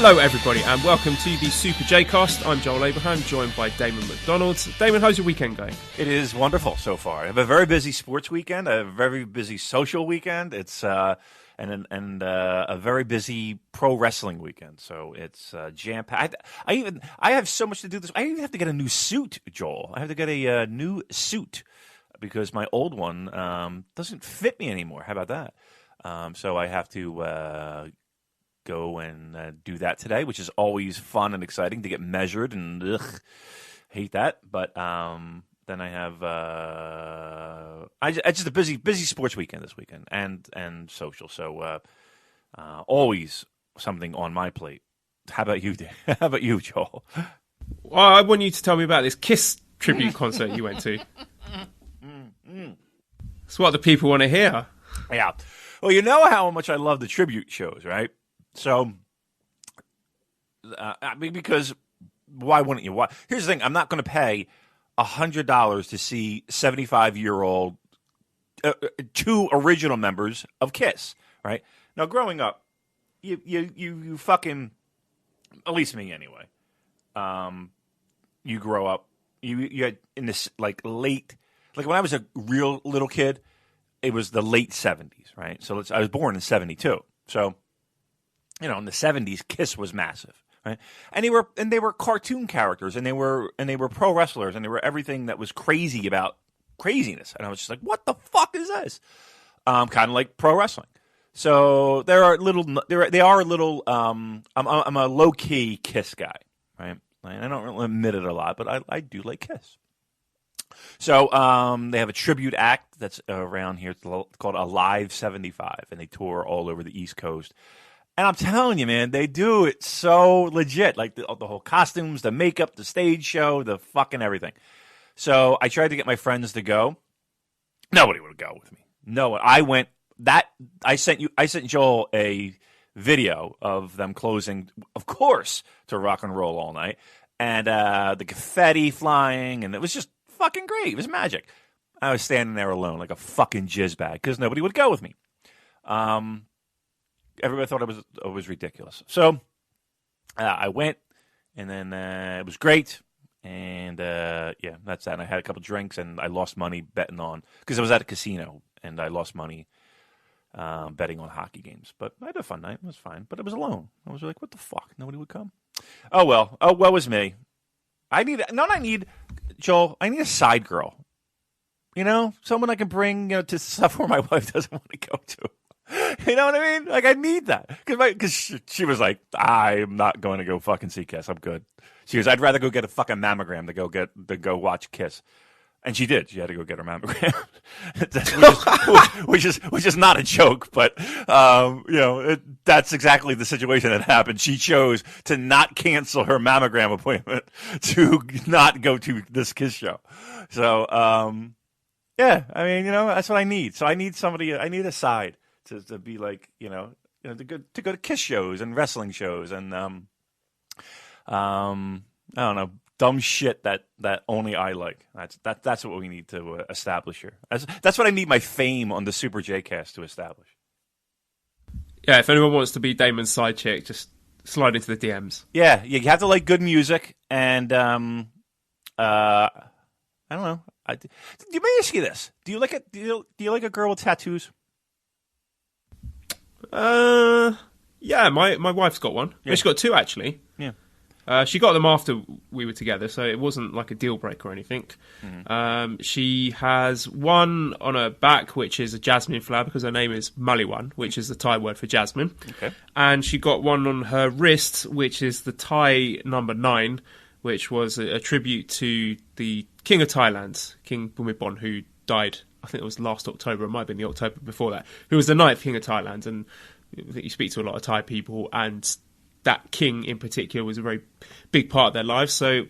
Hello everybody and welcome to the Super J-Cast. I'm Joel Abraham, joined by Damon McDonald. Damon, how's your weekend going? It is wonderful so far. I have a very busy sports weekend, a very busy social weekend. It's a very busy pro wrestling weekend. So it's jam-packed. I have so much to do this. I even have to get a new suit, Joel. I have to get a new suit because my old one doesn't fit me anymore. How about that? So I have to go and do that today, which is always fun and exciting to get measured, and hate that. But then I have it's just a busy sports weekend this weekend and social. So always something on my plate. How about you, Dave? How about you, Joel? Well, I want you to tell me about this Kiss tribute concert you went to. It's what the people want to hear. Yeah. Well, you know how much I love the tribute shows, right? So, because why wouldn't you? Here's the thing: I'm not going to pay $100 to see 75-year-old two original members of Kiss, right? Now, growing up, you fucking, at least me anyway. You grow up, you had in this like late, like when I was a real little kid, it was the late 70s, right? So I was born in 72, so. You know, in the 70s, Kiss was massive, right? And they were cartoon characters, and they were pro wrestlers, and they were everything that was crazy about craziness. And I was just like, what the fuck is this? Kind of like pro wrestling. So they are a little. I'm a low key Kiss guy, right? And I don't really admit it a lot, but I do like Kiss. So they have a tribute act that's around here. It's called Alive 75, and they tour all over the East Coast. And I'm telling you, man, they do it so legit. Like the whole costumes, the makeup, the stage show, the fucking everything. So I tried to get my friends to go. Nobody would go with me. No, I went. I sent Joel a video of them closing, of course, to Rock and Roll All Night, and the confetti flying, and it was just fucking great. It was magic. I was standing there alone like a fucking jizz bag because nobody would go with me. Everybody thought it was ridiculous. So I went, and then it was great. And, yeah, that's that. And I had a couple drinks, and I lost money betting on – because I was at a casino, and I lost money betting on hockey games. But I had a fun night. It was fine. But I was alone. I was like, what the fuck? Nobody would come? Oh, well. Oh, well was me. Joel, I need a side girl. You know? Someone I can bring to stuff where my wife doesn't want to go to. You know what I mean? Like, I need that. Because she was like, I'm not going to go fucking see Kiss. I'm good. She goes, I'd rather go get a fucking mammogram to go watch Kiss. And she did. She had to go get her mammogram. which is not a joke, but, that's exactly the situation that happened. She chose to not cancel her mammogram appointment to not go to this Kiss show. So, yeah, I mean, that's what I need. So I need somebody, I need a side. To be like, to go to Kiss shows and wrestling shows and I don't know, dumb shit that only I like. That's what we need to establish here. That's what I need my fame on the Super J-Cast to establish. Yeah, if anyone wants to be Damon's side chick, just slide into the DMs. Yeah, you have to like good music, and I don't know. Let me ask you this: Do you like a girl with tattoos? Yeah, my wife's got one. Yeah. She's got two, actually. Yeah. She got them after we were together, so it wasn't like a deal breaker or anything. Mm-hmm. She has one on her back, which is a jasmine flower, because her name is Maliwan, which is the Thai word for jasmine. Okay. And she got one on her wrist, which is the Thai number 9, which was a tribute to the King of Thailand, King Bhumibol, who died, I think it was last October, it might have been the October before that, who was the 9th King of Thailand. And I think you speak to a lot of Thai people, and that king in particular was a very big part of their lives. So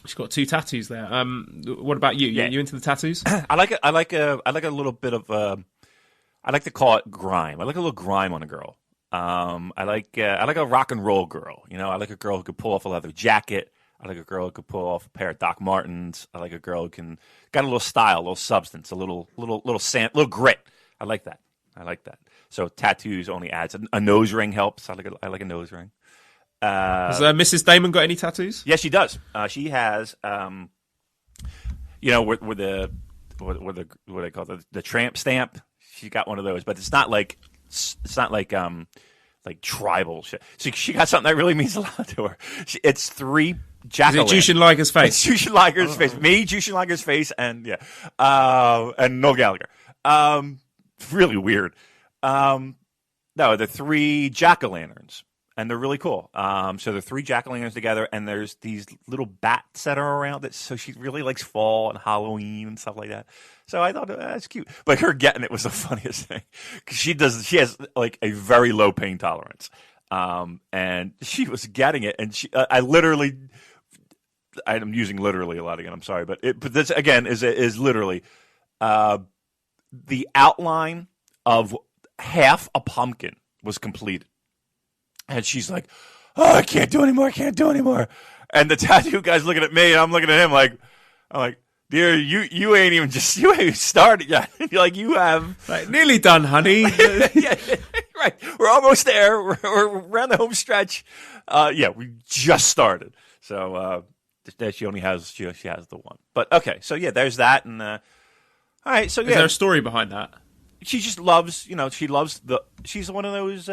she's got 2 tattoos there. What about you? Yeah. You into the tattoos? I like a little bit of I like to call it grime. I like a little grime on a girl. I like a rock and roll girl. I like a girl who could pull off a leather jacket. I like a girl who could pull off a pair of Doc Martens. I like a girl who got a little style, a little substance, a little grit. I like that. So tattoos only adds a nose ring helps. I like a nose ring. Has Mrs. Damon got any tattoos? Yes, she does. She has, with the what they call the tramp stamp. She got one of those, but it's not like tribal shit. So she got something that really means a lot to her. It's 3 jack-o'-lanterns. Is it Jushin Liger's face? It's Jushin Liger's face. Me, Jushin Liger's face, and and Noel Gallagher. Really weird. No, they're 3 jack-o'-lanterns. And they're really cool. So they're 3 jack-o'-lanterns together, and there's these little bats that are around it. So she really likes fall and Halloween and stuff like that. So I thought that's cute. But her getting it was the funniest thing because she has like a very low pain tolerance, and she was getting it, and I'm using literally a lot again. I'm sorry, but this again is literally the outline of half a pumpkin was completed. And she's like, "Oh, I can't do anymore. And the tattoo guy's looking at me, and I'm looking at him I'm like, dear, you ain't even started yet. Like you have nearly done, honey. Yeah, right. We're almost there. We're around the home stretch. We just started. So she only has she has the one. But okay, so yeah, there's that. And all right, so yeah, is there a story behind that? She just loves, she's one of those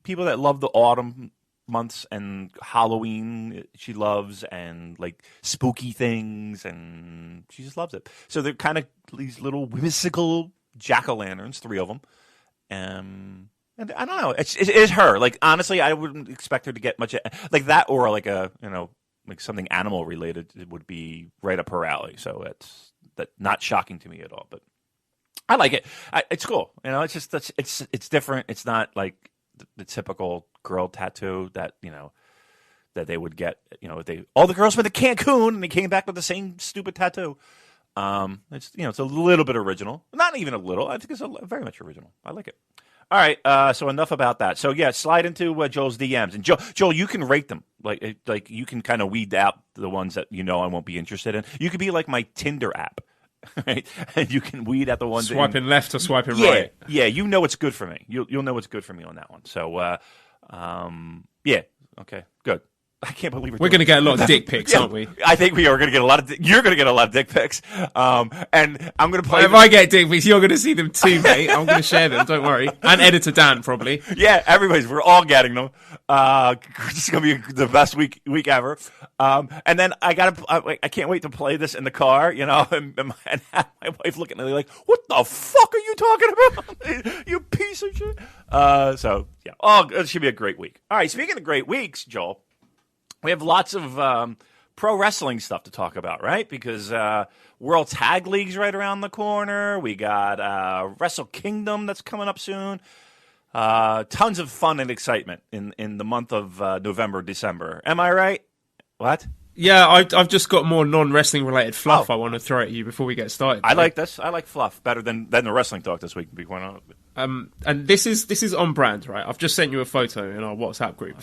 people that love the autumn months and Halloween she loves and like spooky things, and she just loves it. So they're kind of these little whimsical jack-o'-lanterns, 3 of them. And I don't know, it is her. Like honestly, I wouldn't expect her to get much like that, or like a like something animal related. It would be right up her alley. So that's not shocking to me at all. But I like it. It's cool. It's just it's different. It's not like the typical girl tattoo that that they would get. All the girls went to Cancun and they came back with the same stupid tattoo. It's a little bit original. Not even a little. I think it's very much original. I like it. All right. So enough about that. So yeah, slide into Joel's DMs, and Joel, you can rate them. Like you can kind of weed out the ones that I won't be interested in. You could be like my Tinder app. Right? And you can weed out the ones swiping left or swiping right. Yeah, what's good for me. You'll know what's good for me on that one. So, okay, good. I can't believe we're going to get a lot of dick pics, aren't we? I think we are going to get a lot of. You're going to get a lot of dick pics. And I'm going to play. If I get dick pics, you're going to see them too, mate. I'm going to share them. Don't worry. And editor Dan probably. Yeah, we're all getting them. This is going to be the best week ever. And then I can't wait to play this in the car. And have my wife looking at me like, "What the fuck are you talking about? You piece of shit." So yeah, it should be a great week. All right, speaking of great weeks, Joel. We have lots of pro wrestling stuff to talk about, right? Because World Tag League's right around the corner. We got WrestleKingdom that's coming up soon. Tons of fun and excitement in the month of November, December. Am I right? What? Yeah, I've just got more non-wrestling related fluff I want to throw at you before we get started. I like this. I like fluff better than the wrestling talk this week, to be quite honest. And this is on brand, right? I've just sent you a photo in our WhatsApp group.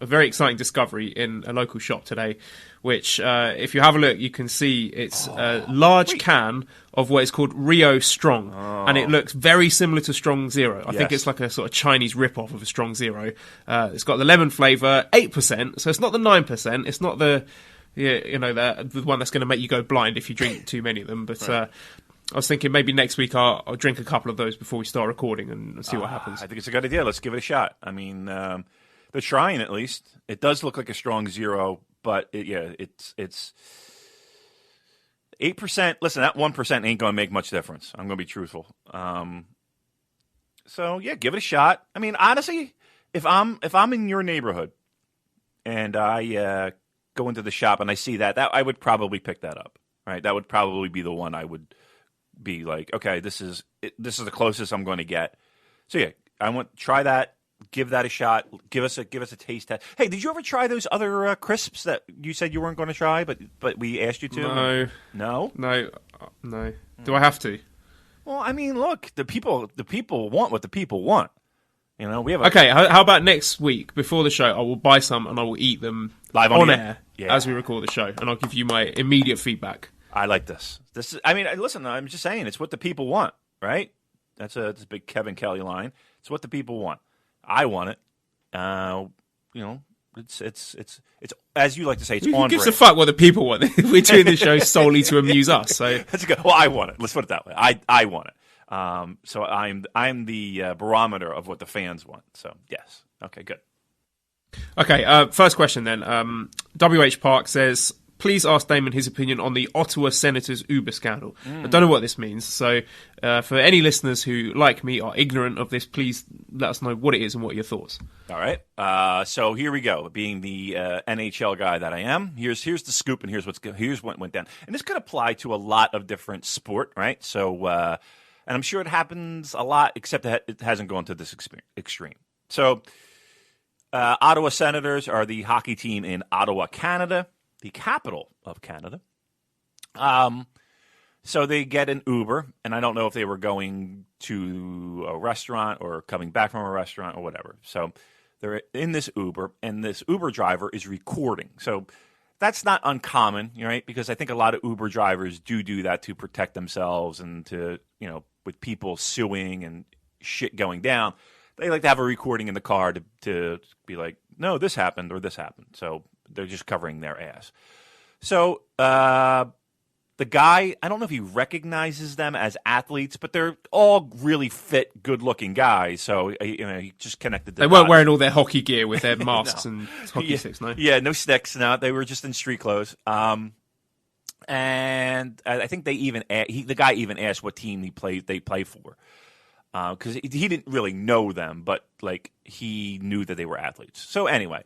A very exciting discovery in a local shop today, which if you have a look, you can see it's a large can of what is called Rio Strong, and it looks very similar to Strong Zero. I think it's like a sort of Chinese rip-off of a Strong Zero. It's got the lemon flavour, 8%, so it's not the 9%. It's not the the one that's going to make you go blind if you drink too many of them, but. Right. I was thinking maybe next week I'll drink a couple of those before we start recording and see what happens. I think it's a good idea. Let's give it a shot. I mean, they're trying at least. It does look like a Strong Zero, but it's 8%. Listen, that 1% ain't going to make much difference. I'm going to be truthful. So yeah, give it a shot. I mean, honestly, if I'm in your neighborhood and I go into the shop and I see that I would probably pick that up. Right, that would probably be the one I would be like, okay, this is the closest I'm going to get. So yeah, I want try that, give that a shot, give us a taste test. Hey, did you ever try those other crisps that you said you weren't going to try, but we asked you to? No. Do I have to? Well, I mean, look, the people want what the people want. We have okay. How about next week before the show? I will buy some and I will eat them live on air as we record the show, and I'll give you my immediate feedback. I like this. I mean, listen, I'm just saying, it's what the people want, right? That's a big Kevin Kelly line. It's what the people want. I want it. It's as you like to say, it's Who on gives brand. a fuck what the people want? We're doing this show solely to amuse us. So That's good. Well, I want it. Let's put it that way. I want it. So I'm the barometer of what the fans want. So yes. Okay. Good. okay, first question then. WH Park says, please ask Damon his opinion on the Ottawa Senators Uber scandal. I don't know what this means, so for any listeners who, like me, are ignorant of this, please let us know what it is and what are your thoughts. All right. So here we go. Being the NHL guy that I am, here's the scoop, and here's what went down. And this could apply to a lot of different sport, right? So, and I'm sure it happens a lot, except that it hasn't gone to this extreme. So, Ottawa Senators are the hockey team in Ottawa, Canada, the capital of Canada. So they get an Uber, and I don't know if they were going to a restaurant or coming back from a restaurant or whatever. So they're in this Uber, and this Uber driver is recording. So that's not uncommon, right? Because I think a lot of Uber drivers do that to protect themselves and to, with people suing and shit going down. They like to have a recording in the car to be like, no, this happened or this happened. So they're just covering their ass. So the guy, I don't know if he recognizes them as athletes, but they're all really fit, good-looking guys. So he just connected. They weren't wearing all their hockey gear with their masks and hockey sticks, no? Yeah, no sticks. No, they were just in street clothes. And I think the guy even asked what team they play for. Because he didn't really know them, but like he knew that they were athletes. So anyway,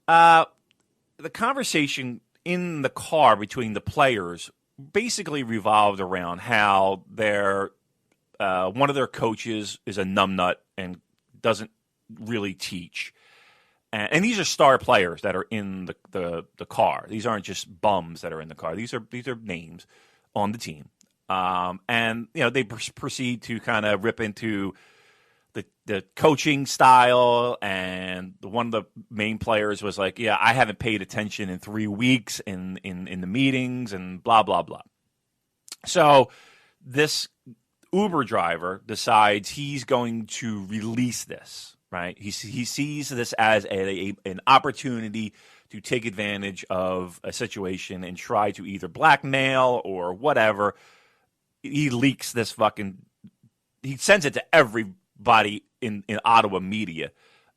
the conversation in the car between the players basically revolved around how one of their coaches is a numbnut and doesn't really teach. And these are star players that are in the car. These aren't just bums that are in the car. These are names on the team. And they proceed to kind of rip into the coaching style, and one of the main players was like, "Yeah, I haven't paid attention in 3 weeks in the meetings," and blah blah blah. So this Uber driver decides he's going to release this. Right? He sees this as an opportunity to take advantage of a situation and try to either blackmail or whatever. He leaks this he sends it to everybody in Ottawa media.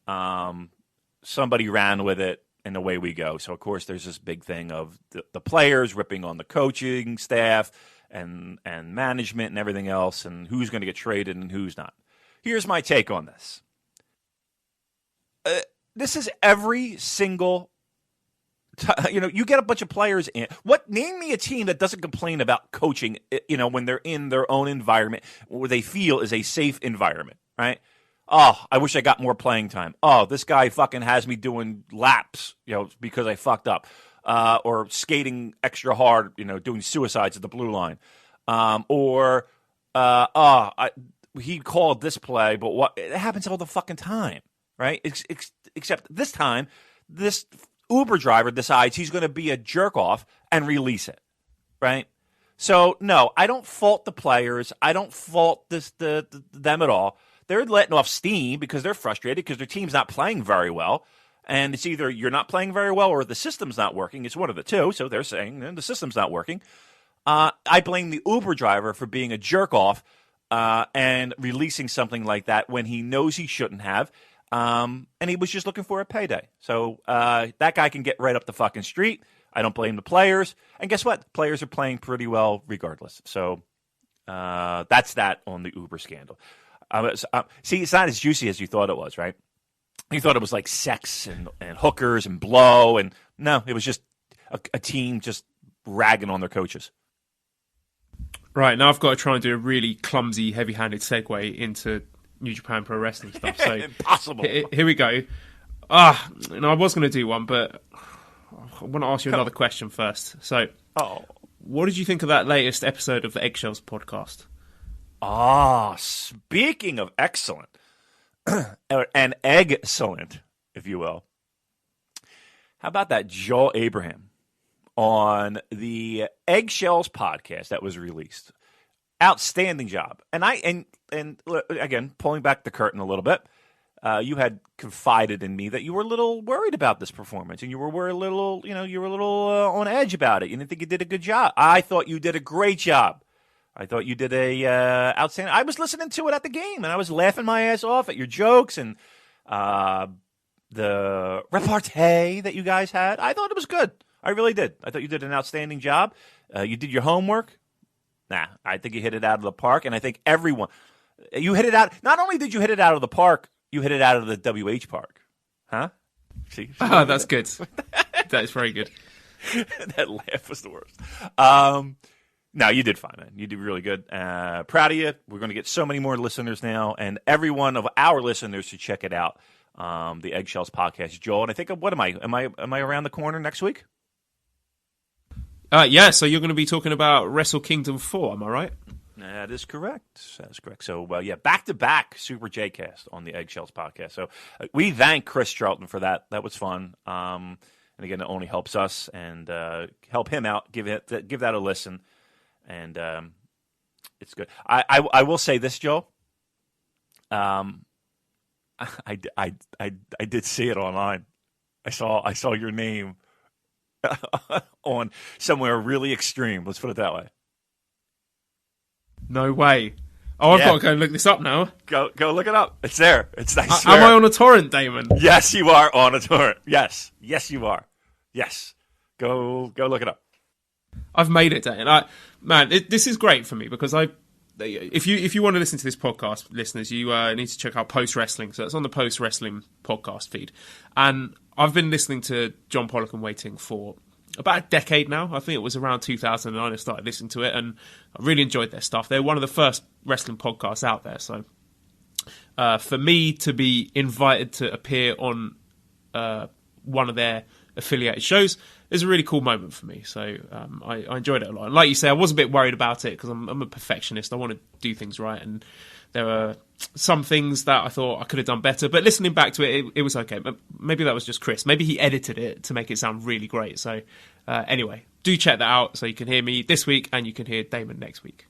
Somebody ran with it, and away we go. So, of course, there's this big thing of the players ripping on the coaching staff and management and everything else, and who's going to get traded and who's not. Here's my take on this. This is every single you get a bunch of players in. Name me a team that doesn't complain about coaching, when they're in their own environment where they feel is a safe environment, right? Oh, I wish I got more playing time. Oh, this guy fucking has me doing laps, because I fucked up. Or skating extra hard, doing suicides at the blue line. He called this play, but it happens all the fucking time, right? Except this time, this Uber driver decides he's going to be a jerk off and release it, right? So no, I don't fault the players. I don't fault them at all. They're letting off steam because they're frustrated because their team's not playing very well, and it's either you're not playing very well or the system's not working. It's one of the two. So they're saying the system's not working. I blame the Uber driver for being a jerk off and releasing something like that when he knows he shouldn't have. And he was just looking for a payday. So that guy can get right up the fucking street. I don't blame the players. And guess what? The players are playing pretty well regardless. So that's that on the Uber scandal. See, it's not as juicy as you thought it was, right? You thought it was like sex and hookers and blow. And no, it was just a team just ragging on their coaches. Right, now I've got to try and do a really clumsy, heavy-handed segue into New Japan Pro Wrestling stuff. So impossible. Here we go. I was going to do one, but I want to ask you another question first. So, what did you think of that latest episode of the Eggshells podcast? Speaking of excellent, and excellent, if you will. How about that Joel Abraham on the Eggshells podcast that was released? Outstanding job. And again, pulling back the curtain a little bit, you had confided in me that you were a little worried about this performance, and you were a little, you were a little on edge about it. You didn't think you did a good job. I thought you did a great job. I thought you did a outstanding. I was listening to it at the game, and I was laughing my ass off at your jokes and the repartee that you guys had. I thought it was good. I really did. I thought you did an outstanding job. You did your homework. Nah, I think you hit it out of the park, and I think everyone. You hit it out. Not only did you hit it out of the park, you hit it out of the WH park. Huh? See Oh, that's good. That is very good. That laugh was the worst. No, you did fine, man. You did really good. Proud of you. We're going to get so many more listeners now, and every one of our listeners should check it out. The Eggshells podcast, Joel. And I think, what am I? Am I around the corner next week? Yeah, so you're going to be talking about WrestleKingdom 4, am I right? That is correct. That is correct. So, yeah, back-to-back Super J-Cast on the Eggshells podcast. So we thank Chris Charlton for that. That was fun. And again, it only helps us and help him out. Give that a listen. And it's good. I will say this, Joe. I did see it online. I saw your name on somewhere really extreme. Let's put it that way. No way. Oh, I've got to go look this up now. Go look it up. It's there. It's nice. Am I on a torrent, Damon? Yes, you are on a torrent. Yes, you are. Yes. Go look it up. I've made it, Dan. This is great for me because if you want to listen to this podcast, listeners, you need to check out Post Wrestling. So it's on the Post Wrestling podcast feed. And I've been listening to John Pollock and Waiting for about a decade now. I think it was around 2009 I started listening to it, and I really enjoyed their stuff. They're one of the first wrestling podcasts out there. So for me to be invited to appear on one of their affiliated shows is a really cool moment for me. So I enjoyed it a lot. And like you say, I was a bit worried about it because I'm a perfectionist. I want to do things right, and there were some things that I thought I could have done better. But listening back to it, it was okay. Maybe that was just Chris. Maybe he edited it to make it sound really great. So anyway, do check that out so you can hear me this week and you can hear Damon next week.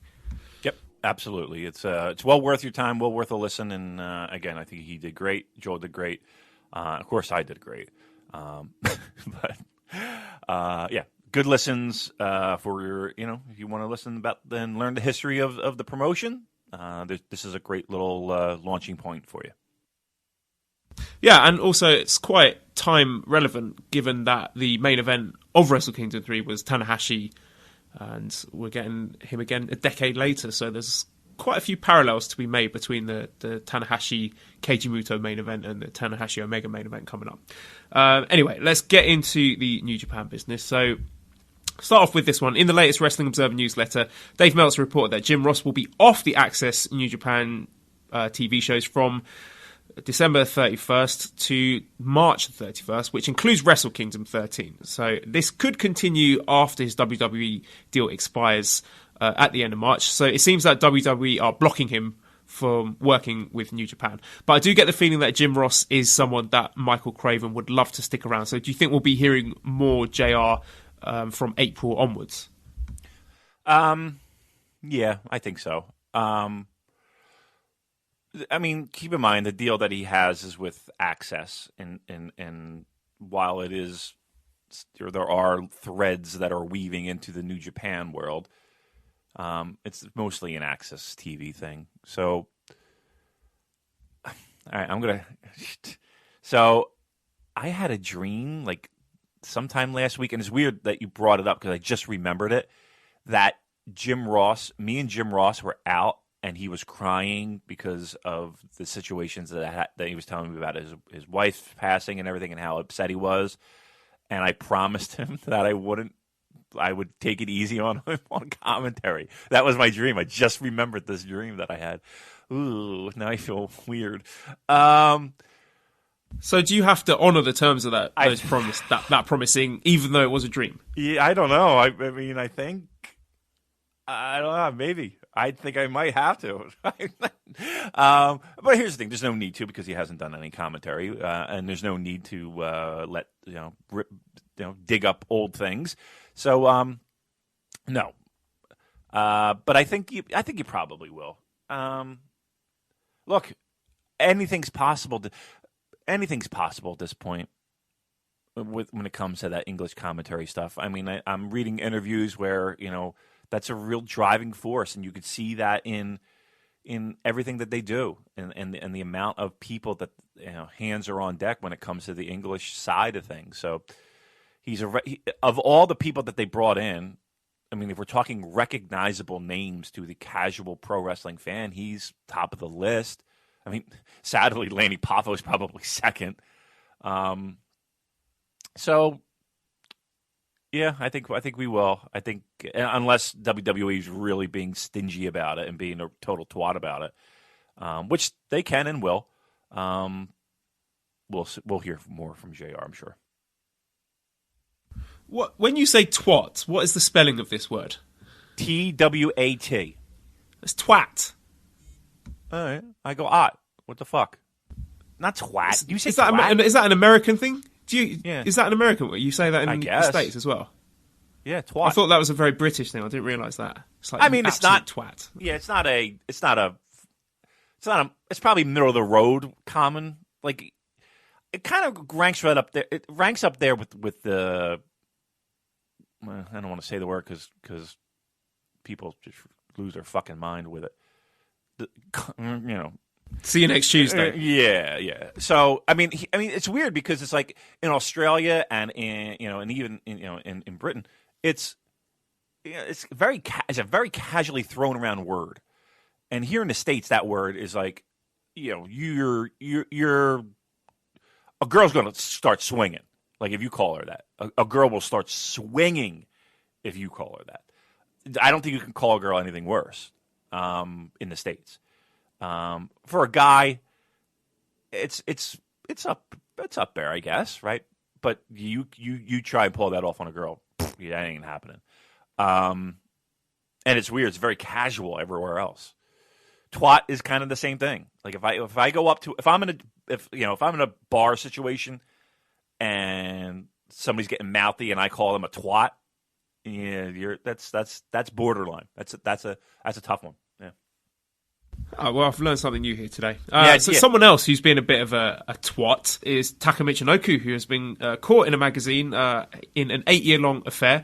Yep, absolutely. It's well worth your time, well worth a listen. And again, I think he did great. Joel did great. Of course, I did great. But yeah, good listens for your, if you want to listen about then learn the history of the promotion. This is a great little launching point for you. Yeah, and also it's quite time relevant given that the main event of Wrestle Kingdom 3 was Tanahashi, and we're getting him again a decade later. So there's quite a few parallels to be made between the Tanahashi Keiji Muto main event and the Tanahashi Omega main event coming up. Anyway, let's get into the New Japan business. So start off with this one. In the latest Wrestling Observer newsletter, Dave Meltzer reported that Jim Ross will be off the Access New Japan TV shows from December 31st to March 31st, which includes Wrestle Kingdom 13. So this could continue after his WWE deal expires at the end of March. So it seems that WWE are blocking him from working with New Japan. But I do get the feeling that Jim Ross is someone that Michael Craven would love to stick around. So do you think we'll be hearing more JR from April onwards? Yeah, I think so. I mean, keep in mind the deal that he has is with Access, and while it is, there are threads that are weaving into the New Japan world. It's mostly an Access TV thing. So, all right, So, I had a dream like sometime last week, and it's weird that you brought it up because I just remembered it. That me and Jim Ross were out, and he was crying because of the situations that he was telling me about his wife passing and everything, and how upset he was. And I promised him that I would take it easy on him on commentary. That was my dream. I just remembered this dream that I had. Ooh, now I feel weird. So do you have to honour the terms of that promising, even though it was a dream? Yeah, I don't know. I mean, I don't know. Maybe. I think I might have to. But here's the thing: there's no need to, because he hasn't done any commentary, and there's no need to dig up old things. So no. But I think you probably will. Look, anything's possible. Anything's possible at this point when it comes to that English commentary stuff. I mean, I'm reading interviews where that's a real driving force, and you could see that in everything that they do, and the amount of people that hands are on deck when it comes to the English side of things. So of all the people that they brought in. I mean, if we're talking recognizable names to the casual pro wrestling fan, he's top of the list. I mean, sadly, Lanny Poffo is probably second. So, yeah, I think we will. I think unless WWE is really being stingy about it and being a total twat about it, which they can and will, we'll hear more from JR, I'm sure. When you say twat, what is the spelling of this word? TWAT. It's twat. All right. I go, what the fuck? Not twat. You say is that twat? Is that an American thing? Yeah. Is that an American word? You say that in the States as well? Yeah, twat. I thought that was a very British thing. I didn't realise that. It's like it's not twat. Yeah, it's probably middle of the road common. Like, it kind of ranks right up there. It ranks up there with the. I don't want to say the word because people just lose their fucking mind with it. See you next Tuesday. Yeah. So I mean, it's weird because it's like in Australia and and even in Britain, it's a very casually thrown around word, and here in the States, that word is like, you're a girl's going to start swinging. Like, if you call her that, a girl will start swinging if you call her that. I don't think you can call a girl anything worse in the States. For a guy, it's up there, I guess, right? But you try and pull that off on a girl, that ain't happening. And it's weird. It's very casual everywhere else. Twat is kind of the same thing. Like, if I go up to if I'm in a bar situation and somebody's getting mouthy and I call them a twat, that's borderline. That's a tough one. Yeah. Oh, well, I've learned something new here today. So someone else who's been a bit of a twat is Taka Michinoku, who has been caught in a magazine in an 8-year-long affair.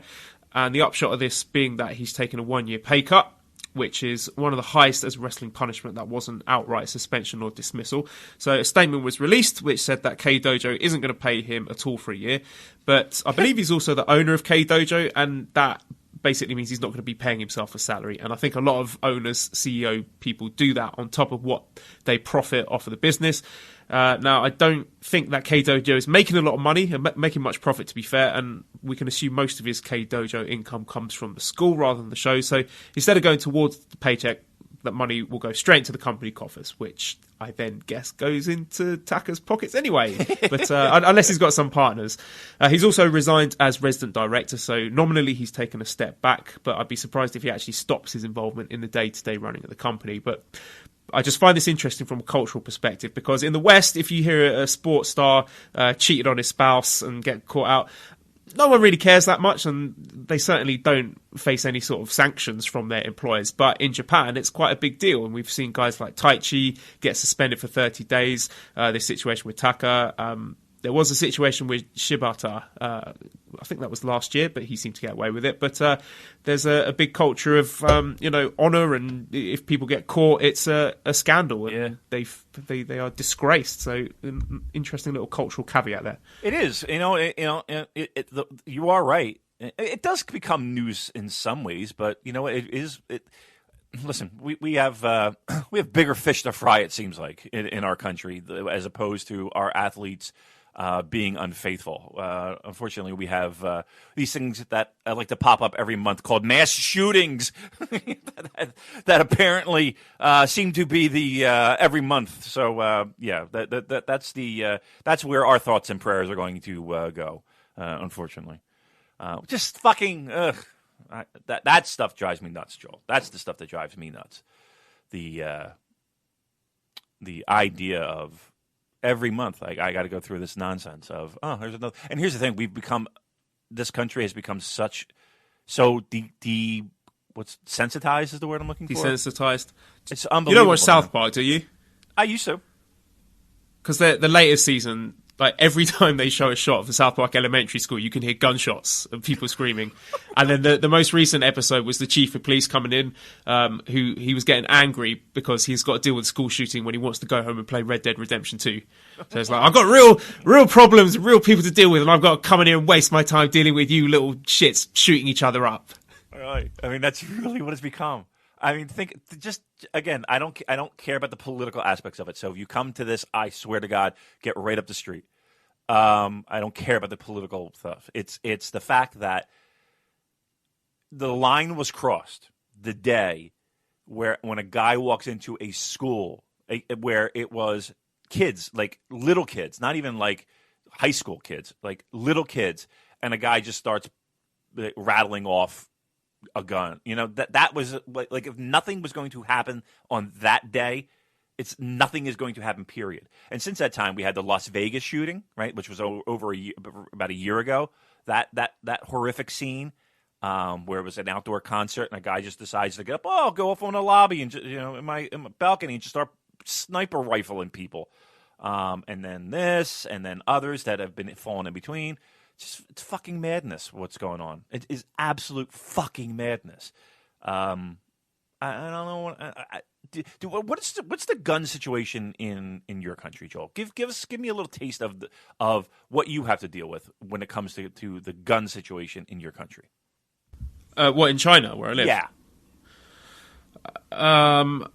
And the upshot of this being that he's taken a 1-year pay cut, which is one of the highest as wrestling punishment that wasn't outright suspension or dismissal. So a statement was released which said that K-Dojo isn't going to pay him at all for a year. But I believe he's also the owner of K-Dojo, and that basically means he's not going to be paying himself a salary. And I think a lot of owners, CEO people do that on top of what they profit off of the business. Now, I don't think that K-Dojo is making a lot of money and making much profit, to be fair, and we can assume most of his K-Dojo income comes from the school rather than the show. So instead of going towards the paycheck, that money will go straight into the company coffers, which I then guess goes into Taka's pockets anyway. But unless he's got some partners. He's also resigned as resident director, so nominally he's taken a step back, but I'd be surprised if he actually stops his involvement in the day-to-day running of the company. But I just find this interesting from a cultural perspective, because in the West, if you hear a sports star cheated on his spouse and get caught out, no one really cares that much, and they certainly don't face any sort of sanctions from their employers. But in Japan, it's quite a big deal, and we've seen guys like Taichi get suspended for 30 days. This situation with Taka. There was a situation with Shibata, I think that was last year, but he seemed to get away with it. But there's a big culture of honour, and if people get caught, it's a scandal, and they are disgraced. So, interesting little cultural caveat there. It is, you are right. It does become news in some ways, but it is. Listen, we have bigger fish to fry. It seems like in our country, as opposed to our athletes being unfaithful. Unfortunately, we have these things that like to pop up every month called mass shootings that apparently seem to be the every month. So that's where our thoughts and prayers are going to go. Unfortunately, just fucking that stuff drives me nuts, Joel. That's the stuff that drives me nuts. The idea of every month, I got to go through this nonsense of, there's another. And here's the thing: this country has become what's sensitized is the word I'm looking for. Desensitized. It's unbelievable. You don't watch South Park, do you? I used to. because the latest season, like every time they show a shot of the South Park Elementary School, you can hear gunshots and people screaming. And then the most recent episode was the chief of police coming in, who he was getting angry because he's got to deal with school shooting when he wants to go home and play Red Dead Redemption 2. So it's like, I've got real problems, real people to deal with, and I've got to come in here and waste my time dealing with you little shits shooting each other up. Right. I mean, that's really what it's become. I mean, again, I don't care about the political aspects of it. So if you come to this, I swear to God, get right up the street. I don't care about the political stuff. It's the fact that the line was crossed the day when a guy walks into a school where it was kids, like little kids, not even like high school kids, like little kids, and a guy just starts rattling off a gun. That was like if nothing was going to happen on that day, nothing is going to happen, period. And since that time, we had the Las Vegas shooting, right, which was about a year ago. That horrific scene where it was an outdoor concert and a guy just decides to get up, I'll go off on a lobby and in my balcony and just start sniper rifling people. And then this, and then others that have been falling in between. It's fucking madness what's going on. It is absolute fucking madness. I don't know. What's the gun situation in your country, Joel? Give me a little taste of what you have to deal with when it comes to the gun situation in your country. What, in China, where I live? Yeah. I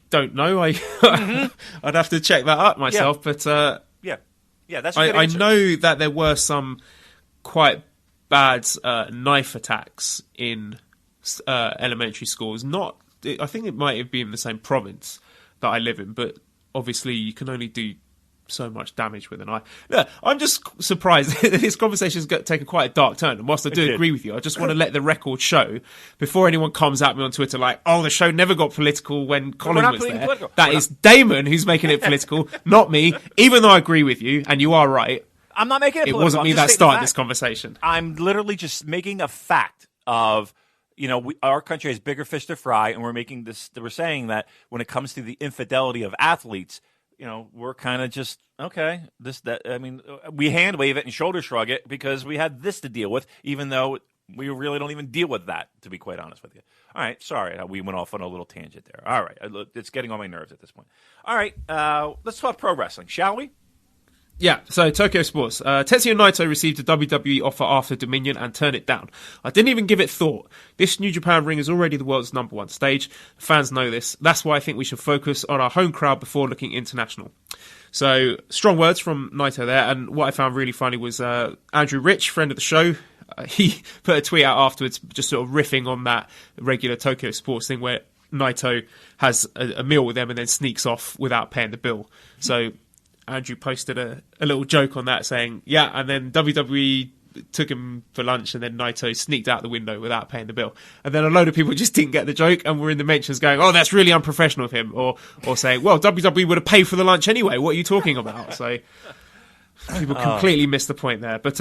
don't know. I'd have to check that up myself, yeah. But yeah, that's a good answer. I know that there were some quite bad knife attacks in elementary schools. I think it might have been the same province that I live in, but obviously you can only do so much damage with a knife. No, I'm just surprised this conversation's taken quite a dark turn, and whilst I do agree with you, I just want to let the record show, before anyone comes at me on Twitter like, the show never got political when Colin was there. That is Damon who's making it political, not me, even though I agree with you, and you are right. I'm not making it political. It wasn't me that started this conversation. I'm literally just making a fact of, our country has bigger fish to fry, and we're saying that when it comes to the infidelity of athletes, we're kind of just, okay, we hand wave it and shoulder shrug it because we had this to deal with, even though we really don't even deal with that, to be quite honest with you. All right, sorry, we went off on a little tangent there. All right, it's getting on my nerves at this point. All right, let's talk pro wrestling, shall we? Yeah, so Tokyo Sports. Tetsuya Naito received a WWE offer after Dominion and turned it down. I didn't even give it thought. This New Japan ring is already the world's #1 stage. Fans know this. That's why I think we should focus on our home crowd before looking international. So, strong words from Naito there. And what I found really funny was Andrew Rich, friend of the show, he put a tweet out afterwards just sort of riffing on that regular Tokyo Sports thing where Naito has a meal with them and then sneaks off without paying the bill. So Andrew posted a little joke on that saying, yeah, and then WWE took him for lunch and then Naito sneaked out the window without paying the bill. And then a load of people just didn't get the joke and were in the mentions going, that's really unprofessional of him. Or saying, well, WWE would have paid for the lunch anyway. What are you talking about? So people completely missed the point there. But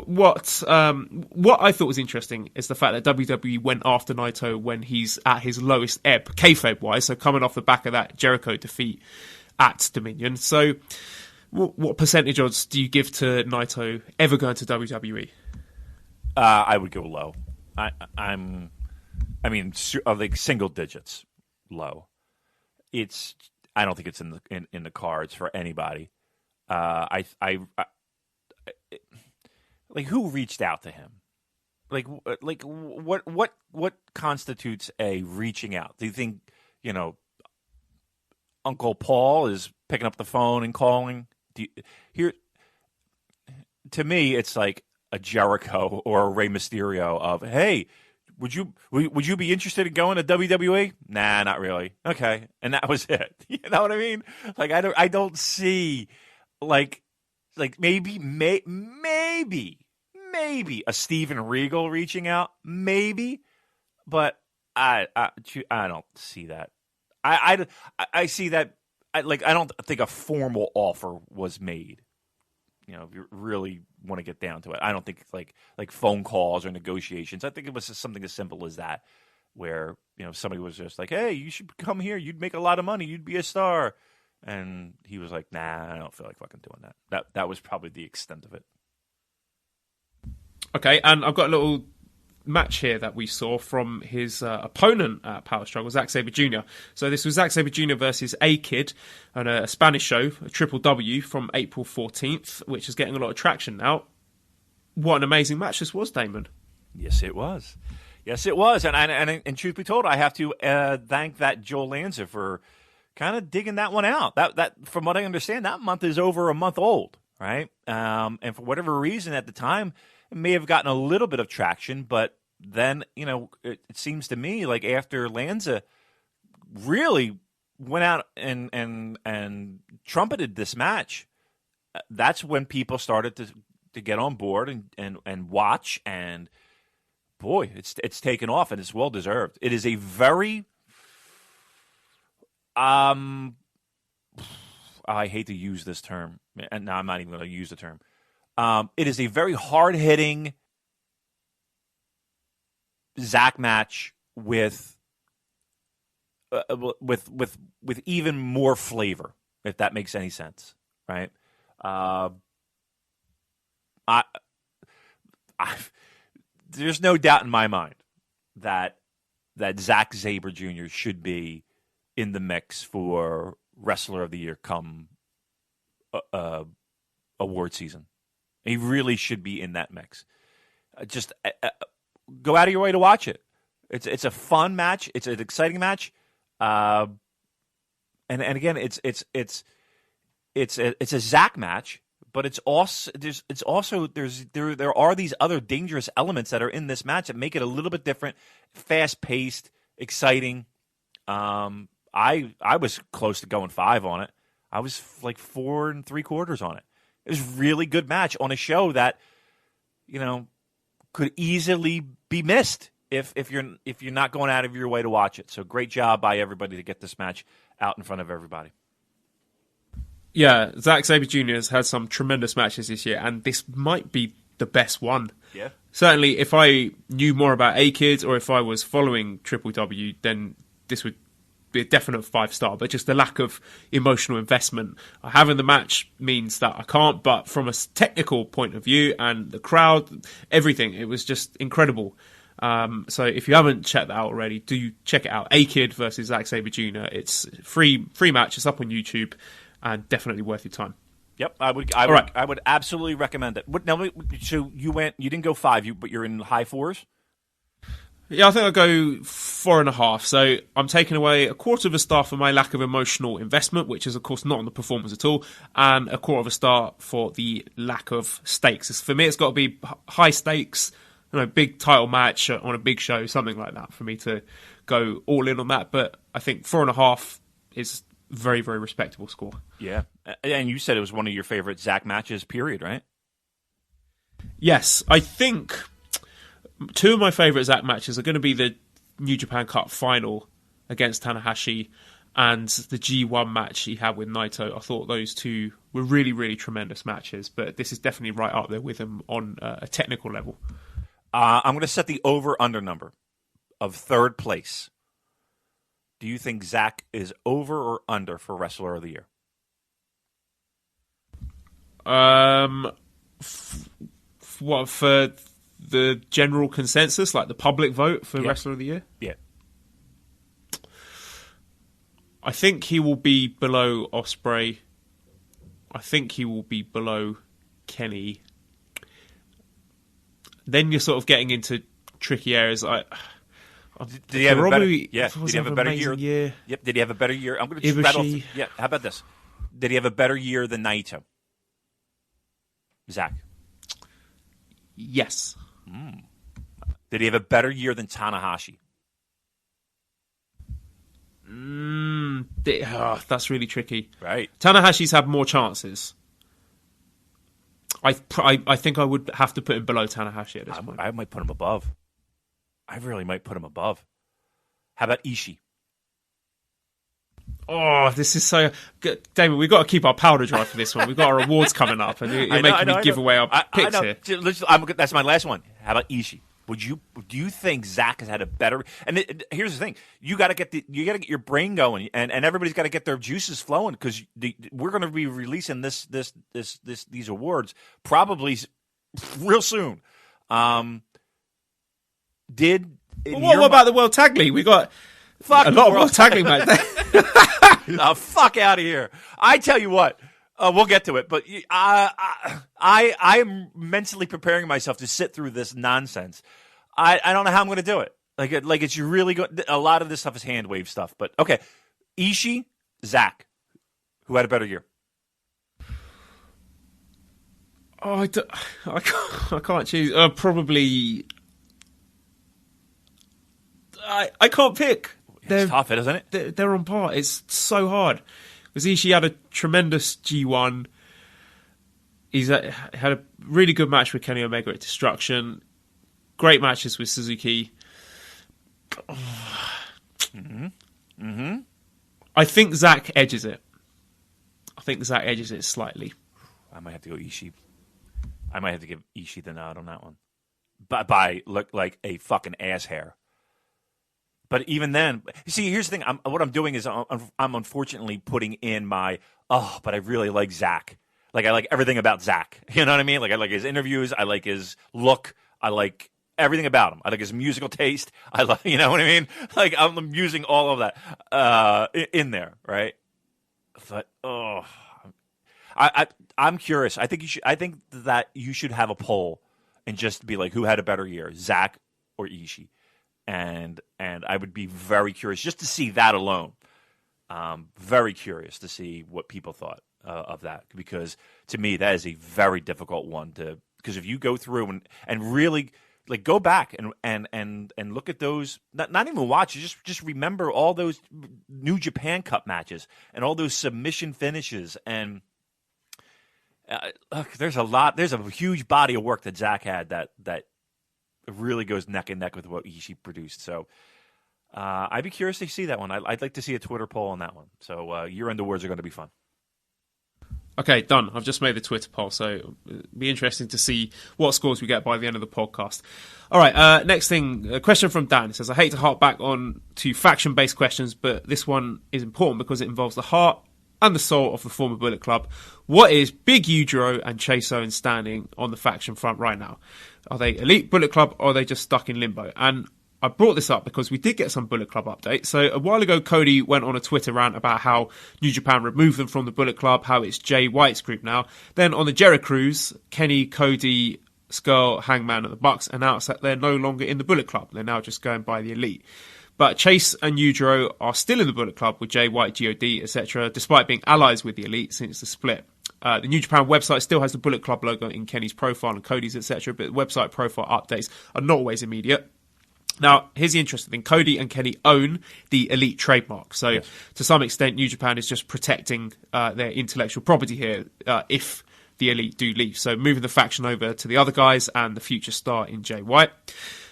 what I thought was interesting is the fact that WWE went after Naito when he's at his lowest ebb, kayfabe-wise, so coming off the back of that Jericho defeat at Dominion. So what percentage odds do you give to Naito ever going to WWE? I would go low. Like single digits low. I don't think it's in the cards for anybody. Like who reached out to him? Like what constitutes a reaching out? Do you think, Uncle Paul is picking up the phone and calling? To me, it's like a Jericho or a Rey Mysterio of, hey, would you be interested in going to WWE? Nah, not really. Okay, and that was it. You know what I mean? Like I don't see like maybe a Steven Regal reaching out, maybe, but I don't see that. I see that. I don't think a formal offer was made. If you really want to get down to it, I don't think like phone calls or negotiations. I think it was just something as simple as that, where somebody was just like, "Hey, you should come here. You'd make a lot of money. You'd be a star." And he was like, nah, I don't feel like fucking doing that. That was probably the extent of it. Okay, and I've got a little match here that we saw from his opponent at Power Struggle, Zack Sabre Jr. So this was Zack Sabre Jr. versus A-Kid on a Spanish show, a Triple W, from April 14th, which is getting a lot of traction now. What an amazing match this was, Damon. Yes, it was. Yes, it was. And truth be told, I have to thank that Joel Lanza for kind of digging that one out. That from what I understand, that month is over a month old, right? And for whatever reason at the time, it may have gotten a little bit of traction, but then, it seems to me like after Lanza really went out and trumpeted this match, that's when people started to get on board and watch, and boy, it's taken off, and it's well deserved. It is a very I hate to use this term, and now I'm not even going to use the term. It is a very hard-hitting Zack match with even more flavor, if that makes any sense, right? There's no doubt in my mind that Zack Sabre Jr. should be in the mix for Wrestler of the Year come award season. He really should be in that mix. Just go out of your way to watch it. It's a fun match. It's an exciting match. And again, it's a Zack match, but there are these other dangerous elements that are in this match that make it a little bit different, fast paced, exciting. I was close to going 5 on it. I was like 4 3/4 on it. It was a really good match on a show that, could easily be missed if you're not going out of your way to watch it. So great job by everybody to get this match out in front of everybody. Yeah, Zack Sabre Jr. has had some tremendous matches this year, and this might be the best one. Yeah. Certainly, if I knew more about A-Kid or if I was following Triple W, then this would be a definite 5-star, but just the lack of emotional investment I have in the match means that I can't. But from a technical point of view and the crowd, everything, it was just incredible. So if you haven't checked that out already, do check it out. A-Kid versus Zack Sabre Jr. It's free match. It's up on YouTube and definitely worth your time. Yep, I would absolutely recommend it. So you didn't go 5, but you're in high 4s. Yeah, I think I'll go 4.5. So I'm taking away 1/4 star for my lack of emotional investment, which is, of course, not on the performance at all, and 1/4 star for the lack of stakes. For me, it's got to be high stakes, big title match on a big show, something like that, for me to go all in on that. But I think 4.5 is very, very respectable score. Yeah, and you said it was one of your favorite Zack matches, period, right? Yes, I think 2 of my favourite Zack matches are going to be the New Japan Cup final against Tanahashi and the G1 match he had with Naito. I thought those 2 were really, really tremendous matches, but this is definitely right up there with him on a technical level. I'm going to set the over-under number of 3rd place. Do you think Zack is over or under for Wrestler of the Year? For the general consensus, like the public vote for Wrestler of the Year? Yeah. I think he will be below Ospreay. I think he will be below Kenny. Then you're sort of getting into tricky areas. Did he have a better year? Yep. Did he have a better year? I'm going to rattle. Yeah. How about this? Did he have a better year than Naito? Zack. Yes. Did he have a better year than Tanahashi? That's really tricky. Right. Tanahashi's had more chances. I think I would have to put him below Tanahashi at this point. I might put him above. I really might put him above. How about Ishii? Oh, this is so... Damon, we've got to keep our powder dry for this one. We've got our awards coming up, and you're making me give away our picks here. That's my last one. How about Ishii? Do you think Zach has had a better? And here's the thing: you got to get your brain going, and everybody's got to get their juices flowing because we're going to be releasing these awards probably real soon. What about the World Tag League? We got a lot of World Tag League matches. The fuck out of here! I tell you what. We'll get to it, but I am mentally preparing myself to sit through this nonsense. I don't know how I'm going to do it. Like it's really good. A lot of this stuff is hand wave stuff, but okay. Ishii, Zach, who had a better year? Oh, I can't choose. Probably. I can't pick. It's tough, isn't it? They're on par. It's so hard. Because Ishii had a tremendous G1. He's had a really good match with Kenny Omega at Destruction. Great matches with Suzuki. I think Zach edges it. Slightly. I might have to go Ishii. I might have to give Ishii the nod on that one. By look like a fucking ass hair. But even then, you see, here's the thing. What I'm doing is I'm unfortunately putting in my, but I really like Zach. Like, I like everything about Zach. You know what I mean? Like, I like his interviews. I like his look. I like everything about him. I like his musical taste. I like, you know what I mean? Like, I'm using all of that in there, right? But, I'm curious. I think that you should have a poll and just be like, who had a better year, Zach or Ishii? And I would be very curious just to see that alone. Very curious to see what people thought of that, because to me that is a very difficult one to. Because if you go through and really like go back and look at those, not even watch, just remember all those New Japan Cup matches and all those submission finishes and. Look, there's a huge body of work that Zach had that really goes neck and neck with what Ishii produced. So I'd be curious to see that one. I'd like to see a Twitter poll on that one. So year-end awards are going to be fun. Okay, done. I've just made the Twitter poll, so it'll be interesting to see what scores we get by the end of the podcast. All right, next thing, a question from Dan. It says, I hate to harp back on to faction-based questions, but this one is important because it involves the heart and the soul of the former Bullet Club. What is Big Yujiro and Chase Owens standing on the faction front right now? Are they elite Bullet Club or are they just stuck in limbo? And I brought this up because we did get some Bullet Club updates. So a while ago, Cody went on a Twitter rant about how New Japan removed them from the Bullet Club, how it's Jay White's group now. Then on the Jericho Cruise, Kenny, Cody, Skull, Hangman and the Bucks announced that they're no longer in the Bullet Club. They're now just going by the elite. But Chase and Yujiro are still in the Bullet Club with Jay White, God, etc., despite being allies with the elite since the split. The New Japan website still has the Bullet Club logo in Kenny's profile and Cody's, etc., but website profile updates are not always immediate. Now, here's the interesting thing. Cody and Kenny own the elite trademark. So, yes. To some extent, New Japan is just protecting their intellectual property here if the elite do leave. So, moving the faction over to the other guys and the future star in Jay White.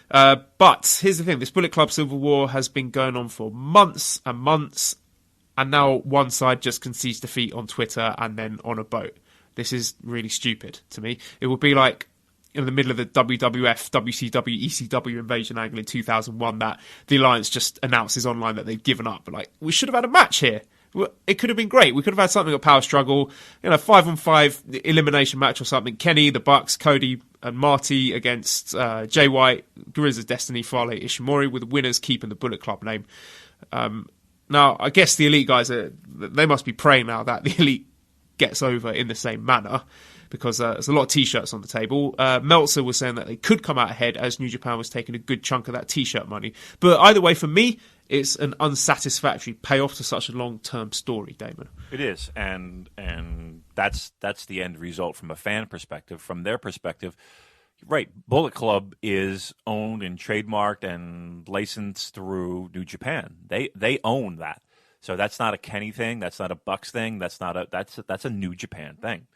But here's the thing. This Bullet Club Civil War has been going on for months and months. And now one side just concedes defeat on Twitter and then on a boat. This is really stupid to me. It would be like in the middle of the WWF, WCW, ECW invasion angle in 2001 that the Alliance just announces online that they've given up. But like, we should have had a match here. It could have been great. We could have had something, a power struggle, 5-on-5 elimination match or something. Kenny, the Bucks, Cody and Marty against Jay White, Guerrillas of Destiny, Fale, Ishimori, with the winners keeping the Bullet Club name. Now, I guess the elite guys, they must be praying now that the elite gets over in the same manner, because there's a lot of T-shirts on the table. Meltzer was saying that they could come out ahead as New Japan was taking a good chunk of that T-shirt money. But either way, for me, it's an unsatisfactory payoff to such a long-term story, Damon. It is, and that's the end result from a fan perspective. From their perspective, right, Bullet Club is owned and trademarked and licensed through New Japan. They own that. So that's not a Kenny thing. That's not a Bucks thing. That's a New Japan thing.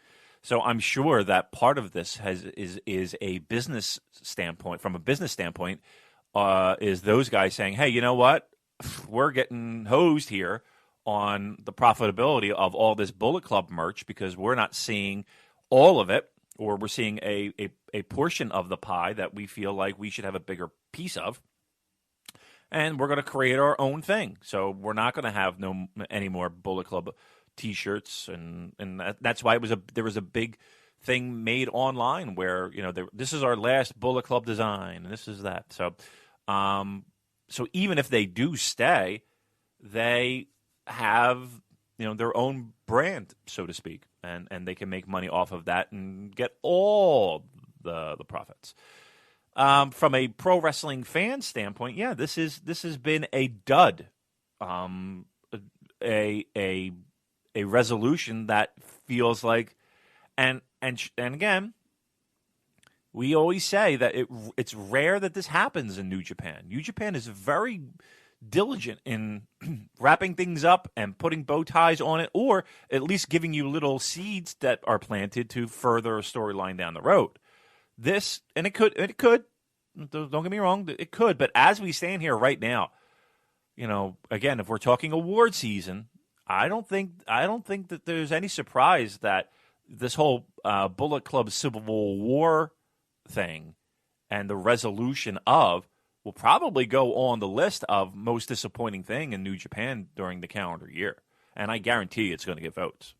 So I'm sure that part of this is a business standpoint. From a business standpoint, is those guys saying, "Hey, you know what? We're getting hosed here on the profitability of all this Bullet Club merch because we're not seeing all of it or we're seeing a portion of the pie that we feel like we should have a bigger piece of. And we're going to create our own thing. So we're not going to have any more Bullet Club T-shirts, and that's why there was a big thing made online where this is our last Bullet Club design, and this is that. So, so even if they do stay, they have their own brand, so to speak, and they can make money off of that and get all the profits. From a pro wrestling fan standpoint, yeah, this has been a dud, a resolution that feels like, and again, we always say that it's rare that this happens in New Japan. New Japan is very diligent in wrapping things up and putting bow ties on it, or at least giving you little seeds that are planted to further a storyline down the road. This, and it could, don't get me wrong, it could, but as we stand here right now, again, if we're talking award season, I don't think that there's any surprise that this whole Bullet Club Civil War thing and the resolution of will probably go on the list of most disappointing thing in New Japan during the calendar year. And I guarantee it's going to get votes.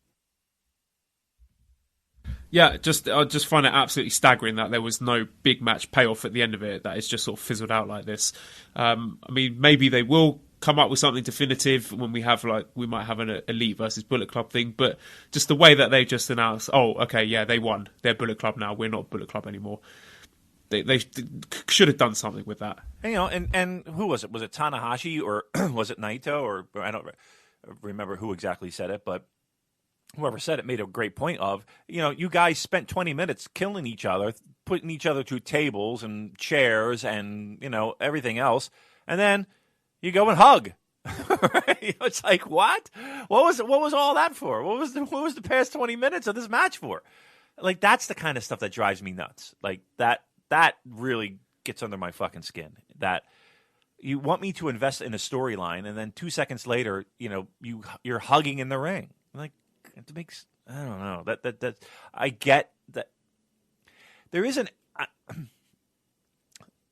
Yeah, I just find it absolutely staggering that there was no big match payoff at the end of it, that it's just sort of fizzled out like this. I mean, maybe they will come up with something definitive when we might have an Elite versus Bullet Club thing, but just the way that they just announced, oh, okay, yeah, they won. They're Bullet Club now. We're not Bullet Club anymore. They should have done something with that. And who was it? Was it Tanahashi or was it Naito? Or I don't remember who exactly said it, but whoever said it made a great point of, you guys spent 20 minutes killing each other, putting each other through tables and chairs and, everything else. And then you go and hug. Right? It's like, what? What was all that for? What was the past 20 minutes of this match for? Like, that's the kind of stuff that drives me nuts. Like, that really gets under my fucking skin. That you want me to invest in a storyline, and then 2 seconds later, you're hugging in the ring. Like, it makes, I don't know. That I get that there isn't.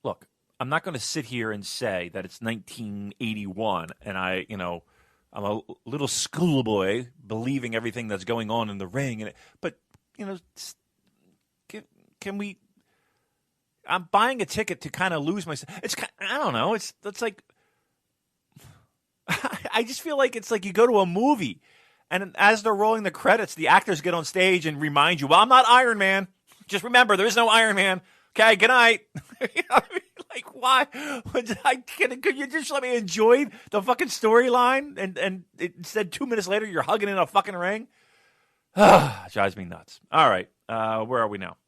Look, I'm not going to sit here and say that it's 1981 and I'm a little schoolboy believing everything that's going on in the ring. But can we? I'm buying a ticket to kind of lose myself. I don't know. It's like I just feel like it's like you go to a movie. And as they're rolling the credits, the actors get on stage and remind you, well, I'm not Iron Man. Just remember, there is no Iron Man. Okay, good night. Like, why? Could you just let me enjoy the fucking storyline? And instead, 2 minutes later, you're hugging in a fucking ring? Drives me nuts. All right, where are we now?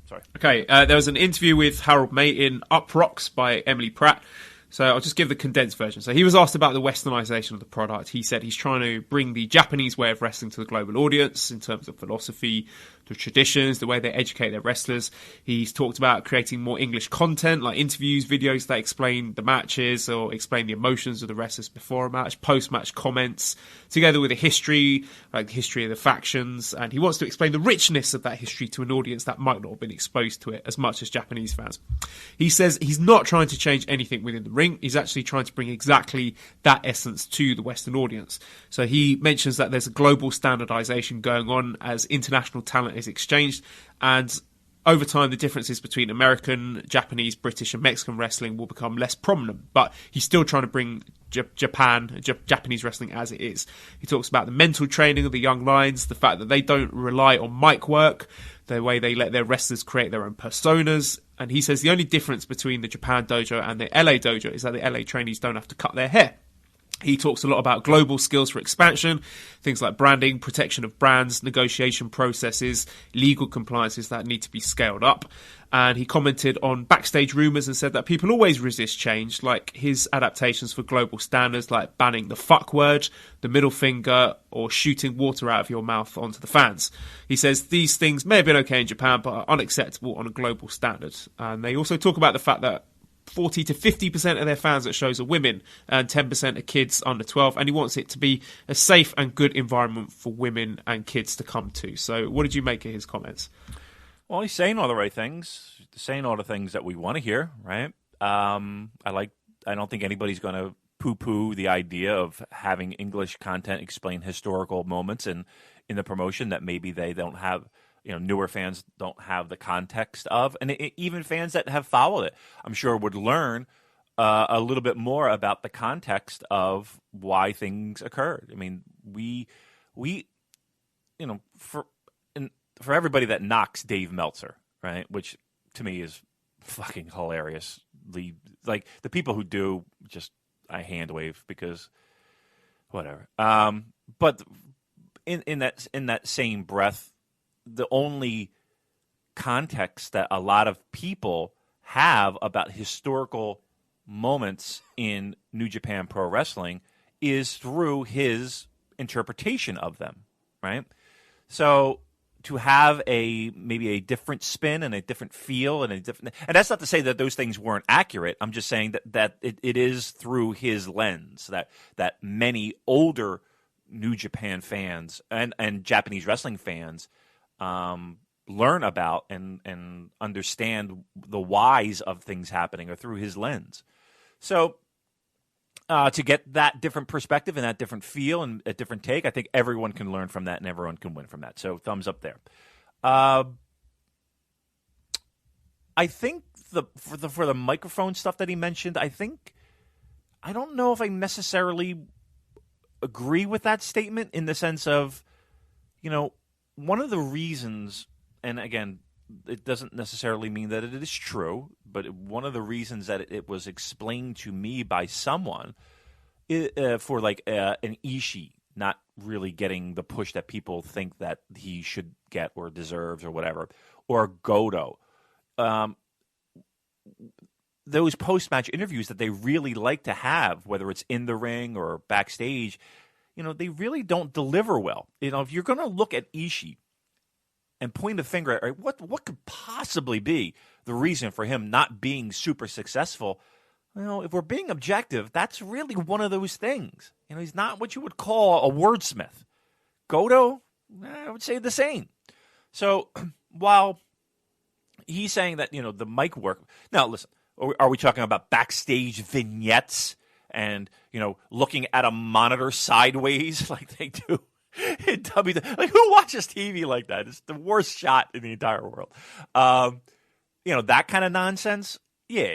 Sorry. Okay, there was an interview with Harold May in Up Rocks by Emily Pratt. So I'll just give the condensed version. So he was asked about the westernization of the product. He said he's trying to bring the Japanese way of wrestling to the global audience in terms of philosophy, the traditions, the way they educate their wrestlers. He's talked about creating more English content, like interviews, videos that explain the matches or explain the emotions of the wrestlers before a match, post-match comments, together with a history, like the history of the factions. And he wants to explain the richness of that history to an audience that might not have been exposed to it as much as Japanese fans. He says he's not trying to change anything within the ring. He's actually trying to bring exactly that essence to the Western audience. So he mentions that there's a global standardization going on as international talent is exchanged, and over time the differences between American, Japanese, British and Mexican wrestling will become less prominent, but he's still trying to bring Japanese wrestling as it is. He talks about the mental training of the young lions, the fact that they don't rely on mic work, the way they let their wrestlers create their own personas. And he says the only difference between the Japan dojo and the LA dojo is that the LA trainees don't have to cut their hair. He talks a lot about global skills for expansion, things like branding, protection of brands, negotiation processes, legal compliances that need to be scaled up. And he commented on backstage rumours and said that people always resist change, like his adaptations for global standards like banning the fuck word, the middle finger, or shooting water out of your mouth onto the fans. He says these things may have been okay in Japan, but are unacceptable on a global standard. And they also talk about the fact that 40 to 50% of their fans at shows are women and 10% are kids under 12, and he wants it to be a safe and good environment for women and kids to come to. So what did you make of his comments? Well, he's saying all the right things, saying all the things that we want to hear, right? I don't think anybody's going to poo-poo the idea of having English content explain historical moments in the promotion that maybe they don't have, newer fans don't have the context of, and even fans that have followed it, I'm sure would learn a little bit more about the context of why things occurred. I mean, we for everybody that knocks Dave Meltzer, right, which to me is fucking hilarious. Like the people who do, just I hand wave because whatever. But in that same breath, the only context that a lot of people have about historical moments in New Japan Pro Wrestling is through his interpretation of them, right? So to have maybe a different spin and a different feel and that's not to say that those things weren't accurate. I'm just saying that it is through his lens that many older New Japan fans and Japanese wrestling fans learn about and understand the whys of things happening or through his lens. So to get that different perspective and that different feel and a different take, I think everyone can learn from that and everyone can win from that. So thumbs up there. I think for the microphone stuff that he mentioned, I don't know if I necessarily agree with that statement in the sense of, one of the reasons, and again, it doesn't necessarily mean that it is true, but one of the reasons that it was explained to me by someone for like an Ishii not really getting the push that people think that he should get or deserves or whatever, or Goto. Those post-match interviews that they really like to have, whether it's in the ring or backstage, they really don't deliver well. If you're going to look at Ishii and point a finger at, right, what could possibly be the reason for him not being super successful? If we're being objective, that's really one of those things. He's not what you would call a wordsmith. Goto, I would say the same. So while he's saying that, the mic work. Now, listen, are we talking about backstage vignettes and, looking at a monitor sideways like they do in WWE? Like, who watches TV like that? It's the worst shot in the entire world. That kind of nonsense. Yeah,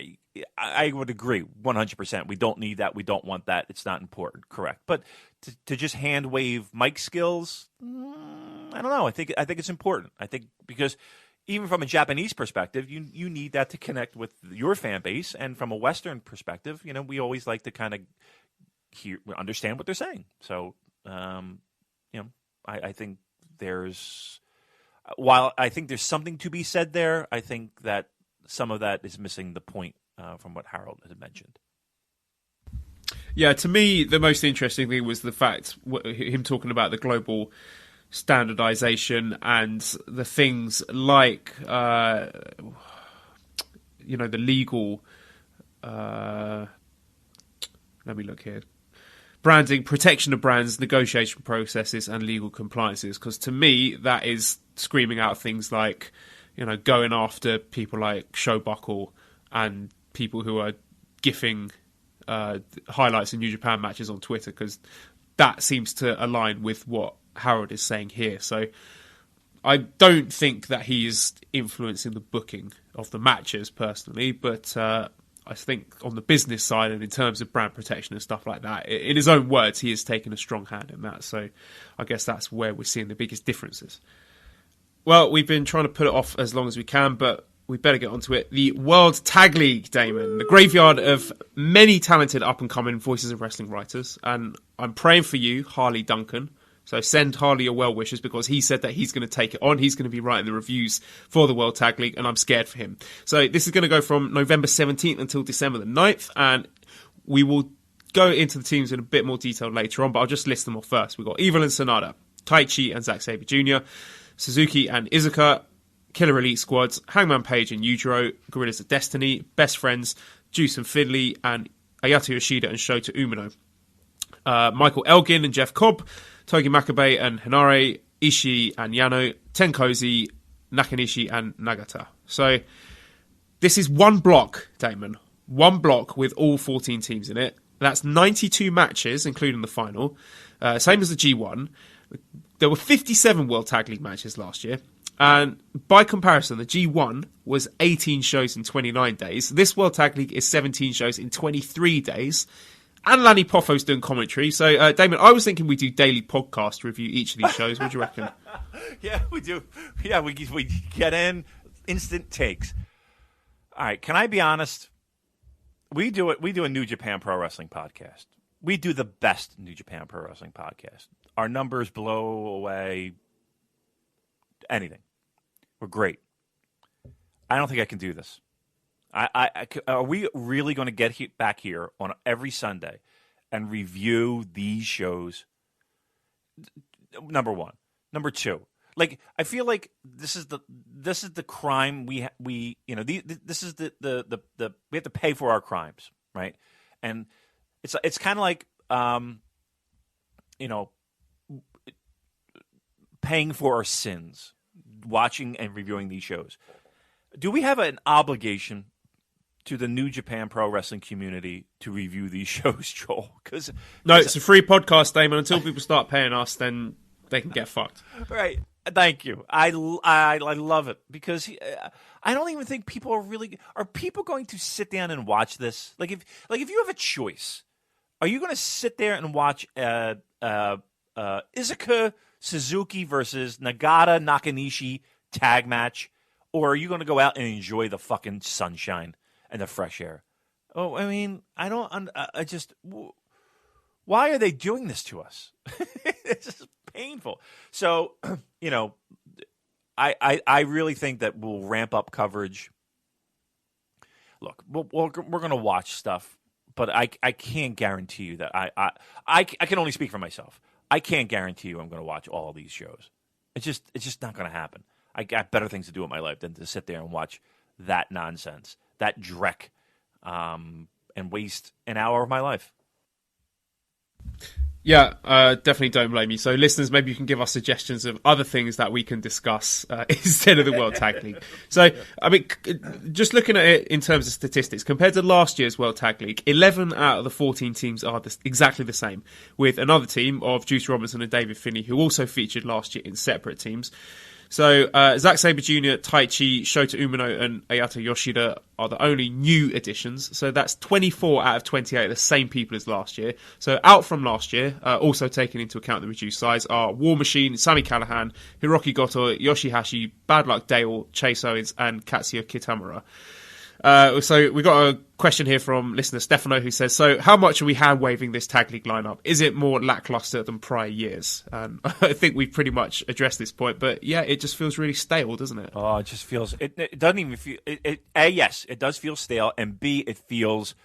I would agree 100%. We don't need that. We don't want that. It's not important. Correct. But to just hand wave mic skills, I don't know. I think it's important. I think because even from a Japanese perspective, you need that to connect with your fan base, and from a Western perspective, we always like to kind of understand what they're saying. So, I think while I think there's something to be said there, I think that some of that is missing the point from what Harold had mentioned. Yeah, to me, the most interesting thing was the fact, him talking about the global standardization and the things like, the legal, let me look here, branding, protection of brands, negotiation processes, and legal compliances. Because to me, that is screaming out things like, going after people like Showbuckle and people who are gifting highlights in New Japan matches on Twitter, because that seems to align with what Harold is saying here. So I don't think that he's influencing the booking of the matches personally, but I think on the business side and in terms of brand protection and stuff like that, in his own words, he has taken a strong hand in that. So I guess that's where we're seeing the biggest differences. Well, we've been trying to put it off as long as we can, but we better get onto it. The World Tag League, Damon, the graveyard of many talented up-and-coming voices of wrestling writers. And I'm praying for you, Harley Duncan. So send Harley your well wishes, because he said that he's going to take it on. He's going to be writing the reviews for the World Tag League, and I'm scared for him. So this is going to go from November 17th until December the 9th, and we will go into the teams in a bit more detail later on, but I'll just list them off first. We've got Evil and Sonata, Taichi and Zack Sabre Jr., Suzuki and Izuka, Killer Elite Squads, Hangman Page and Yujiro, Gorillas of Destiny, Best Friends, Juice and Fiddly, and Ayato Yoshida and Shota Umino. Michael Elgin and Jeff Cobb, Togi Makabe and Hinare, Ishii and Yano, TenCozy, Nakanishi, and Nagata. So this is one block, Damon. One block with all 14 teams in it. That's 92 matches, including the final. Same as the G1. There were 57 World Tag League matches last year. And by comparison, the G1 was 18 shows in 29 days. This World Tag League is 17 shows in 23 days. And Lanny Poffo's doing commentary. So, Damon, I was thinking we do daily podcast review each of these shows. What do you reckon? Yeah, we do. Yeah, we get in instant takes. All right, can I be honest? We do it. We do a New Japan Pro Wrestling podcast. We do the best New Japan Pro Wrestling podcast. Our numbers blow away anything. We're great. I don't think I can do this. Are we really going to get back here on every Sunday and review these shows? Number one. Number two. Like, I feel like this is the crime we this is the we have to pay for our crimes, right? And it's kind of like paying for our sins, watching and reviewing these shows. Do we have an obligation to the New Japan Pro Wrestling community to review these shows, Joel? No, it's a free podcast, Damon. Until people start paying us, then they can get fucked. Right. Thank you. I love it because I don't even think people are people going to sit down and watch this? Like if you have a choice, are you going to sit there and watch Izuka Suzuki versus Nagata Nakanishi tag match, or are you going to go out and enjoy the fucking sunshine and the fresh air? Oh, I mean, I don't. I just. Why are they doing this to us? It's just painful. So, I really think that we'll ramp up coverage. Look, we're going to watch stuff, but I can't guarantee you that I can only speak for myself. I can't guarantee you I'm going to watch all these shows. It's just not going to happen. I got better things to do in my life than to sit there and watch that nonsense, that dreck, and waste an hour of my life. Yeah, definitely don't blame you. So, listeners, maybe you can give us suggestions of other things that we can discuss instead of the World Tag League. So, I mean, just looking at it in terms of statistics, compared to last year's World Tag League, 11 out of the 14 teams are exactly the same, with another team of Juice Robinson and David Finney, who also featured last year in separate teams. So, Zack Sabre Jr., Taichi, Shota Umino, and Ayata Yoshida are the only new additions. So that's 24 out of 28, the same people as last year. So out from last year, also taking into account the reduced size, are War Machine, Sami Callihan, Hiroki Goto, Yoshihashi, Bad Luck Dale, Chase Owens, and Katsuya Kitamura. So we got a question here from listener Stefano who says, so how much are we hand-waving this tag league lineup? Is it more lackluster than prior years? And I think we've pretty much addressed this point, but yeah, it just feels really stale, doesn't it? Oh, it just feels, it doesn't even feel, yes, it does feel stale, and B, it feels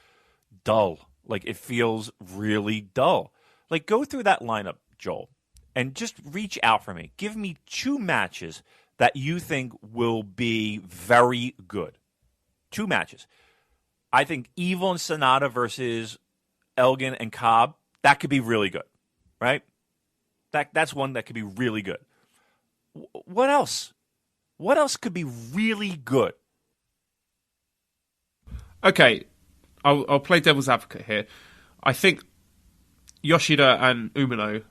dull. Like, it feels really dull. Like, go through that lineup, Joel, and just reach out for me. Give me 2 matches that you think will be very good. 2 matches. I think Evil and Sonata versus Elgin and Cobb, that could be really good, right? That's one that could be really good. What else? What else could be really good? Okay, I'll play devil's advocate here. I think Yoshida and Umino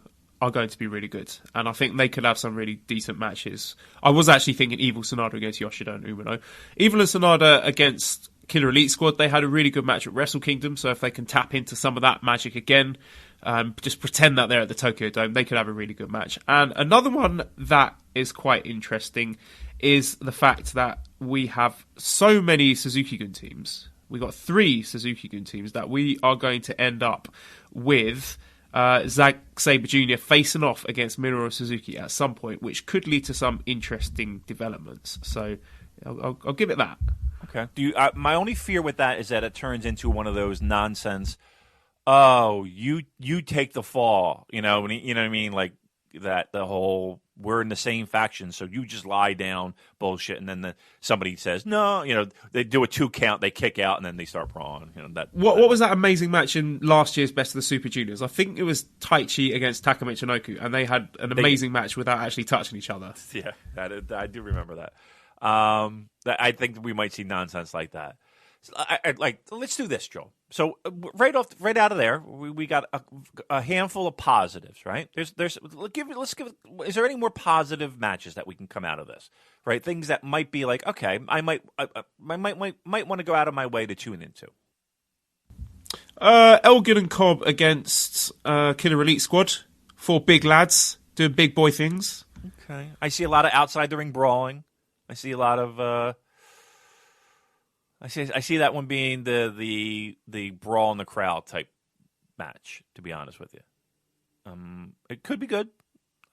are going to be really good, and I think they could have some really decent matches. I was actually thinking Evil Sonata against Yoshida and Umino. Evil and Sonata against Killer Elite Squad, they had a really good match at WrestleKingdom, so if they can tap into some of that magic again, just pretend that they're at the Tokyo Dome, they could have a really good match. And another one that is quite interesting is the fact that we have so many Suzuki-gun teams. We got 3 Suzuki-gun teams that we are going to end up with Zack Sabre Jr. facing off against Minoru Suzuki at some point, which could lead to some interesting developments. So I'll give it that. Okay. My only fear with that is that it turns into one of those nonsense. Oh, you take the fall. You know what I mean? Like that. The whole we're in the same faction, so you just lie down, bullshit, and then somebody says no. They do a 2 count, they kick out, and then they start brawling. What was that amazing match in last year's Best of the Super Juniors? I think it was Taichi against Taka Michinoku, and they had an amazing match without actually touching each other. Yeah, I do remember that. I think we might see nonsense like that. Let's do this, Joel. So right out of there, we got a handful of positives, right? Let's give. Is there any more positive matches that we can come out of this? Right, things that might be like, okay, I might want to go out of my way to tune into. Elgin and Cobb against Killer Elite Squad. 4 big lads doing big boy things. Okay, I see a lot of outside the ring brawling. I see a lot of. I see that one being the brawl in the crowd type match. To be honest with you, it could be good.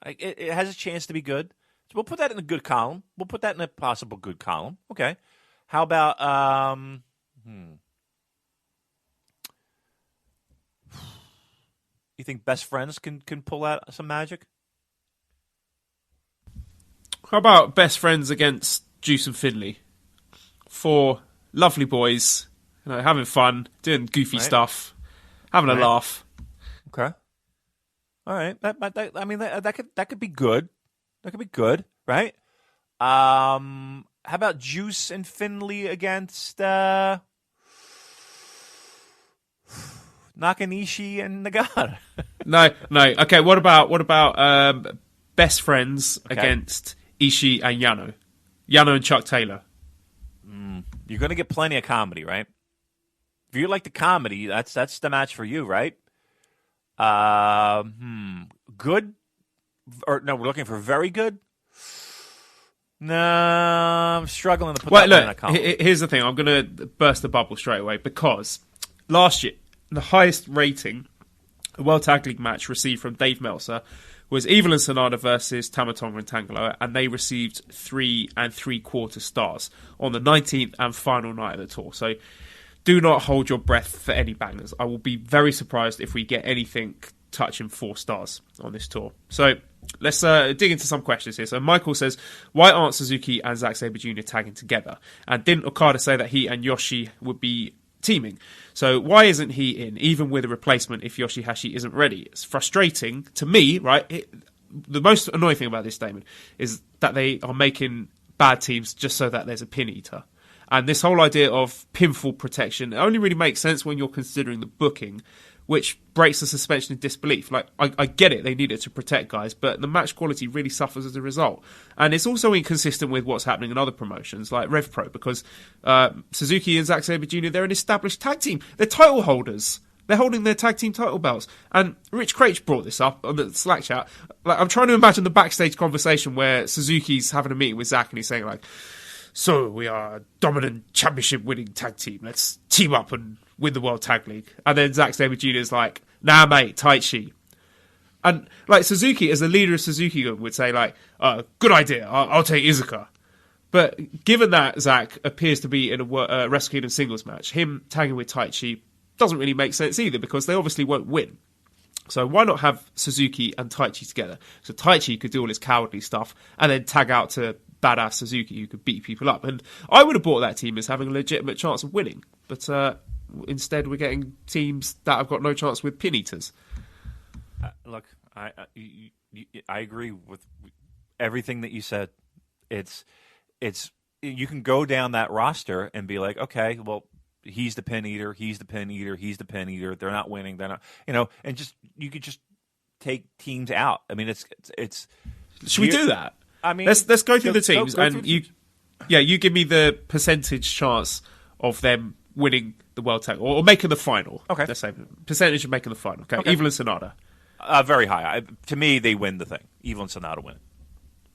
It has a chance to be good. So we'll put that in a good column. We'll put that in a possible good column. Okay. How about You think Best Friends can pull out some magic? How about Best Friends against Juice and Finley? 4 lovely boys, having fun, doing goofy stuff, having a laugh. Okay. All right. That could be good. That could be good, right? How about Juice and Finley against Nakanishi and Nagata? No. Okay. What about Best Friends against Ishii and Yano? Yano and Chuck Taylor. You're going to get plenty of comedy, right? If you like the comedy, that's the match for you, right? Good? Or no, we're looking for very good? No, I'm struggling to put that one in a column. Here's the thing. I'm going to burst the bubble straight away because last year, the highest rating a World Tag League match received from Dave Meltzer was Evil and Sonata versus Tama Tonga and Tangaloa, and they received 3 3/4 stars on the 19th and final night of the tour. So do not hold your breath for any bangers. I will be very surprised if we get anything touching 4 stars on this tour. So let's dig into some questions here. So Michael says, why aren't Suzuki and Zack Sabre Jr. tagging together? And didn't Okada say that he and Yoshi would be teaming? So why isn't he in, even with a replacement, if Yoshihashi isn't ready? It's frustrating to me, right? The most annoying thing about this statement is that they are making bad teams just so that there's a pin eater. And this whole idea of pinfall protection only really makes sense when you're considering the booking, which breaks the suspension of disbelief. Like, I get it, they need it to protect guys, but the match quality really suffers as a result. And it's also inconsistent with what's happening in other promotions, like Rev Pro, because Suzuki and Zack Sabre Jr., they're an established tag team. They're title holders. They're holding their tag team title belts. And Rich Craich brought this up on the Slack chat. Like, I'm trying to imagine the backstage conversation where Suzuki's having a meeting with Zack and he's saying, like, so we are a dominant championship winning tag team. Let's team up and win the World Tag League. And then Zack Sabre Jr. is like, nah, mate, Taichi. And like Suzuki, as the leader of Suzuki, would say, like, good idea, I'll take Izuka. But given that Zack appears to be in a WrestleKingdom singles match, him tagging with Taichi doesn't really make sense either, because they obviously won't win. So why not have Suzuki and Taichi together? So Taichi could do all his cowardly stuff and then tag out to badass Suzuki who could beat people up. And I would have bought that team as having a legitimate chance of winning. But instead we're getting teams that have got no chance with pin eaters. Look, I agree with everything that you said. It's you can go down that roster and be like, okay, well, he's the pin eater, he's the pin eater, he's the pin eater. They're not winning. They're not, and just you could just take teams out. I mean, it's. Should we do that? I mean, let's go through the teams, and you give me the percentage chance of them winning the World Tag or making the final. Okay, let's say percentage of making the final. Okay. Evil and Sonata. Very high. To me, they win the thing. Evil and Sonata win.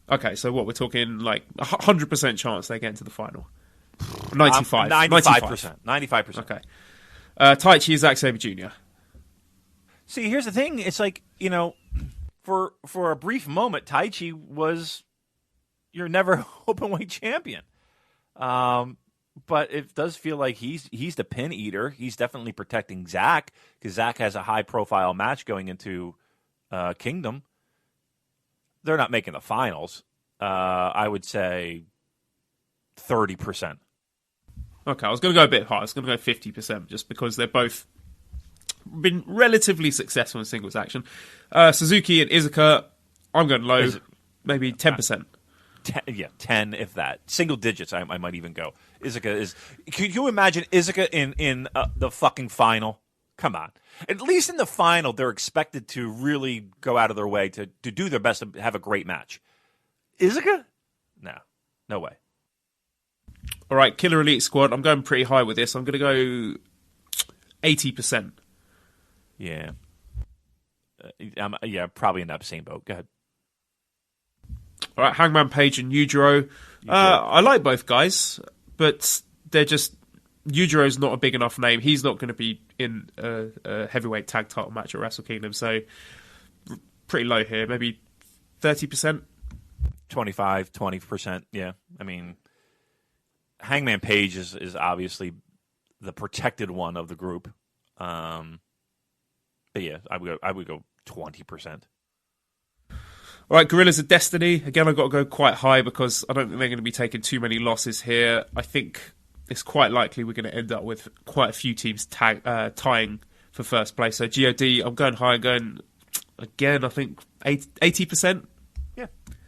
Okay, so what we're talking, like 100% chance they get into the final. 95%. 95%. Okay. Taichi is Zack Sabre Jr. See, here's the thing. It's like, for a brief moment, Taichi was your never openweight champion. But it does feel like he's the pin eater. He's definitely protecting Zack, because Zack has a high profile match going into Kingdom. they're not making the finals. I would say 30%. Okay, I was going to go a bit higher. I was going to go 50% just because they're both been relatively successful in singles action. Suzuki and Iizuka, I'm going low, maybe 10%. 10 if that. Single digits, I might even go. Iizuka is... Could you imagine Iizuka in the fucking final? Come on. At least in the final, they're expected to really go out of their way to do their best to have a great match. Iizuka? No way. All right, Killer Elite Squad. I'm going pretty high with this. I'm going to go 80%. Yeah. Probably in that same boat. Go ahead. All right, Hangman Page and Yujiro. I like both guys, but they're just... Yujiro's not a big enough name. He's not going to be in a heavyweight tag title match at Wrestle Kingdom, so pretty low here. Maybe 30%? 25, 20%, yeah. I mean, Hangman Page is obviously the protected one of the group. But yeah, I would go 20%. All right, Gorillas of Destiny. Again, I've got to go quite high because I don't think they're going to be taking too many losses here. I think it's quite likely we're going to end up with quite a few teams tying for first place. So GOD, I'm going high, again, I think 80%.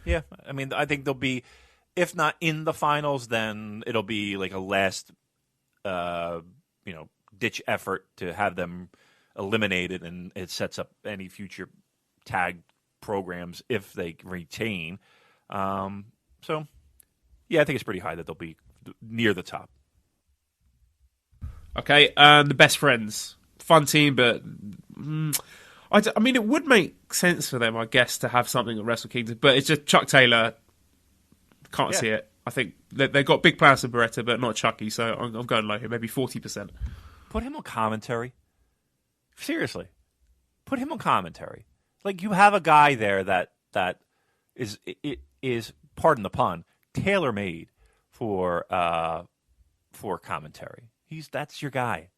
Yeah. I mean, I think they'll be, if not in the finals, then it'll be like a last, ditch effort to have them eliminated, and it sets up any future tag programs if they retain. So, yeah, I think it's pretty high that they'll be near the top. Okay, and the Best Friends. Fun team, but I mean, it would make sense for them, I guess, to have something at Wrestle Kingdom, but it's just Chuck Taylor. Can't see it. I think they've got big plans for Beretta, but not Chucky, so I'm going low here, maybe 40%. Put him on commentary. Seriously. Put him on commentary. Like, you have a guy there that is, pardon the pun, tailor-made for commentary. That's your guy.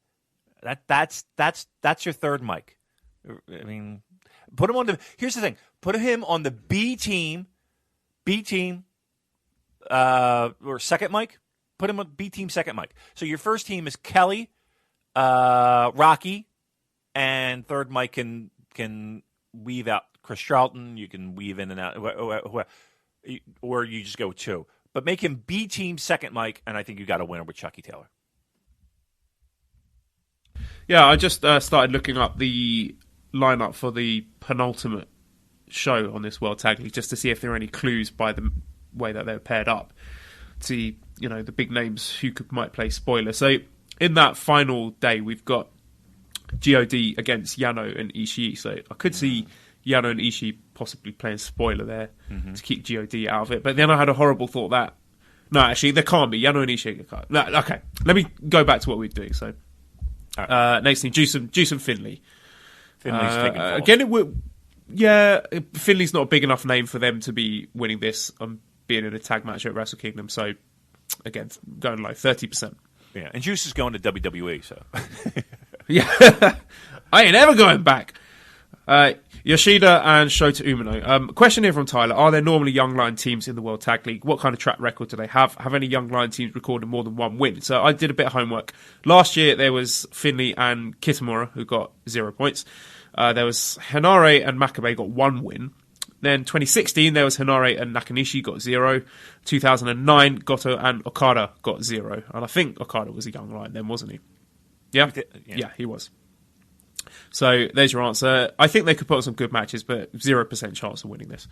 That's your third mic. I mean, put him on the. Here's the thing: put him on the B team, or second mic. Put him on B team second mic. So your first team is Kelly, Rocky, and third mic can weave out Chris Charlton. You can weave in and out, or you just go two. But make him B team second mic, and I think you got a winner with Chucky Taylor. Yeah, I just started looking up the lineup for the penultimate show on this World Tag League just to see if there are any clues by the way that they're paired up. See, the big names who might play spoiler. So in that final day, we've got GOD against Yano and Ishii. So I could see Yano and Ishii possibly playing spoiler there to keep GOD out of it. But then I had a horrible thought that no, actually there can't be Yano and Ishii. No, okay, let me go back to what we're doing. So. Next thing, Juice and Finlay. Finlay's taking full. Again, Finlay's not a big enough name for them to be winning this on being in a tag match at Wrestle Kingdom. So, again, going low, 30%. Yeah, and Juice is going to WWE, so. Yeah, I ain't ever going back. Yoshida and Shota Umino. Question here from Tyler. Are there normally Young Lion teams in the World Tag League? What kind of track record do they have? Have any Young Lion teams recorded more than one win? So I did a bit of homework. Last year there was Finlay and Kitamura who got 0 points. There was Hanare and Makabe got 1 win. Then 2016 there was Hanare and Nakanishi got 0. 2009 Goto and Okada got 0. And I think Okada was a Young Lion then, wasn't he? Yeah, he was. So there's your answer. I think they could put on some good matches, but 0% chance of winning this.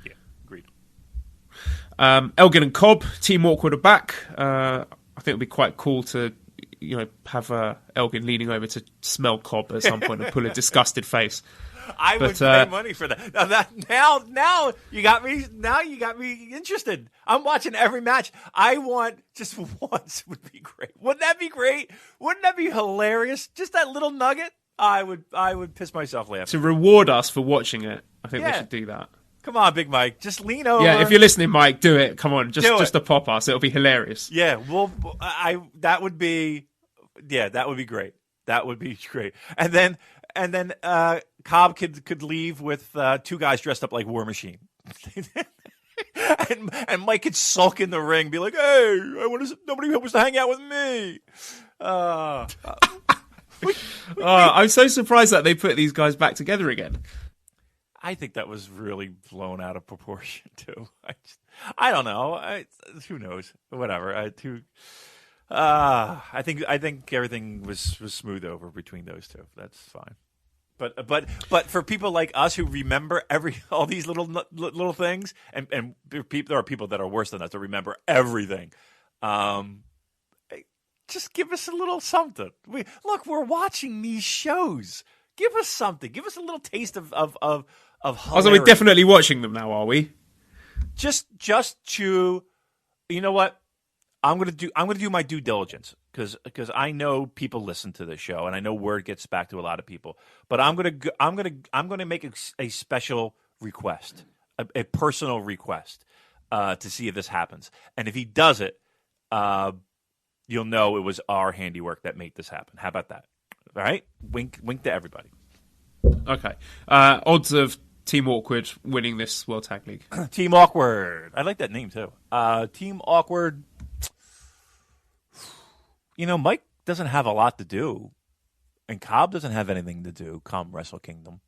Yeah, agreed. Elgin and Cobb, Team Awkward are back. I think it would be quite cool to, have Elgin leaning over to smell Cobb at some point and pull a disgusted face. I would pay money for that. Now you got me. Now you got me interested. I'm watching every match. I want just once would be great. Wouldn't that be great? Wouldn't that be hilarious? Just that little nugget. I would piss myself laughing. To reward us for watching it, I think we should do that. Come on, Big Mike. Just lean over. Yeah, if you're listening, Mike, do it. Come on, just to pop us. It'll be hilarious. Yeah, well, that would be great. That would be great. And then Cobb could leave with 2 guys dressed up like War Machine. and Mike could sulk in the ring, be like, "Hey, nobody wants to hang out with me." I'm so surprised that they put these guys back together again. I think that was really blown out of proportion too. I don't know. Who knows? Whatever. I think everything was smooth over between those two. That's fine. But for people like us who remember all these little things, and there are people that are worse than us to remember everything. Just give us a little something. We're watching these shows. Give us something. Give us a little taste of So we're definitely watching them now, are we? Just to, you know what? I'm gonna do my due diligence because I know people listen to this show and I know word gets back to a lot of people. But I'm gonna make a special request, a personal request, to see if this happens. And if he does it, you'll know it was our handiwork that made this happen. How about that? All right, wink to everybody. Okay. Odds of Team Awkward winning this World Tag League. Team Awkward. I like that name too. Team Awkward. You know, Mike doesn't have a lot to do, and Cobb doesn't have anything to do come WrestleKingdom.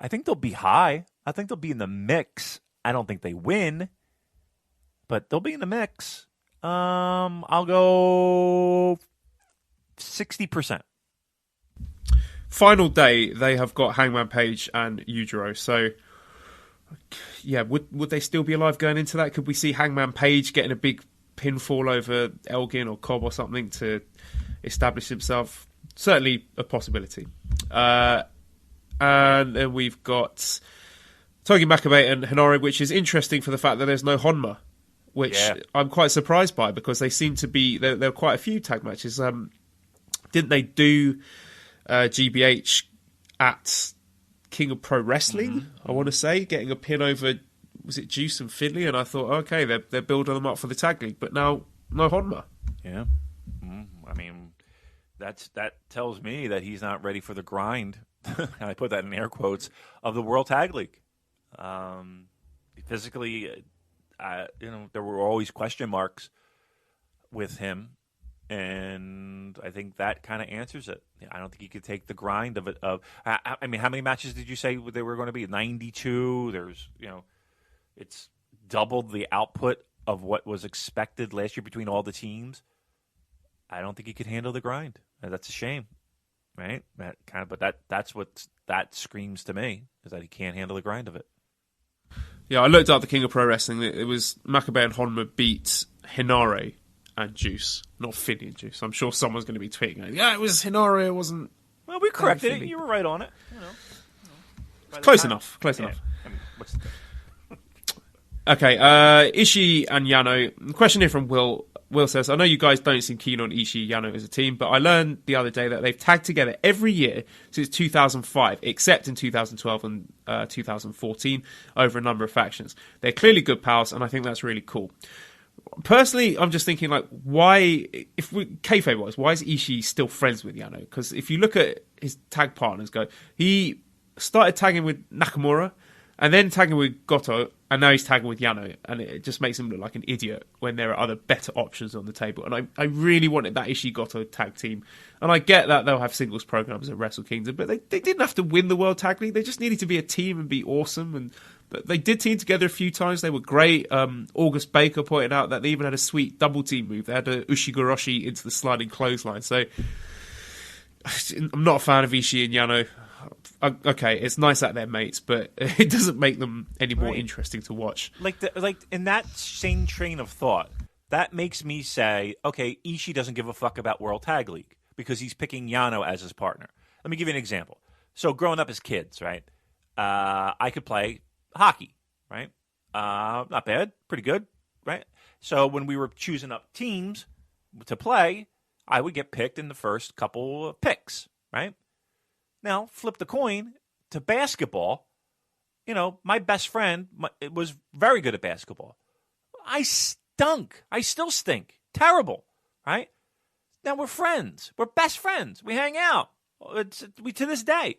I think they'll be high. I think they'll be in the mix. I don't think they win, but they'll be in the mix. I'll go 60%. Final day, they have got Hangman Page and Yujiro. So, yeah, would they still be alive going into that? Could we see Hangman Page getting a big pinfall over Elgin or Cobb or something to establish himself? Certainly a possibility. And then we've got Togi Makabe and Hinare, which is interesting for the fact that there's no Honma, which I'm quite surprised by because they seem to be... There are quite a few tag matches. Didn't they do GBH at King of Pro Wrestling, I want to say, getting a pin over... Was it Juice and Finley? And I thought, okay, they're building them up for the tag league, but now no Honma. Yeah, I mean, that tells me that he's not ready for the grind. And I put that in air quotes of the World Tag League. Physically, there were always question marks with him, and I think that kind of answers it. I don't think he could take the grind of it. I mean, how many matches did you say there were going to be? 92. There's It's doubled the output of what was expected last year between all the teams. I don't think he could handle the grind. That's a shame, right? That's what that screams to me, is that he can't handle the grind of it. Yeah, I looked up the King of Pro Wrestling. It was Makabe and Honma beat Hinare and Juice, not Finley and Juice. I'm sure someone's going to be tweeting, yeah, it was Hinare, it wasn't... Well, we corrected it. You were right on it. Close enough. I mean, what's the... Okay, Ishii and Yano. Question here from Will. Will says, I know you guys don't seem keen on Ishii and Yano as a team, but I learned the other day that they've tagged together every year since 2005, except in 2012 and 2014, over a number of factions. They're clearly good pals, and I think that's really cool. Personally, I'm just thinking, like, why, if we kayfabe-wise, why is Ishii still friends with Yano? Because if you look at his tag partners, he started tagging with Nakamura, and then tagging with Goto, and now he's tagging with Yano, and it just makes him look like an idiot when there are other better options on the table. And I really wanted that Ishii Goto tag team. And I get that they'll have singles programs at WrestleKingdom, but they didn't have to win the World Tag League. They just needed to be a team and be awesome. But they did team together a few times. They were great. August Baker pointed out that they even had a sweet double team move. They had a Ushigoroshi into the sliding clothesline. So I'm not a fan of Ishii and Yano. Okay, it's nice that they're mates, but it doesn't make them any more interesting to watch. Like in that same train of thought, that makes me say, okay, Ishii doesn't give a fuck about World Tag League because he's picking Yano as his partner. Let me give you an example. So growing up as kids, right, I could play hockey, right? Not bad, pretty good, right? So when we were choosing up teams to play, I would get picked in the first couple of picks, right? Now, flip the coin to basketball. My best friend was very good at basketball. I stunk. I still stink. Terrible, right? Now we're friends. We're best friends. We hang out. To this day.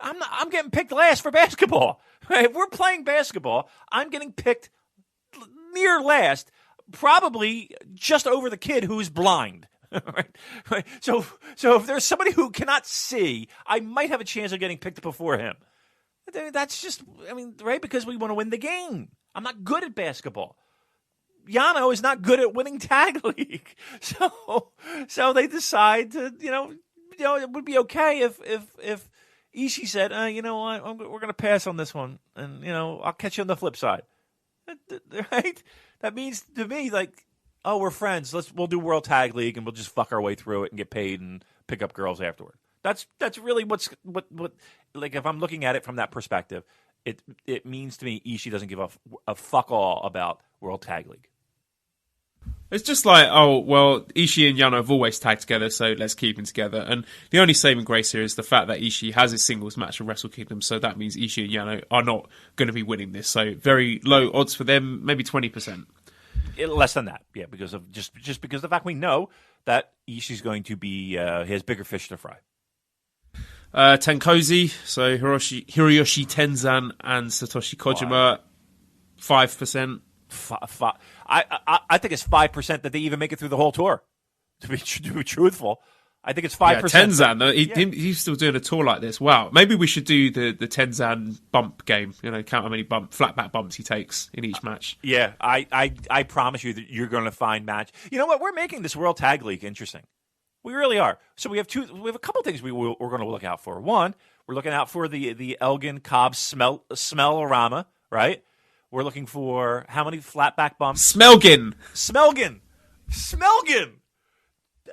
I'm getting picked last for basketball. Right? If we're playing basketball, I'm getting picked near last, probably just over the kid who's blind. Right? So if there's somebody who cannot see, I might have a chance of getting picked before him. That's just, right? Because we want to win the game. I'm not good at basketball. Yano is not good at winning tag league. So they decide to, it would be okay if Ishii said, you know what, we're going to pass on this one, and I'll catch you on the flip side. Right? That means to me, like, oh, we're friends. We'll do World Tag League and we'll just fuck our way through it and get paid and pick up girls afterward. That's really what like, if I'm looking at it from that perspective, it means to me Ishii doesn't give a fuck all about World Tag League. It's just like, oh, well, Ishii and Yano have always tagged together, so let's keep them together. And the only saving grace here is the fact that Ishii has his singles match for WrestleKingdom, so that means Ishii and Yano are not going to be winning this. So very low odds for them, maybe 20%. Less than that, yeah, because of just because of the fact we know that Ishii's going to be he has bigger fish to fry. TenCozy, so Hiroyoshi Tenzan and Satoshi Kojima, 5%. I think it's 5% that they even make it through the whole tour. To be truthful, I think it's 5%. Yeah, Tenzan, though, he's still doing a tour like this. Wow, maybe we should do the Tenzan bump game. Count how many flat back bumps he takes in each match. Yeah, I promise you that you're going to find match. You know what? We're making this World Tag League interesting. We really are. So we have a couple things we're going to look out for. One, we're looking out for the Elgin Cobb smell-orama, right? We're looking for how many flat back bumps? Smelgin.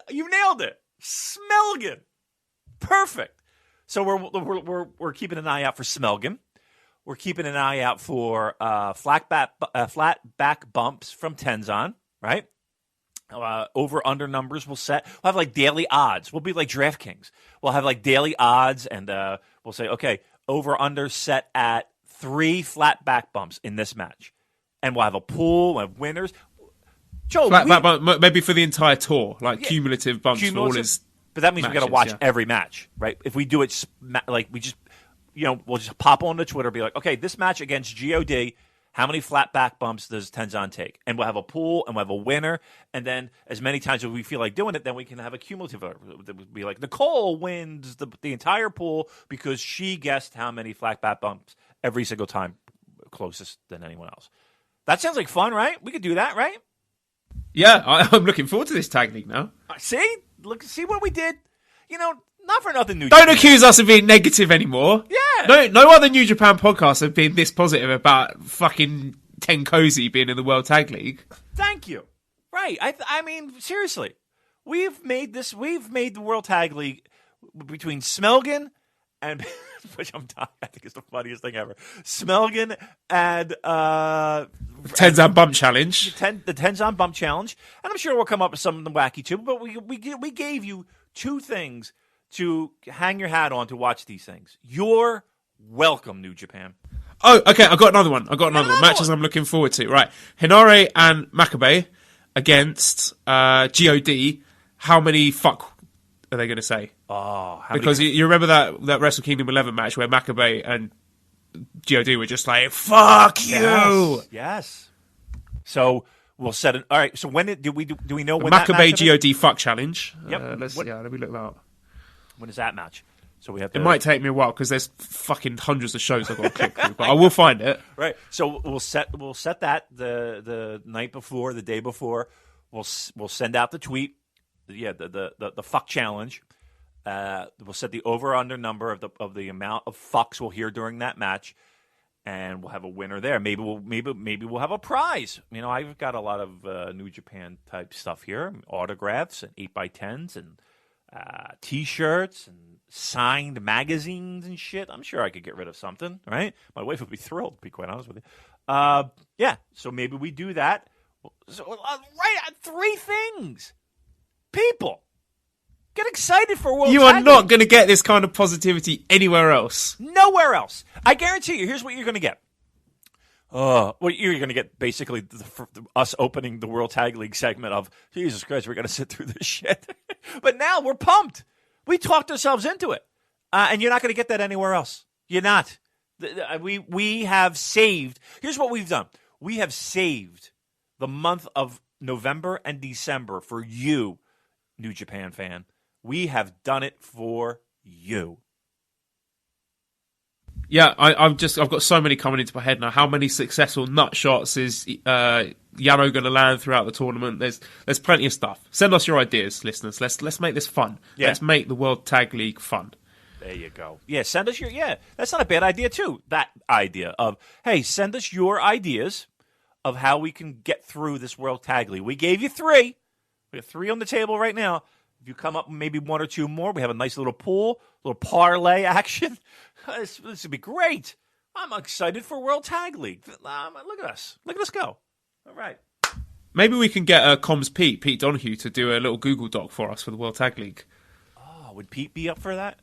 You nailed it. Smelgin. Perfect. So we're keeping an eye out for Smelgin. We're keeping an eye out for flat back bumps from Tenzan, right? Over under numbers we'll have like daily odds. We'll be like DraftKings. We'll have like daily odds, and we'll say, okay, over under set at 3 flat back bumps in this match, and we'll have a pool of winners. Joe, flat back bump, maybe for the entire tour, like cumulative bumps for all his. But that means matches, we got to watch every match, right? If we do it like we just, we'll just pop on to Twitter, be like, okay, this match against God, how many flat back bumps does Tenzan take? And we'll have a pool, and we'll have a winner, and then as many times as we feel like doing it, then we can have a cumulative. That would be like Nicole wins the entire pool because she guessed how many flat back bumps every single time, closest than anyone else. That sounds like fun, right? We could do that, right? Yeah, I'm looking forward to this tag league now. See what we did. Not for nothing. Don't accuse us of being negative anymore. Yeah. No other New Japan podcasts have been this positive about fucking TenCozy being in the World Tag League. Thank you. Right. I mean, seriously, we've made the World Tag League between Smelgin and which I think is the funniest thing ever. Smelgin and Tenzan Bump Challenge. The Tenzan Bump Challenge, and I'm sure we'll come up with something wacky too. But we gave you 2 things to hang your hat on to watch these things. You're welcome, New Japan. Oh, okay. I got another one. Matches I'm looking forward to. Right, Hinare and Makabe against God. How many fuck are they going to say? Oh, because you remember that Wrestle Kingdom 11 match where Makabe and God were just like, fuck you. Yes. So we'll set it. All right. So when do we know when Makabe that match God fuck challenge? Yep. Let me look that up. When is that match? So we have to. It might take me a while because there's fucking hundreds of shows I've got to click through, but I will find it. Right. So we'll set that the night before, the day before. We'll send out the tweet. Yeah, the fuck challenge. We'll set the over/under number of the amount of fucks we'll hear during that match, and we'll have a winner there. Maybe we'll have a prize. I've got a lot of New Japan type stuff here, autographs and 8x10s and T-shirts and signed magazines and shit. I'm sure I could get rid of something, right? My wife would be thrilled, to be quite honest with you. Yeah, so maybe we do that. So, right, 3 things. People, get excited for World Tag League. You are not going to get this kind of positivity anywhere else. Nowhere else. I guarantee you, here's what you're going to get. Well, you're going to get basically us opening the World Tag League segment of, Jesus Christ, we're going to sit through this shit. But now we're pumped. We talked ourselves into it. And you're not going to get that anywhere else. You're not. We have saved. Here's what we've done. We have saved the month of November and December for you, New Japan fan. We have done it for you. Yeah, I've got so many coming into my head now. How many successful nut shots is Yano going to land throughout the tournament? There's plenty of stuff. Send us your ideas, listeners. Let's make this fun. Yeah. Let's make the World Tag League fun. There you go. Yeah, send us that's not a bad idea too. That idea of, hey, send us your ideas of how we can get through this World Tag League. We gave you 3. We have 3 on the table right now. If you come up with maybe 1 or 2 more, we have a nice little pool, little parlay action. This would be great. I'm excited for World Tag League. Look at us. Look at us go. All right. Maybe we can get Comms Pete Donahue, to do a little Google Doc for us for the World Tag League. Oh, would Pete be up for that?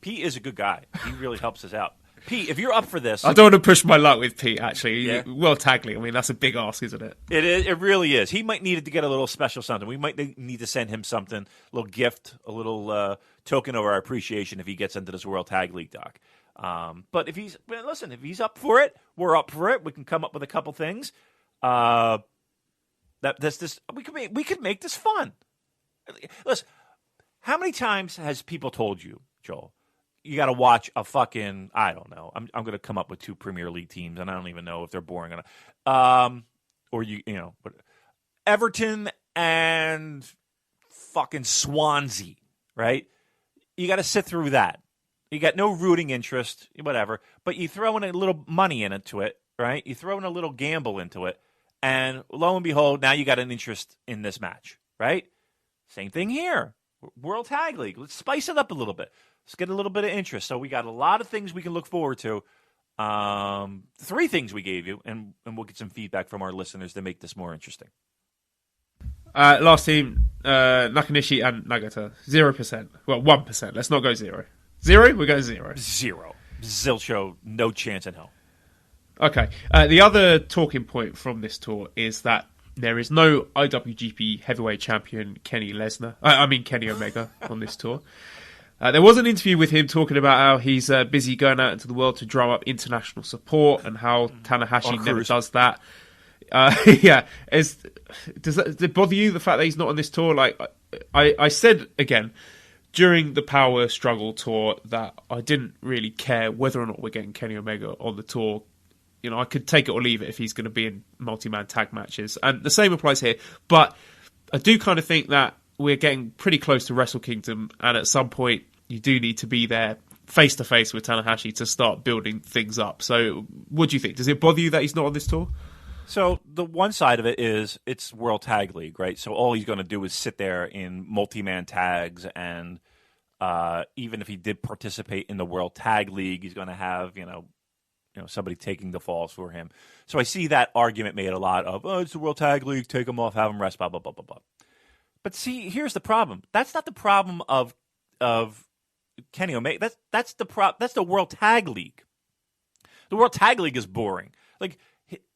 Pete is a good guy. He really helps us out. Pete, if you're up for this... I don't want to push my luck with Pete, actually. Yeah. World Tag League, I mean, that's a big ask, isn't it? It is. It really is. He might need to get a little special something. We might need to send him something, a little gift, a little token of our appreciation if he gets into this World Tag League doc. But if he's up for it, we're up for it. We can come up with a couple things. We could make this fun. Listen, how many times has people told you, Joel, you got to watch a fucking, I don't know. I'm going to come up with 2 Premier League teams, and I don't even know if they're boring or not. But Everton and fucking Swansea, right? You got to sit through that. You got no rooting interest, whatever. But you throw in a little money into it, right? You throw in a little gamble into it, and lo and behold, now you got an interest in this match, right? Same thing here. World Tag League. Let's spice it up a little bit. Let's get a little bit of interest. So we got a lot of things we can look forward to. 3 things we gave you, and we'll get some feedback from our listeners to make this more interesting. Last team, Nakanishi and Nagata. 0%. Well, 1%. Let's not go 0. 0? We're going 0. 0. Zilcho, no chance in hell. Okay. The other talking point from this tour is that there is no IWGP Heavyweight Champion Kenny Omega on this tour. There was an interview with him talking about how he's busy going out into the world to drum up international support and how Tanahashi never does that. Yeah. Does it bother you, the fact that he's not on this tour? Like I said again, during the Power Struggle tour, that I didn't really care whether or not we're getting Kenny Omega on the tour. You know, I could take it or leave it if he's going to be in multi-man tag matches. And the same applies here. But I do kind of think that we're getting pretty close to WrestleKingdom, and at some point you do need to be there face-to-face with Tanahashi to start building things up. So what do you think? Does it bother you that he's not on this tour? So the one side of it is it's World Tag League, right? So all he's going to do is sit there in multi-man tags, and even if he did participate in the World Tag League, he's going to have, somebody taking the falls for him. So I see that argument made a lot of, it's the World Tag League, take him off, have him rest, blah, blah, blah, blah, blah. But see, here's the problem. That's not the problem of Kenny Omega. That's the World Tag League. The World Tag League is boring. Like,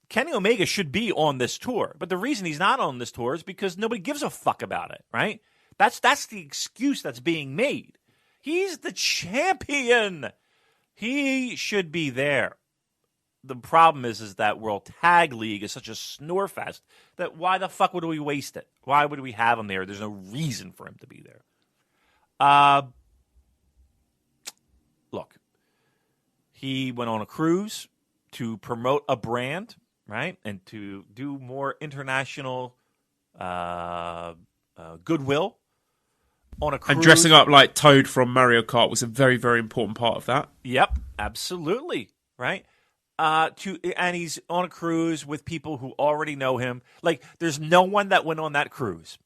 Kenny Omega should be on this tour, but the reason he's not on this tour is because nobody gives a fuck about it, right? That's the excuse that's being made. He's the champion. He should be there. The problem is that World Tag League is such a snore fest that why the fuck would we waste it? Why would we have him there? There's no reason for him to be there. Look, he went on a cruise to promote a brand, right? And to do more international goodwill on a cruise. And dressing up like Toad from Mario Kart was a very, very important part of that. Yep, absolutely, right? And he's on a cruise with people who already know him. Like, there's no one that went on that cruise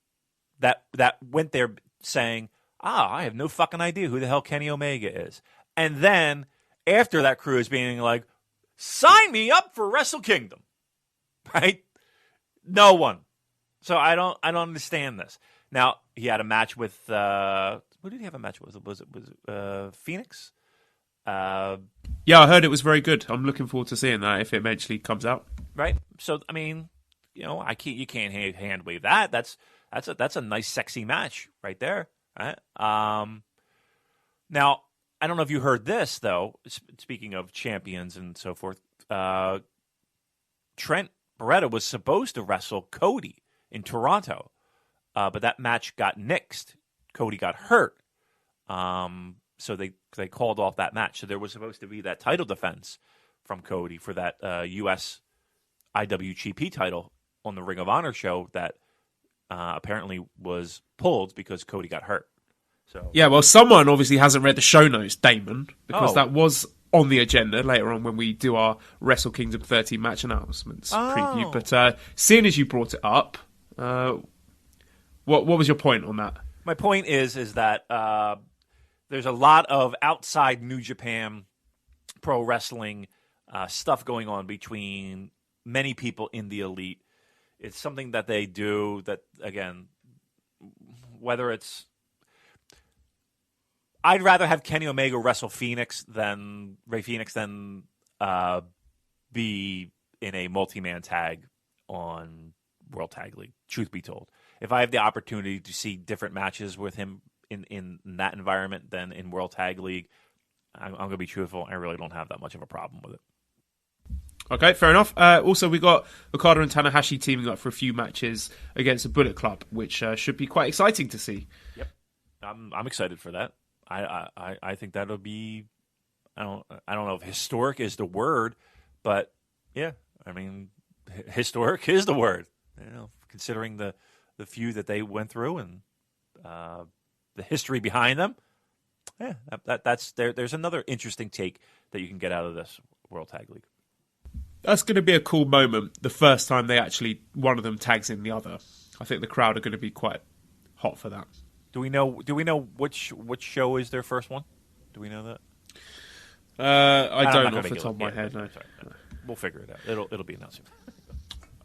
that went there saying, I have no fucking idea who the hell Kenny Omega is. And then after that cruise being like, sign me up for WrestleKingdom, right? No one. So I don't understand this. Now, he had a match with, who did he have a match with? Was it Phoenix? Yeah, I heard it was very good. I'm looking forward to seeing that if it eventually comes out. Right. So I mean, you can't hand wave that. That's a nice sexy match right there. Right. Now I don't know if you heard this, though, speaking of champions and so forth. Trent Beretta was supposed to wrestle Cody in Toronto, but that match got nixed. Cody got hurt. So they called off that match. So there was supposed to be that title defense from Cody for that U.S. IWGP title on the Ring of Honor show that apparently was pulled because Cody got hurt. So yeah, well, someone obviously hasn't read the show notes, Damon, because that was on the agenda later on when we do our WrestleKingdom 30 match announcements preview. But seeing as you brought it up, what was your point on that? My point is that there's a lot of outside New Japan pro wrestling stuff going on between many people in the elite. It's something that they do that, again, whether it's... I'd rather have Kenny Omega wrestle Ray Phoenix than be in a multi-man tag on World Tag League, truth be told. If I have the opportunity to see different matches with him in that environment than in World Tag League, I'm going to be truthful. I really don't have that much of a problem with it. Okay, fair enough. Also, we got Okada and Tanahashi teaming up for a few matches against the Bullet Club, which should be quite exciting to see. Yep, I'm excited for that. I think that'll be. I don't know if historic is the word, but yeah, I mean, historic is the word. Considering the feud that they went through and the history behind them. Yeah, that's there. There's another interesting take that you can get out of this World Tag League. That's going to be a cool moment. The first time they actually one of them tags in the other, I think the crowd are going to be quite hot for that. Do we know which show is their first one? Do we know that? I don't off the top of my head. No. We'll figure it out. It'll be announced.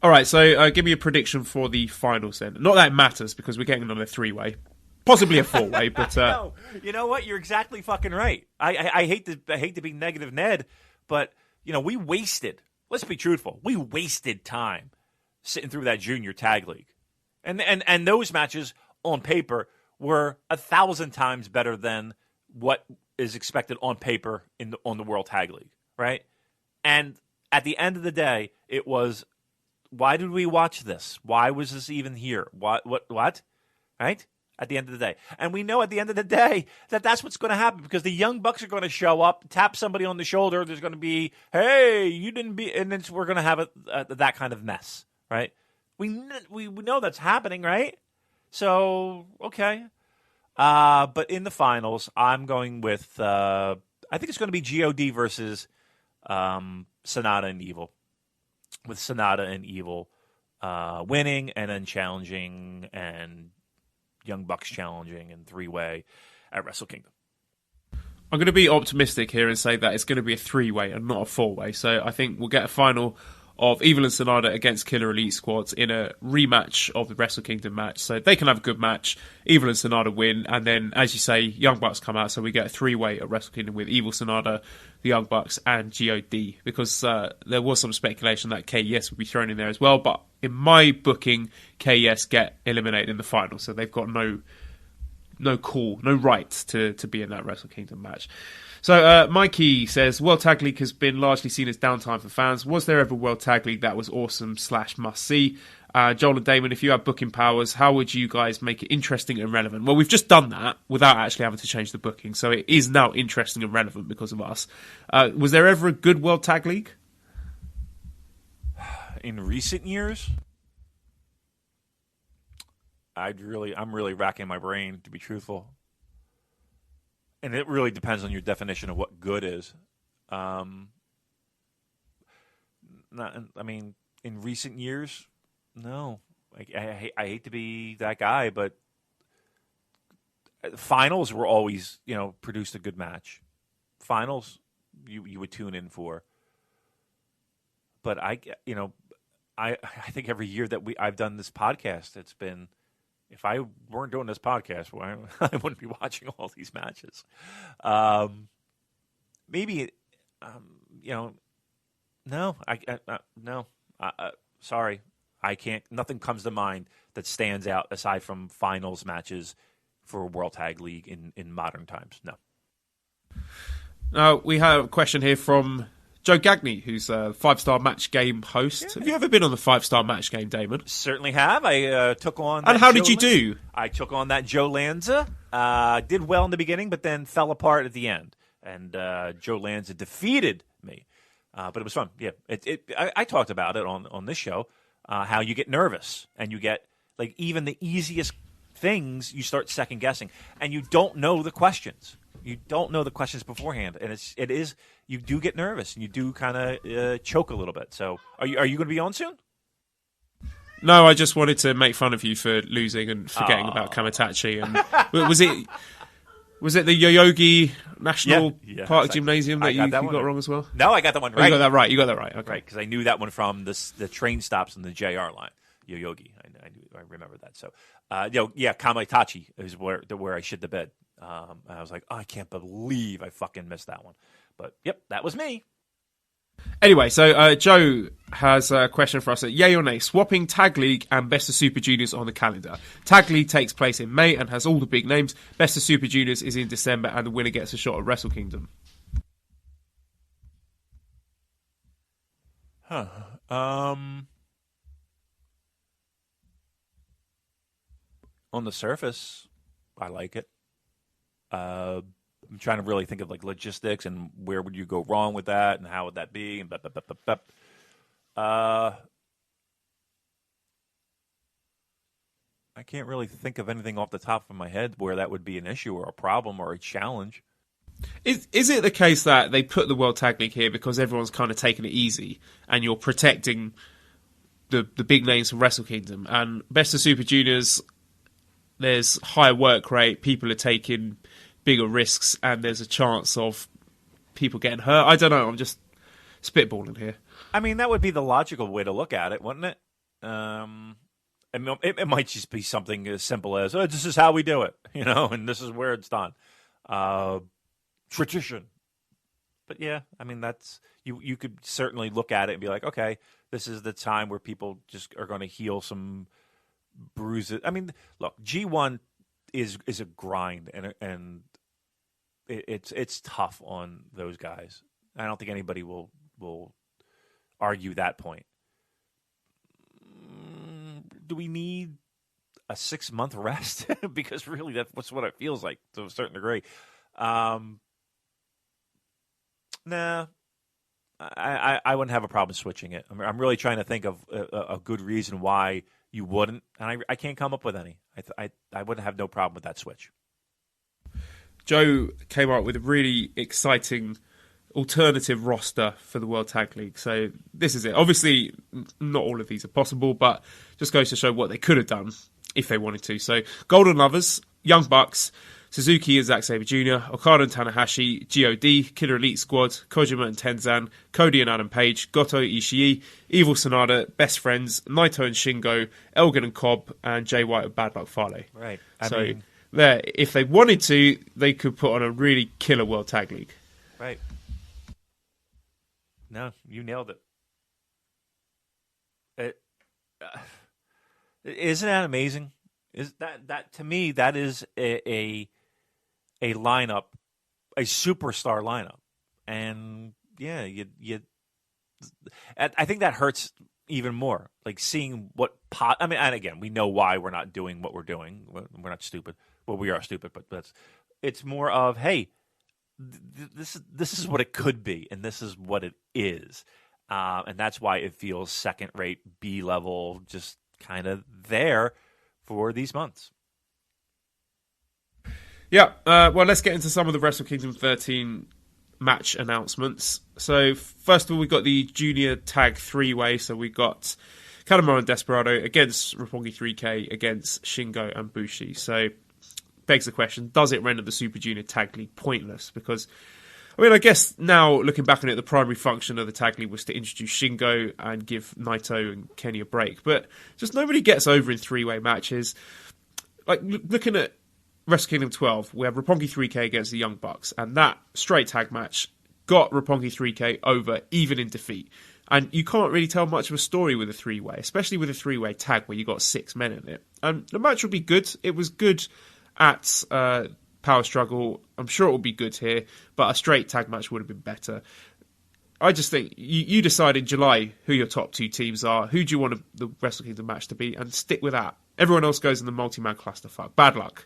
All right, so give me a prediction for the finals then. Not that it matters because we're getting on a 3-way, possibly a 4-way. But no, you know what? You're exactly fucking right. I hate to be negative, Ned, but we wasted. Let's be truthful. We wasted time sitting through that junior tag league, and those matches on paper were 1,000 times better than what is expected on paper on the World Tag League, right? And at the end of the day, it was, why did we watch this? Why was this even here? What? Right? At the end of the day. And we know at the end of the day that that's what's going to happen because the Young Bucks are going to show up, tap somebody on the shoulder. There's going to be, hey, you didn't be, and then we're going to have that kind of mess, right? We know that's happening, right? So, okay. But in the finals, I'm going with, I think it's going to be GOD versus Sonata and Evil. With Sonata and Evil winning and then challenging and Young Bucks challenging in 3-way at WrestleKingdom. I'm going to be optimistic here and say that it's going to be a 3-way and not a 4-way. So I think we'll get a final of Evil and Sonata against Killer Elite Squads in a rematch of the WrestleKingdom match. So they can have a good match. Evil and Sonata win. And then, as you say, Young Bucks come out. So we get a 3-way at WrestleKingdom with Evil, Sonata, the Young Bucks, and GOD. Because there was some speculation that KES would be thrown in there as well. But in my booking, KES get eliminated in the final. So they've got no right to be in that WrestleKingdom match. So Mikey says, World Tag League has been largely seen as downtime for fans. Was there ever World Tag League that was awesome / must see? Joel and Damon, if you had booking powers, how would you guys make it interesting and relevant? Well, we've just done that without actually having to change the booking. So it is now interesting and relevant because of us. Was there ever a good World Tag League? In recent years? I'm really racking my brain, to be truthful. And it really depends on your definition of what good is. In recent years, no. I hate to be that guy, but finals were always, produced a good match. Finals, you would tune in for. But I think every year that I've done this podcast, it's been. If I weren't doing this podcast, well, I wouldn't be watching all these matches. No. Sorry, I can't. Nothing comes to mind that stands out aside from finals matches for World Tag League in modern times. No. We have a question here from Joe Gagney, who's a 5-star match game host. Yeah. Have you ever been on the 5-star match game, Damon? Certainly have. I took on. And how did you do? I took on that Joe Lanza. Did well in the beginning, but then fell apart at the end. And Joe Lanza defeated me. But it was fun. Yeah, I talked about it on this show. How you get nervous and you get like even the easiest things you start second guessing, and you don't know the questions. You don't know the questions beforehand, and it is you do get nervous and you do kind of choke a little bit. So, are you going to be on soon? No, I just wanted to make fun of you for losing and forgetting about Kamitachi. And was it the Yoyogi National Park Gymnasium that you got wrong as well? No, I got that one right. Oh, you got that right. You got that right. Okay, right, because I knew that one from the train stops on the JR line. Yoyogi, I remember that. So, Kamitachi is where I shit the bed. I was like, I can't believe I fucking missed that one. But, yep, that was me. Anyway, so Joe has a question for us. Yay or nay, swapping Tag League and Best of Super Juniors on the calendar. Tag League takes place in May and has all the big names. Best of Super Juniors is in December and the winner gets a shot at WrestleKingdom. On the surface, I like it. I'm trying to really think of like logistics and where would you go wrong with that and how would that be and I can't really think of anything off the top of my head where that would be an issue or a problem or a challenge. Is it the case that they put the World Tag League here because everyone's kind of taking it easy and you're protecting the big names from Wrestle Kingdom, and Best of Super Juniors, there's higher work rate, people are taking bigger risks, and there's a chance of people getting hurt? I don't know, I'm just spitballing here. I mean, that would be the logical way to look at it, wouldn't it? It might just be something as simple as, this is how we do it, and this is where it's done. Tradition. But yeah, I mean, that's you could certainly look at it and be like, okay, this is the time where people just are going to heal some bruises. I mean, look, G1 is a grind, and it's tough on those guys. I don't think anybody will argue that point. Do we need a 6-month rest? Because really, that's what it feels like to a certain degree. Nah, I wouldn't have a problem switching it. I'm really trying to think of a good reason why you wouldn't, and I can't come up with any. I wouldn't have no problem with that switch. Joe came up with a really exciting alternative roster for the World Tag League. So this is it. Obviously, not all of these are possible, but just goes to show what they could have done if they wanted to. So Golden Lovers, Young Bucks, Suzuki and Zack Sabre Jr., Okada and Tanahashi, God, Killer Elite Squad, Kojima and Tenzan, Cody and Adam Page, Goto, Ishii, Evil Sonata, Best Friends, Naito and Shingo, Elgin and Cobb, and Jay White and Bad Luck Fale. Right. There, if they wanted to, they could put on a really killer World Tag League. Right. No, you nailed it. Isn't that amazing? Is that to me, that is a lineup, a superstar lineup, and yeah, you. I think that hurts even more. Like seeing and again, we know why we're not doing what we're doing. We're not stupid. Well, we are stupid, but it's more of, hey, this is what it could be, and this is what it is, and that's why it feels second-rate, B-level, just kind of there for these months. Yeah, well, let's get into some of the Wrestle Kingdom 13 match announcements. So, first of all, we've got the Junior Tag 3-Way. So, we got Kanemaru and Desperado against Roppongi 3K against Shingo and Bushi. So, begs the question, does it render the Super Junior Tag League pointless? Because, I mean, I guess now, looking back on it, the primary function of the Tag League was to introduce Shingo and give Naito and Kenny a break. But just nobody gets over in 3-way matches. Like, looking at Wrestle Kingdom 12, we have Roppongi 3K against the Young Bucks, and that straight tag match got Roppongi 3K over, even in defeat. And you can't really tell much of a story with a 3-way, especially with a 3-way tag where you got 6 men in it. And the match would be good. It was good at power struggle. I'm sure it will be good here, but a straight tag match would have been better. I just think you decide in July who your top 2 teams are, who do you want the Wrestle Kingdom match to be, and stick with that. Everyone else goes in the multi-man clusterfuck. Bad luck.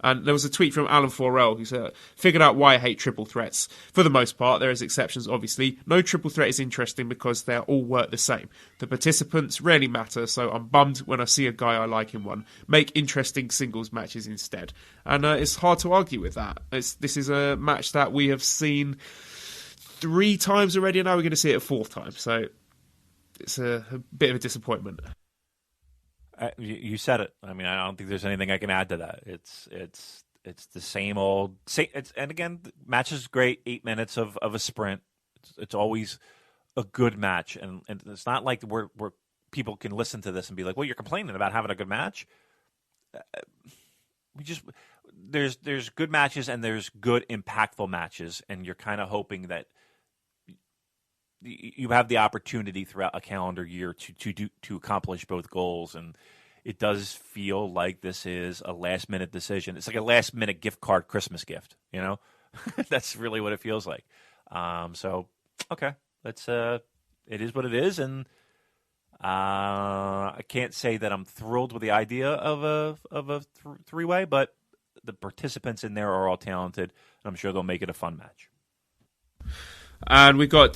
And there was a tweet from Alan Forel who said, figured out why I hate triple threats. For the most part, there is exceptions, obviously. No triple threat is interesting because they all work the same. The participants rarely matter, so I'm bummed when I see a guy I like in one. Make interesting singles matches instead. And it's hard to argue with that. This is a match that we have seen 3 times already, and now we're going to see it a 4th time. So it's a bit of a disappointment. You said it. I mean, I don't think there's anything I can add to that. It's the same old. And again, the match is great. 8 minutes of a sprint. It's always a good match, and it's not like where people can listen to this and be like, "Well, you're complaining about having a good match." There's good matches and there's good impactful matches, and you're kind of hoping that you have the opportunity throughout a calendar year to accomplish both goals. And it does feel like this is a last minute decision. It's like a last minute gift card Christmas gift, you know. That's really what it feels like. So okay, it is what it is, and I can't say that I'm thrilled with the idea of a 3-way, but the participants in there are all talented, and I'm sure they'll make it a fun match. And we got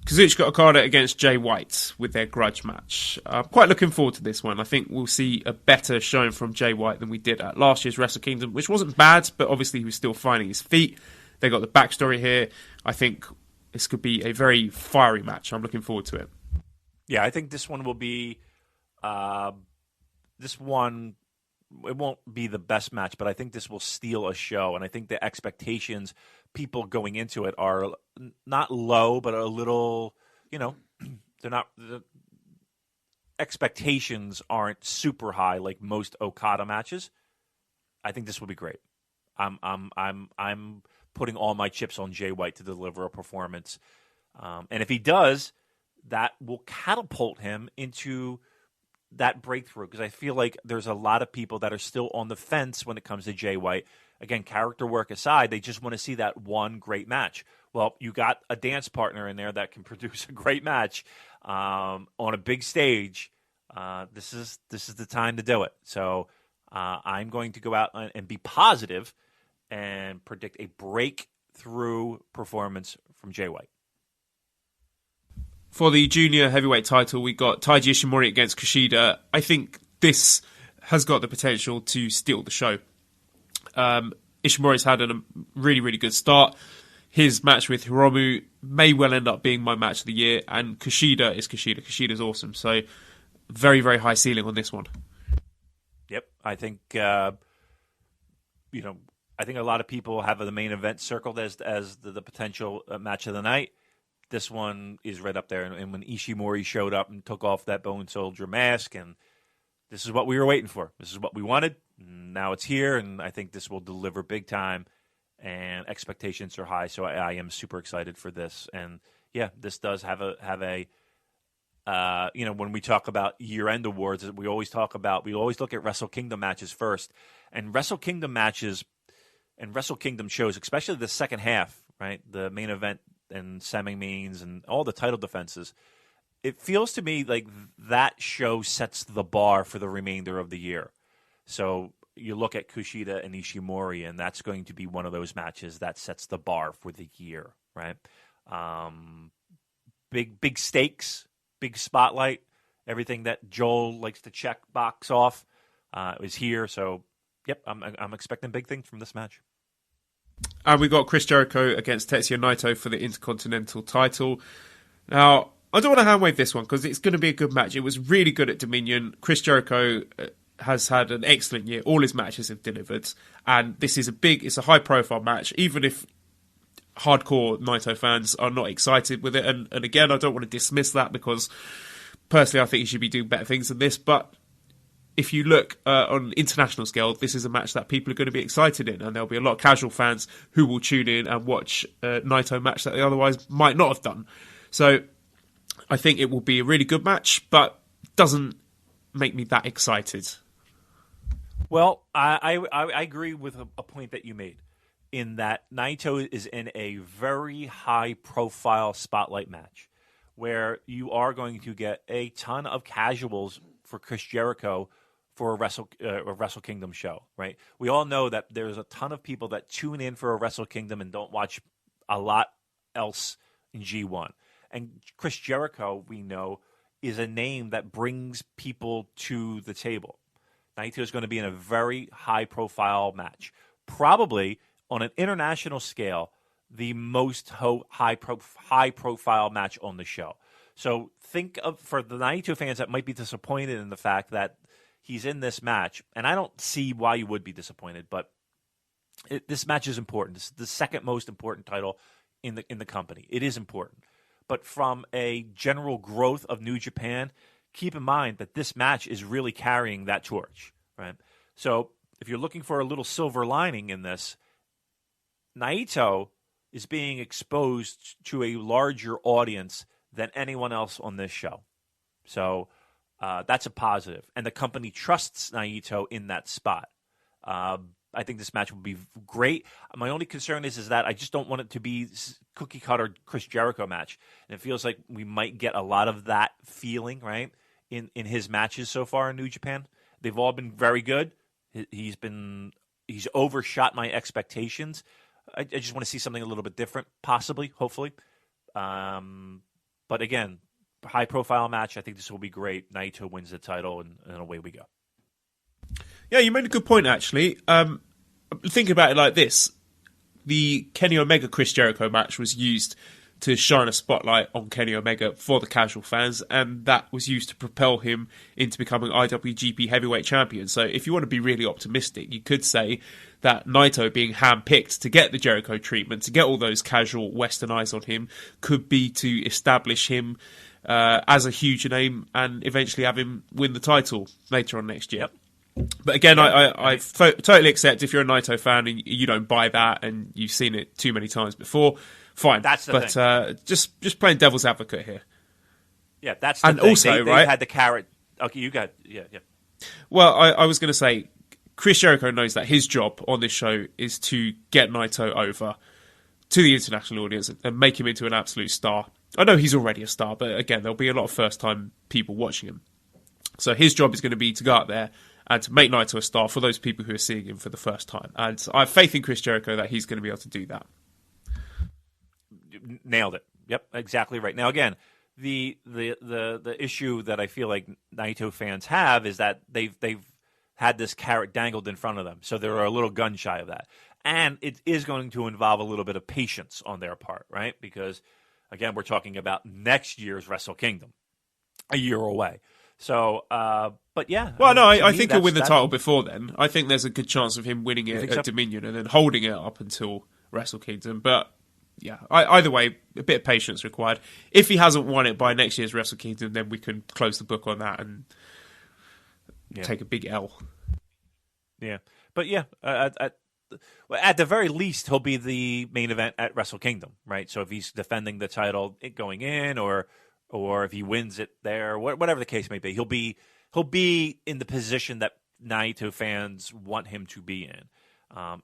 Kazuchika Okada against Jay White with their grudge match. I'm quite looking forward to this one. I think we'll see a better showing from Jay White than we did at last year's Wrestle Kingdom, which wasn't bad, but obviously he was still finding his feet. They got the backstory here. I think this could be a very fiery match. I'm looking forward to it. Yeah, I think this one will be it won't be the best match, but I think this will steal a show, and I think the expectations people going into it are not low, but a little, the expectations aren't super high like most Okada matches. I think this will be great. I'm putting all my chips on Jay White to deliver a performance, and if he does, that will catapult him into that breakthrough, because I feel like there's a lot of people that are still on the fence when it comes to Jay White. Again, character work aside, they just want to see that one great match. Well, you got a dance partner in there that can produce a great match on a big stage. This is the time to do it. So I'm going to go out and be positive and predict a breakthrough performance from Jay White. For the junior heavyweight title, we got Taiji Ishimori against Kushida. I think this has got the potential to steal the show. Ishimori's had a really, really good start. His match with Hiromu may well end up being my match of the year, and Kushida is Kushida. Kushida's awesome. So very, very high ceiling on this one. Yep. I think, I think a lot of people have the main event circled as the potential match of the night. This one is right up there. And when Ishimori showed up and took off that Bone Soldier mask, and this is what we were waiting for. This is what we wanted. Now it's here, and I think this will deliver big time, and expectations are high. So I am super excited for this. And yeah, this does have a when we talk about year-end awards, we always look at Wrestle Kingdom matches first, and Wrestle Kingdom matches and Wrestle Kingdom shows, especially the second half, right? The main event and semi-mains and all the title defenses. It feels to me like that show sets the bar for the remainder of the year. So you look at Kushida and Ishimori, and that's going to be one of those matches that sets the bar for the year, right? Big stakes, big spotlight, everything that Joel likes to check box off is here. So, yep, I'm expecting big things from this match. And we got Chris Jericho against Tetsuya Naito for the Intercontinental title. Now, I don't want to hand-wave this one because it's going to be a good match. It was really good at Dominion. Chris Jericho has had an excellent year. All his matches have delivered. And this is it's a high-profile match, even if hardcore Naito fans are not excited with it. And again, I don't want to dismiss that because personally I think he should be doing better things than this. But if you look on an international scale, this is a match that people are going to be excited in, and there'll be a lot of casual fans who will tune in and watch a Naito match that they otherwise might not have done. So I think it will be a really good match, but doesn't make me that excited. Well, I agree with a point that you made in that Naito is in a very high-profile spotlight match where you are going to get a ton of casuals for Chris Jericho for a Wrestle Kingdom show, right? We all know that there's a ton of people that tune in for a Wrestle Kingdom and don't watch a lot else in G1. And Chris Jericho, we know, is a name that brings people to the table. Naito is going to be in a very high-profile match. Probably, on an international scale, the most high-profile match on the show. So think of, for the Naito fans that might be disappointed in the fact that he's in this match, and I don't see why you would be disappointed, but this match is important. This is the second most important title in the company. It is important. But from a general growth of New Japan, keep in mind that this match is really carrying that torch, right? So if you're looking for a little silver lining in this, Naito is being exposed to a larger audience than anyone else on this show. So that's a positive. And the company trusts Naito in that spot. I think this match will be great. My only concern is that I just don't want it to be cookie-cutter Chris Jericho match. And it feels like we might get a lot of that feeling, right, in his matches so far in New Japan. They've all been very good. He's overshot my expectations. I just want to see something a little bit different, possibly, hopefully. But again, high-profile match. I think this will be great. Naito wins the title, and away we go. Yeah, you made a good point, actually. Think about it like this. The Kenny Omega Chris Jericho match was used to shine a spotlight on Kenny Omega for the casual fans, and that was used to propel him into becoming IWGP Heavyweight Champion. So if you want to be really optimistic, you could say that Naito being handpicked to get the Jericho treatment, to get all those casual Western eyes on him, could be to establish him as a huge name and eventually have him win the title later on next year. Yep. But again, I totally accept if you're a Naito fan and you don't buy that and you've seen it too many times before, fine. That's the thing. Just playing devil's advocate here. Yeah, that's the and thing. Also, they had the carrot. Okay, you got yeah. Well, I was going to say, Chris Jericho knows that his job on this show is to get Naito over to the international audience and make him into an absolute star. I know he's already a star, but again, there'll be a lot of first-time people watching him. So his job is going to be to go out there and to make Naito a star for those people who are seeing him for the first time. And I have faith in Chris Jericho that he's going to be able to do that. Nailed it. Yep, exactly right. Now, again, the issue that I feel like Naito fans have is that they've had this carrot dangled in front of them, so they're a little gun shy of that. And it is going to involve a little bit of patience on their part, right? Because, again, we're talking about next year's Wrestle Kingdom, a year away. So, but yeah. Well, no, I think he'll win the title before then. I think there's a good chance of him winning it at Dominion and then holding it up until Wrestle Kingdom. But yeah, either way, a bit of patience required. If he hasn't won it by next year's Wrestle Kingdom, then we can close the book on that and take a big L. Yeah. But yeah, at the very least, he'll be the main event at Wrestle Kingdom, right? So if he's defending the title going in or if he wins it there, whatever the case may be, he'll be in the position that Naito fans want him to be in.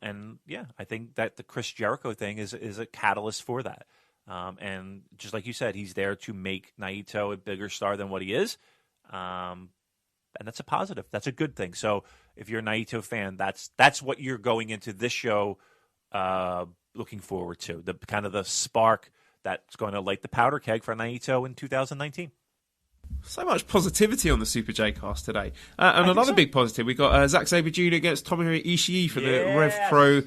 And yeah, I think that the Chris Jericho thing is a catalyst for that. And just like you said, he's there to make Naito a bigger star than what he is. And that's a positive. That's a good thing. So if you're a Naito fan, that's what you're going into this show looking forward to. The kind of the spark that's going to light the powder keg for Naito in 2019. So much positivity on the Super J cast today. And another big positive, we got Zack Sabre Jr. against Tomohiro Ishii for the Rev Pro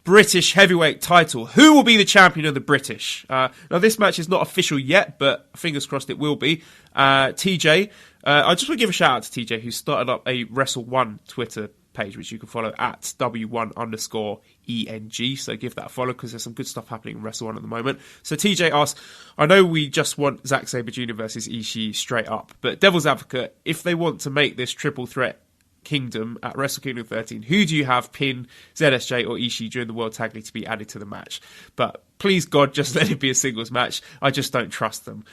British Heavyweight title. Who will be the champion of the British? Now, this match is not official yet, but fingers crossed it will be. TJ, I just want to give a shout out to TJ, who started up a Wrestle1 Twitter page, which you can follow at W1_ENG. So give that a follow because there's some good stuff happening in Wrestle1 at the moment. So TJ asks, I know we just want Zack Sabre Jr. versus Ishii straight up, but devil's advocate, if they want to make this triple threat Kingdom at Wrestle Kingdom 13, who do you have pin ZSJ or Ishii during the World Tag League to be added to the match? But please God, just let it be a singles match. I just don't trust them.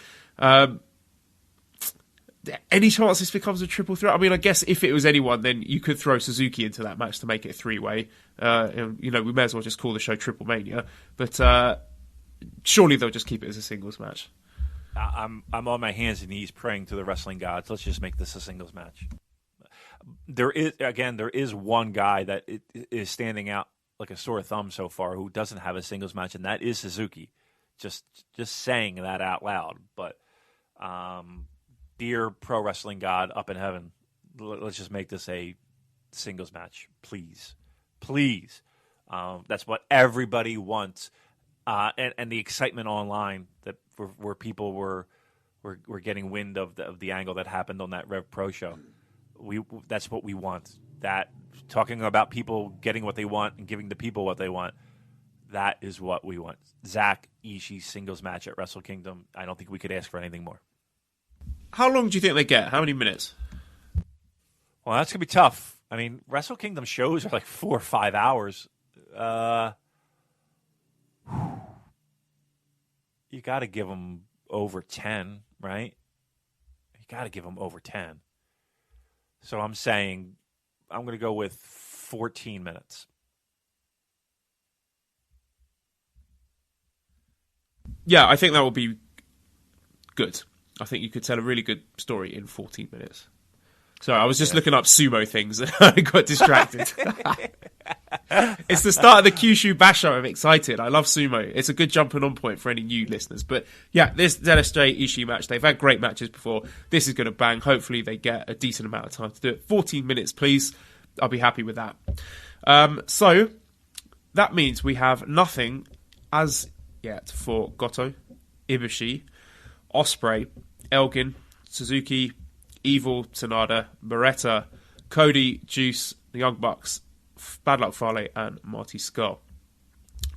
Any chance this becomes a triple threat? I mean, I guess if it was anyone, then you could throw Suzuki into that match to make it a three-way. We may as well just call the show Triple Mania. But surely they'll just keep it as a singles match. I'm on my hands and knees praying to the wrestling gods. Let's just make this a singles match. There is one guy that is standing out like a sore thumb so far who doesn't have a singles match, and that is Suzuki. Just saying that out loud. But dear pro wrestling god up in heaven, let's just make this a singles match, please. That's what everybody wants, and the excitement online that where people were getting wind of the angle that happened on that Rev Pro show. That's what we want. That talking about people getting what they want and giving the people what they want. That is what we want. Zack Ishii singles match at WrestleKingdom. I don't think we could ask for anything more. How long do you think they get? How many minutes? Well, that's going to be tough. I mean, Wrestle Kingdom shows are like 4 or 5 hours. You got to give them over 10, right? You got to give them over 10. So I'm saying I'm going to go with 14 minutes. Yeah, I think that will be good. I think you could tell a really good story in 14 minutes. Sorry, I was just looking up sumo things and I got distracted. It's the start of the Kyushu Basho. I'm excited. I love sumo. It's a good jumping on point for any new listeners. But yeah, this ZSJ Ishii match, they've had great matches before. This is going to bang. Hopefully they get a decent amount of time to do it. 14 minutes, please. I'll be happy with that. So that means we have nothing as yet for Goto, Ibushi, Ospreay, Elgin, Suzuki, Evil, Sanada, Beretta, Cody, Juice, the Young Bucks, Bad Luck Fale, and Marty Scurll.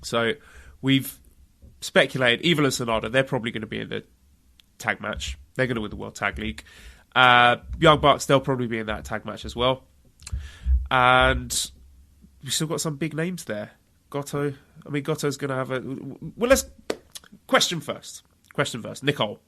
So we've speculated Evil and Sanada, they're probably going to be in the tag match. They're going to win the World Tag League. Young Bucks, they'll probably be in that tag match as well. And we've still got some big names there. Goto's going to have a... Well, let's... Question first. Nicole.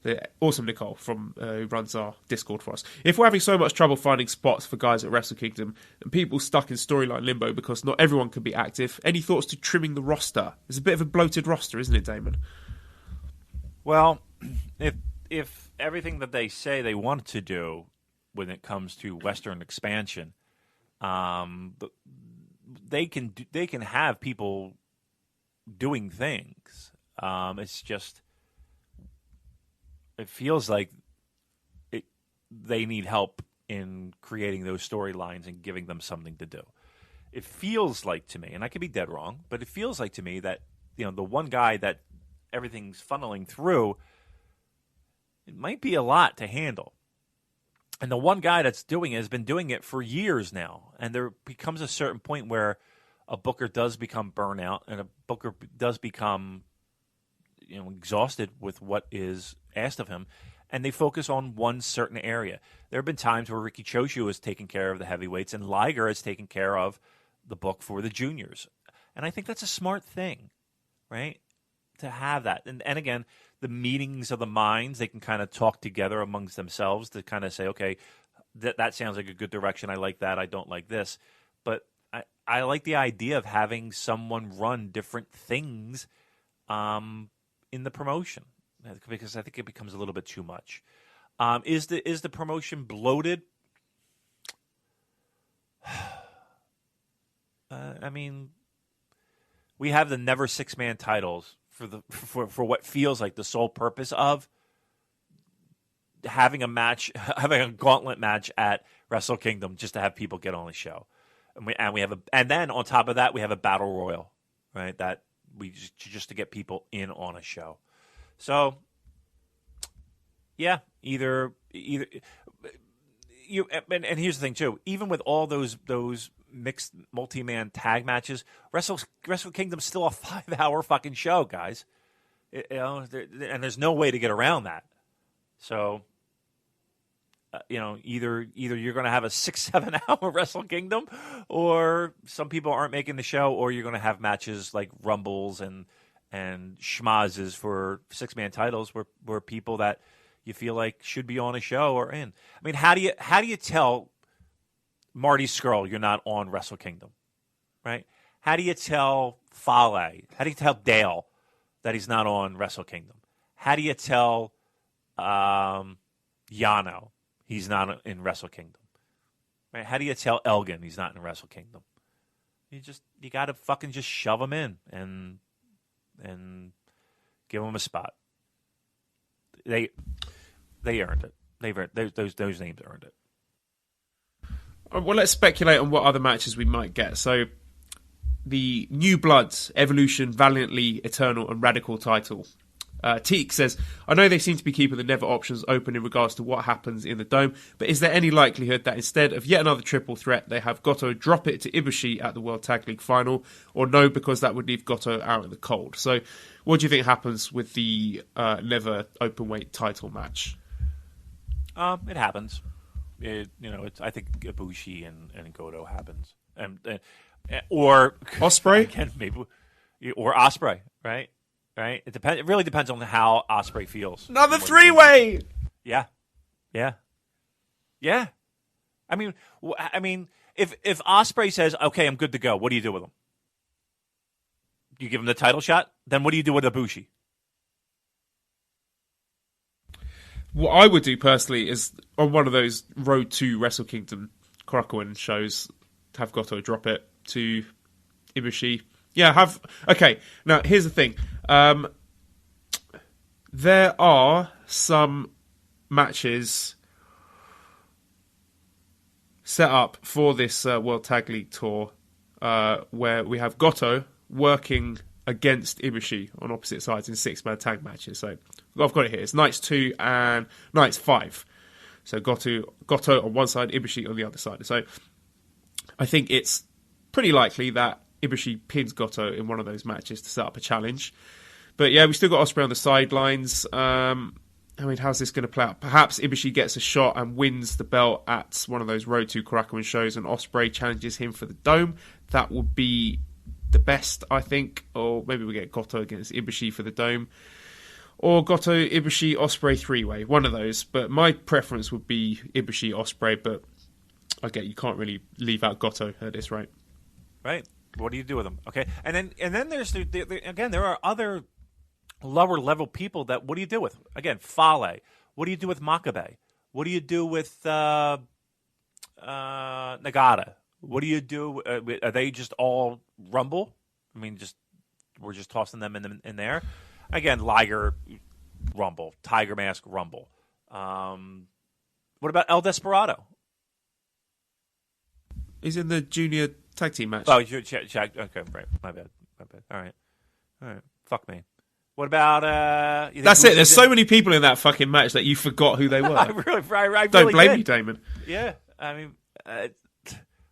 The awesome Nicole from who runs our Discord for us. If we're having so much trouble finding spots for guys at Wrestle Kingdom and people stuck in storyline limbo because not everyone can be active, any thoughts to trimming the roster? It's a bit of a bloated roster, isn't it, Damon? Well, if everything that they say they want to do when it comes to Western expansion, they can have people doing things. It's just... It feels like they need help in creating those storylines and giving them something to do. It feels like to me, and I could be dead wrong, but it feels like to me that the one guy that everything's funneling through, it might be a lot to handle. And the one guy that's doing it has been doing it for years now, and there becomes a certain point where a booker does become burnout, and a booker does become exhausted with what is asked of him, and they focus on one certain area. There have been times where Riki Choshu has taken care of the heavyweights and Liger has taken care of the book for the juniors. And I think that's a smart thing, right? To have that. And again, the meetings of the minds, they can kind of talk together amongst themselves to kind of say, okay, that sounds like a good direction. I like that. I don't like this. But I like the idea of having someone run different things in the promotion, because I think it becomes a little bit too much. Is the promotion bloated? I mean, we have the never 6-man titles for what feels like the sole purpose of having a gauntlet match at Wrestle Kingdom just to have people get on the show, and then on top of that we have a battle royal, right? That we just to get people in on a show. So, yeah, either you. And here's the thing too. Even with all those mixed multi-man tag matches, Wrestle Kingdom's still a 5-hour fucking show, guys. And there's no way to get around that. So, either you're going to have a 6-7 hour Wrestle Kingdom, or some people aren't making the show, or you're going to have matches like Rumbles and schmazes for 6-man titles where people that you feel like should be on a show or in. I mean, how do you tell Marty Scurll you're not on Wrestle Kingdom, right? How do you tell Fale? How do you tell Dale that he's not on Wrestle Kingdom? How do you tell Yano he's not in Wrestle Kingdom? Right? How do you tell Elgin he's not in Wrestle Kingdom? You got to fucking just shove him in and give him a spot. They earned it. Those names earned it. Well, let's speculate on what other matches we might get. So, the New Bloods, Evolution, Valiantly, Eternal, and Radical title. Teak says, I know they seem to be keeping the Never options open in regards to what happens in the Dome, but is there any likelihood that instead of yet another triple threat, they have Goto drop it to Ibushi at the World Tag League final, or no, because that would leave Goto out in the cold? So, what do you think happens with the Never openweight title match? It happens. I think Ibushi and Goto happens, or Ospreay, again, maybe, or Ospreay, right? Right. It depends. It really depends on how Ospreay feels. Another 3-way. Yeah. I mean, if Ospreay says, "Okay, I'm good to go," what do you do with him? You give him the title shot. Then what do you do with Ibushi? What I would do personally is on one of those Road to Wrestle Kingdom Korakuen shows, have Goto drop it to Ibushi. Yeah, okay. Now here's the thing. There are some matches set up for this World Tag League tour where we have Goto working against Ibushi on opposite sides in 6-man tag matches. So I've got it here. It's Nights 2 and Nights 5. So Goto on one side, Ibushi on the other side. So I think it's pretty likely that Ibushi pins Goto in one of those matches to set up a challenge. But yeah, we still got Ospreay on the sidelines. How's this going to play out? Perhaps Ibushi gets a shot and wins the belt at one of those Road to Korakuen shows and Ospreay challenges him for the Dome. That would be the best, I think. Or maybe we get Goto against Ibushi for the Dome. Or Goto, Ibushi, Ospreay 3-way. One of those. But my preference would be Ibushi, Ospreay. But I get you can't really leave out Goto at this rate. Right. What do you do with them? Okay. And then there's, again, there are other lower level people that, what do you do with? Again, Fale. What do you do with Makabe? What do you do with Nagata? What do you do? Are they just all Rumble? I mean, we're just tossing them in there. Again, Liger, Rumble. Tiger Mask, Rumble. What about El Desperado? He's in the junior tag team match. Oh, you check. Okay, right. My bad. All right. Fuck me. What about? That's it. There's so many people in that fucking match that you forgot who they were. I really don't blame did. you, Damon. Yeah, I mean,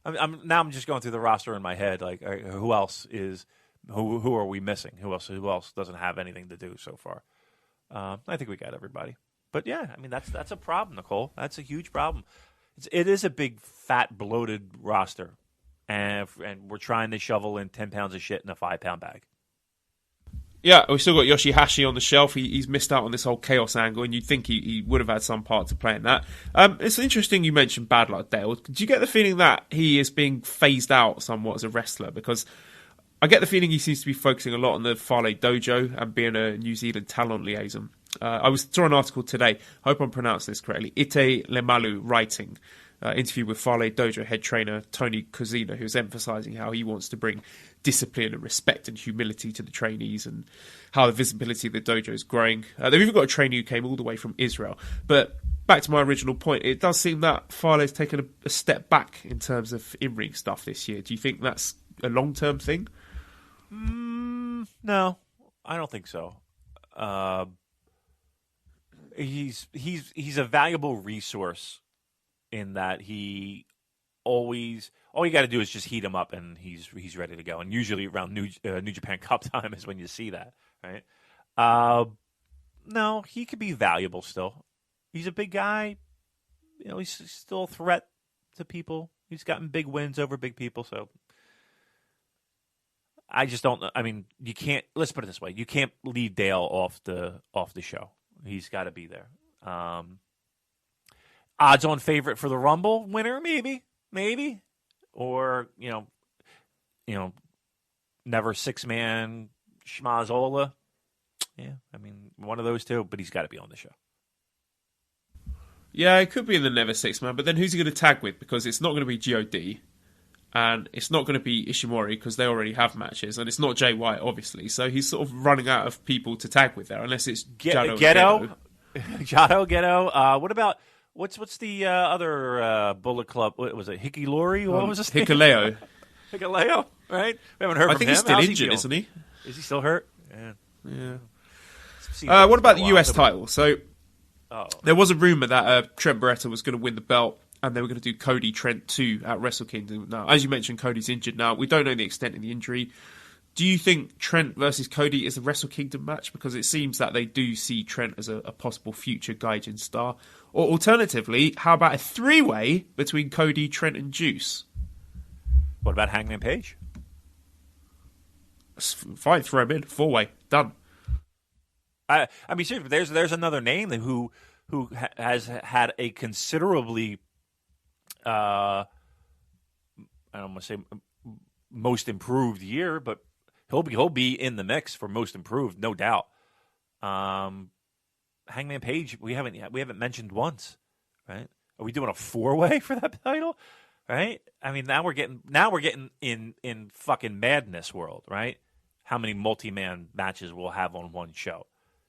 I'm just going through the roster in my head. Like, who else is? Who are we missing? Who else doesn't have anything to do so far? I think we got everybody. But yeah, I mean, that's a problem, Nicole. That's a huge problem. It is a big, fat, bloated roster, and we're trying to shovel in 10 pounds of shit in a 5-pound bag. Yeah, we've still got Yoshihashi on the shelf. He's missed out on this whole chaos angle, and you'd think he would have had some part to play in that. It's interesting you mentioned Bad Luck Dale. Do you get the feeling that he is being phased out somewhat as a wrestler? Because I get the feeling he seems to be focusing a lot on the Fale Dojo and being a New Zealand talent liaison. I saw an article today, I hope I'm pronouncing this correctly, Ite Lemalu writing, interview with Fale Dojo head trainer Tony Kozina, who's emphasising how he wants to bring discipline and respect and humility to the trainees and how the visibility of the dojo is growing. They've even got a trainee who came all the way from Israel. But back to my original point, it does seem that Fale has taken a step back in terms of in-ring stuff this year. Do you think that's a long-term thing? No, I don't think so. He's a valuable resource in that he always, all you got to do is just heat him up and he's ready to go. And usually around New Japan Cup time is when you see that, right? No, he could be valuable still. He's a big guy. You know, he's still a threat to people. He's gotten big wins over big people, so I just don't. I mean, you can't. Let's put it this way: you can't leave Dale off the show. He's got to be there. Odds-on favorite for the Rumble winner, maybe, or never six-man schmazzola. Yeah, I mean, one of those two, but he's got to be on the show. Yeah, it could be in the never six-man, but then who's he going to tag with? Because it's not going to be God, and it's not going to be Ishimori because they already have matches, and it's not Jay White, obviously. So he's sort of running out of people to tag with there, unless it's Gedo. What about what's the other Bullet Club? What was it? Hikulori? What was his name? Hikuleo. Hikuleo, right? We haven't heard from him. I think he's still injured, isn't he? Is he still hurt? Yeah. What about the US title? So there was a rumor that Trent Beretta was going to win the belt, and they were going to do Cody Trent 2 at WrestleKingdom. Now, as you mentioned, Cody's injured now. We don't know the extent of the injury. Do you think Trent versus Cody is a WrestleKingdom match? Because it seems that they do see Trent as a possible future Gaijin star. Or alternatively, how about a three-way between Cody, Trent, and Juice? What about Hangman Page? Fine, throw him in. Four-way. Done. I mean, seriously, there's another name who has had a considerably, I don't want to say most improved year, but he'll be in the mix for most improved, no doubt. Hangman Page, we haven't mentioned once, right? Are we doing a four-way for that title, right? I mean, now we're getting in fucking madness world, right? How many multi-man matches we'll have on one show?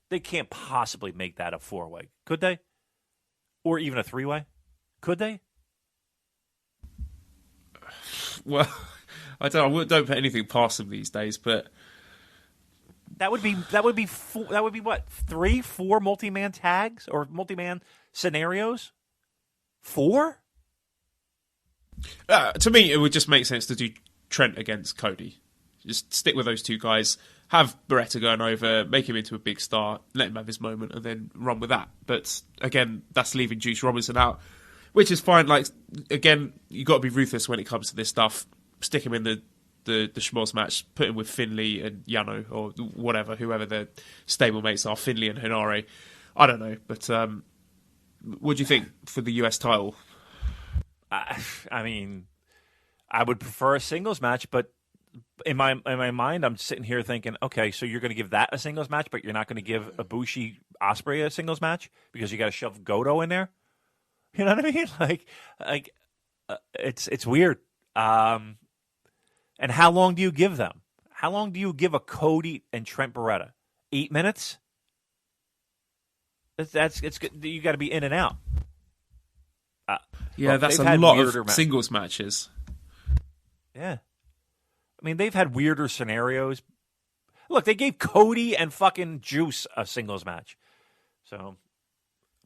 They can't possibly make that a four-way, could they? Or even a three-way? Could they? Well, I don't put anything past them these days, but that would be what, 3-4 multi-man tags or multi-man scenarios? 4? To me, it would just make sense to do Trent against Cody. Just stick with those two guys, have Beretta going over, make him into a big star, let him have his moment, and then run with that. But again, that's leaving Juice Robinson out, which is fine. Like, again, you got to be ruthless when it comes to this stuff. Stick him in the schmoz match, put him with Finlay and Yano or whatever, whoever the stablemates are, Finlay and Hinare. I don't know, but what do you think for the US title? I mean, I would prefer a singles match, but in my mind, I'm sitting here thinking, okay, so you're going to give that a singles match, but you're not going to give Ibushi Ospreay a singles match because you got to shove Goto in there. You know what I mean? Like it's weird. And how long do you give them? How long do you give a Cody and Trent Beretta? 8 minutes? It's good. You got to be in and out. Yeah, that's a lot of singles matches. Yeah. I mean, they've had weirder scenarios. Look, they gave Cody and fucking Juice a singles match. So,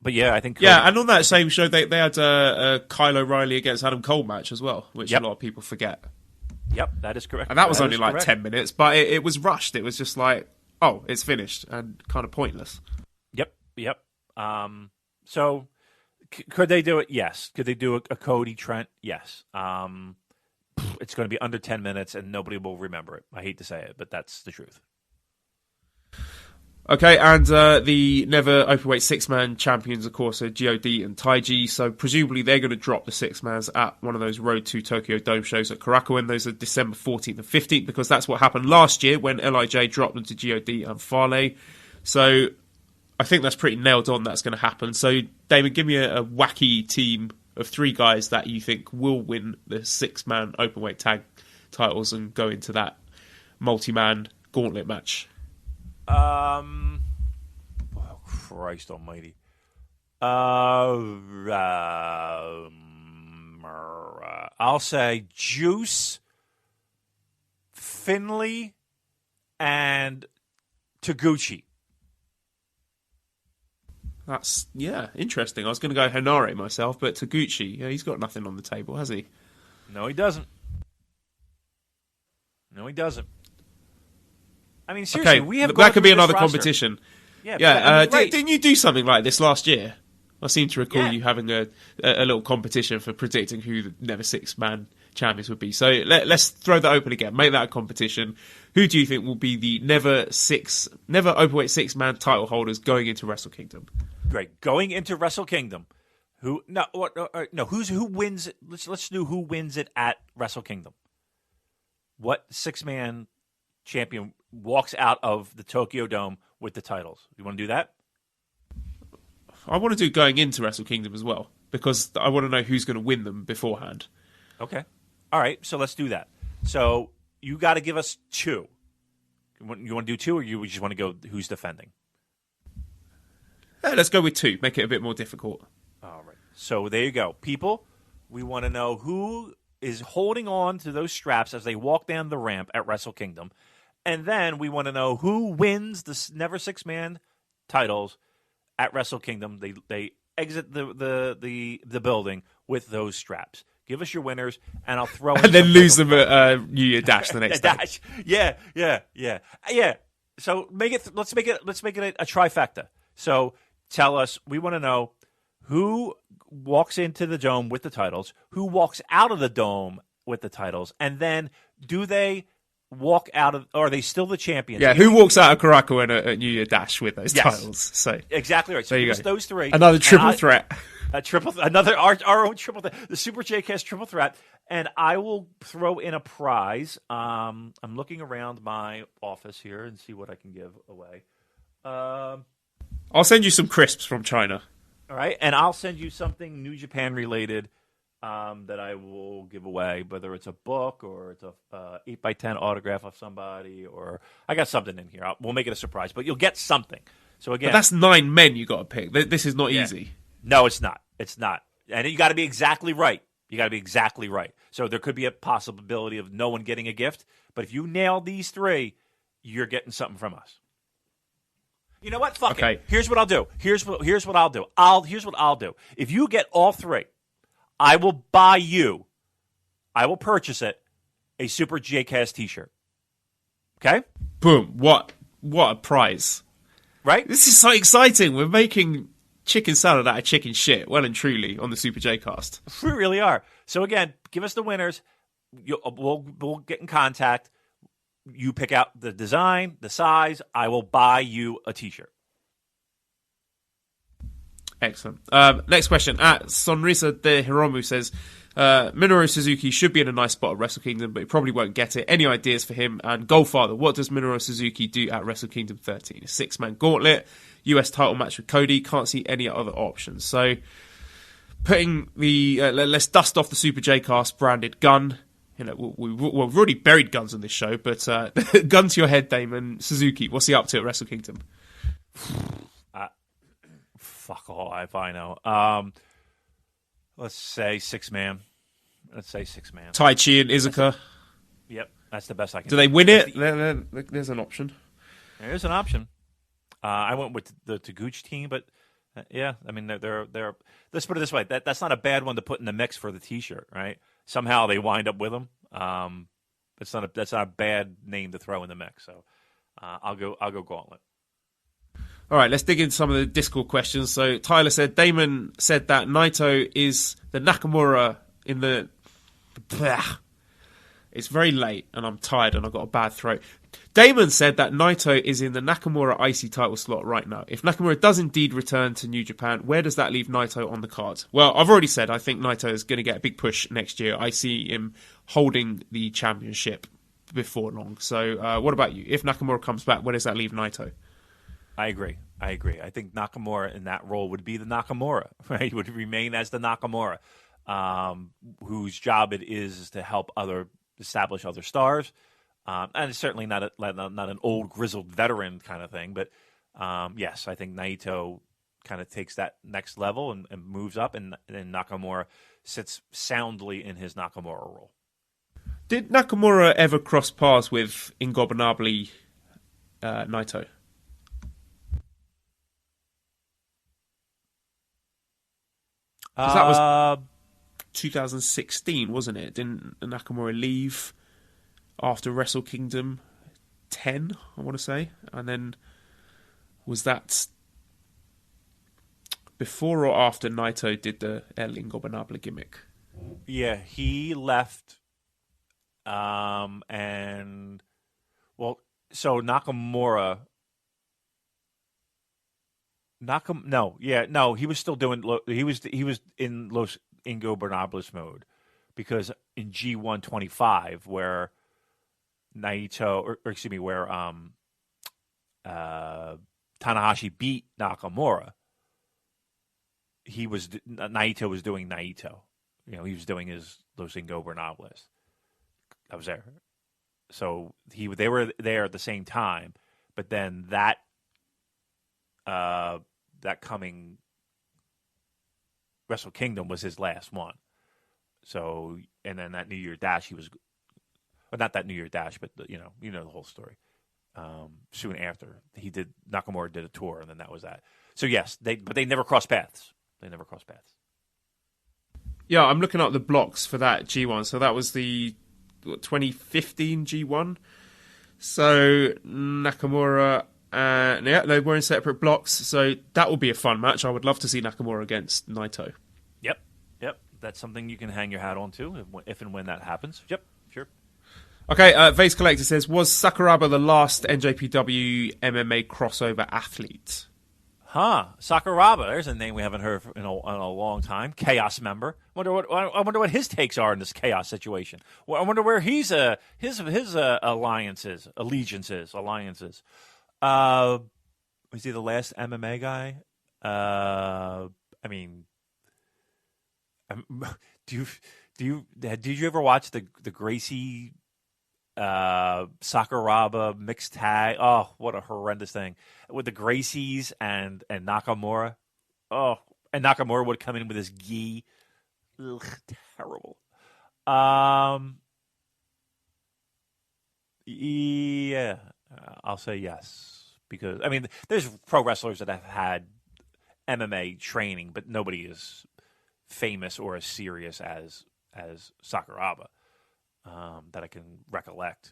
but yeah, I think Cody, and on that same show, they had a Kyle O'Reilly against Adam Cole match as well, which a lot of people forget. Yep, that is correct. And that was only like 10 minutes, but it was rushed. It was just like, oh, it's finished, and kind of pointless. Yep. So, could they do it? Yes. Could they do a Cody Trent? Yes. It's going to be under 10 minutes, and nobody will remember it. I hate to say it, but that's the truth. Okay, and the never openweight six-man champions, of course, are God and Taiji. So presumably they're going to drop the six-mans at one of those Road to Tokyo Dome shows at Korakuen. Those are December 14th and 15th, because that's what happened last year when LIJ dropped them to God and Fale. So I think that's pretty nailed on that's going to happen. So, Damon, give me a wacky team of 3 guys that you think will win the six-man openweight tag titles and go into that multi-man gauntlet match. Oh, Christ almighty. I'll say Juice, Finlay, and Taguchi. That's, interesting. I was going to go Hinare myself, but Taguchi, he's got nothing on the table, has he? No, he doesn't. I mean, seriously, we have that could be another roster. Competition. Yeah. Didn't you do something like this last year? I seem to recall you having a little competition for predicting who the never six-man champions would be. So let's throw that open again. Make that a competition. Who do you think will be the never openweight six-man title holders going into WrestleKingdom? Great. Going into Wrestle Kingdom, who wins? Let's do who wins it at Wrestle Kingdom. What 6-man champion walks out of the Tokyo Dome with the titles? You want to do that? I want to do going into Wrestle Kingdom as well, because I want to know who's going to win them beforehand. Okay. All right, so let's do that. So you got to give us 2. You want to do 2, or you just want to go who's defending? Let's go with 2. Make it a bit more difficult. All right. So there you go. People, we want to know who is holding on to those straps as they walk down the ramp at Wrestle Kingdom. And then we want to know who wins the Never 6-man titles at Wrestle Kingdom. They exit the building with those straps. Give us your winners, and I'll throw in and then lose them at New Year Dash the next day. Yeah. So let's make it a trifecta. So tell us, we want to know who walks into the dome with the titles, who walks out of the dome with the titles, and then do they walk out of, or are they still the champions? Yeah, who walks out of Karako at New Year Dash with those titles? So exactly right. So there you go. Those 3. Another triple threat. Our own triple threat, the Super J-Cast triple threat, and I will throw in a prize. I'm looking around my office here and see what I can give away. I'll send you some crisps from China. All right, and I'll send you something New Japan related that I will give away, whether it's a book or it's a 8x10 autograph of somebody, or I got something in here. We'll make it a surprise, but you'll get something. So again, but that's 9 men you got to pick. This is not easy. No, it's not. It's not. And you got to be exactly right. So there could be a possibility of no one getting a gift, but if you nail these 3, you're getting something from us. You know what? Fuck it. Here's what I'll do. Here's what I'll do. If you get all 3, I will purchase it, a Super J-Cast t-shirt. Okay? Boom. What a prize. Right? This is so exciting. We're making chicken salad out of chicken shit, well and truly, on the Super J-Cast. We really are. So again, give us the winners. We'll get in contact. You pick out the design, the size. I will buy you a t-shirt. Excellent. Next question. At Sonrisa de Hiromu says, Minoru Suzuki should be in a nice spot at Wrestle Kingdom, but he probably won't get it. Any ideas for him? And Goldfather, what does Minoru Suzuki do at Wrestle Kingdom 13? A 6-man gauntlet, US title match with Cody. Can't see any other options. So, putting the let's dust off the Super J-Cast branded gun. You know, we've already buried guns on this show, but gun to your head, Damon. Suzuki, what's he up to at Wrestle Kingdom? Fuck all if I know. Let's say 6-man. Tai Chi and Izuka. Yep, that's the best I can do. They win it? There's an option. There's an option. I went with the Taguchi team, but yeah, I mean they're. Let's put it this way: that's not a bad one to put in the mix for the T-shirt, right? Somehow they wind up with them. That's not a bad name to throw in the mix. So I'll go Gauntlet. All right, let's dig into some of the Discord questions. So Tyler said, Damon said that Naito is the Nakamura in the... It's very late and I'm tired and I've got a bad throat. Damon said that Naito is in the Nakamura IC title slot right now. If Nakamura does indeed return to New Japan, where does that leave Naito on the card? Well, I've already said I think Naito is going to get a big push next year. I see him holding the championship before long. So what about you? If Nakamura comes back, where does that leave Naito? I agree. I think Nakamura in that role would be the Nakamura, right? He would remain as the Nakamura, whose job it is to help establish other stars. And it's certainly not an old grizzled veteran kind of thing, but yes, I think Naito kind of takes that next level and moves up, and Nakamura sits soundly in his Nakamura role. Did Nakamura ever cross paths with Ingobernably Naito? That was 2016, wasn't it? Didn't Nakamura leave after Wrestle Kingdom 10, I want to say? And then was that before or after Naito did the El Ingobernable gimmick? Yeah, he left. And, well, so Nakamura No, he was still doing. He was in Los Ingobernables mode because in G125 where Naito or excuse me where Tanahashi beat Nakamura, Naito was doing Naito. He was doing his Los Ingobernables. I was there, so they were there at the same time. But then that coming WrestleKingdom was his last one. So, and then that New Year Dash, he was, well, not that New Year Dash, but you know the whole story. Soon after, Nakamura did a tour, and then that was that. So yes, but they never crossed paths. Yeah, I'm looking at the blocks for that G1. So that was the 2015 G1. So Nakamura, they were in separate blocks. So that will be a fun match. I would love to see Nakamura against Naito. Yep. That's something you can hang your hat on to if and when that happens. Yep, sure. Okay, Vase Collector says, was Sakuraba the last NJPW MMA crossover athlete? Sakuraba. There's a name we haven't heard in a long time. Chaos member. I wonder what his takes are in this chaos situation. I wonder where his allegiances. Was he the last MMA guy? I mean, did you ever watch the Gracie Sakuraba mixed tag? Oh, what a horrendous thing with the Gracies and Nakamura. Oh, and Nakamura would come in with his gi. Ugh, terrible. Yeah, I'll say yes because I mean there's pro wrestlers that have had MMA training, but nobody is famous or as serious as Sakuraba. That I can recollect.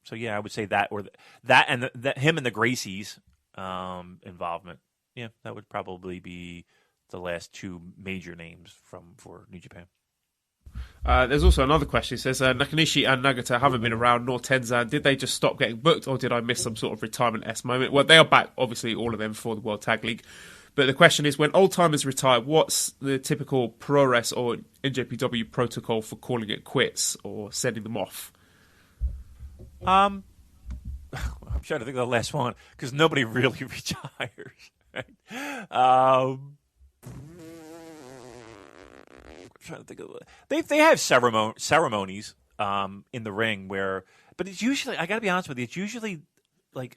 So yeah, I would say that or that and him and the Gracies involvement. Yeah, that would probably be the last two major names for New Japan. There's also another question. It says Nakanishi and Nagata haven't been around, nor Tenzan. Did they just stop getting booked, or did I miss some sort of retirement-esque moment? Well, they are back, obviously, all of them for the World Tag League. But the question is, when old-timers retire, what's the typical ProRes or NJPW protocol for calling it quits or sending them off? I'm trying to think of the last one, because nobody really retires. Right? I'm trying to think of they have ceremonies in the ring but it's usually, I got to be honest with you, it's usually like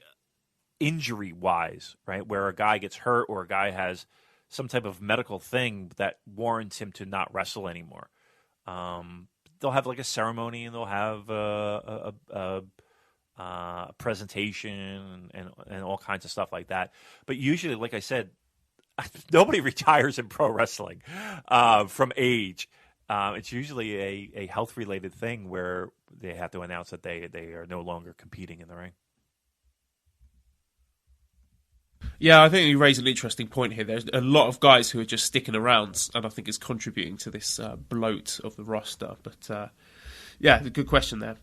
injury-wise, right, where a guy gets hurt or a guy has some type of medical thing that warrants him to not wrestle anymore. They'll have like a ceremony and they'll have a presentation and all kinds of stuff like that. But usually, like I said, nobody retires in pro wrestling from age. It's usually a health-related thing where they have to announce that they are no longer competing in the ring. Yeah, I think you raise an interesting point here. There's a lot of guys who are just sticking around, and I think it's contributing to this bloat of the roster. But yeah, good question there.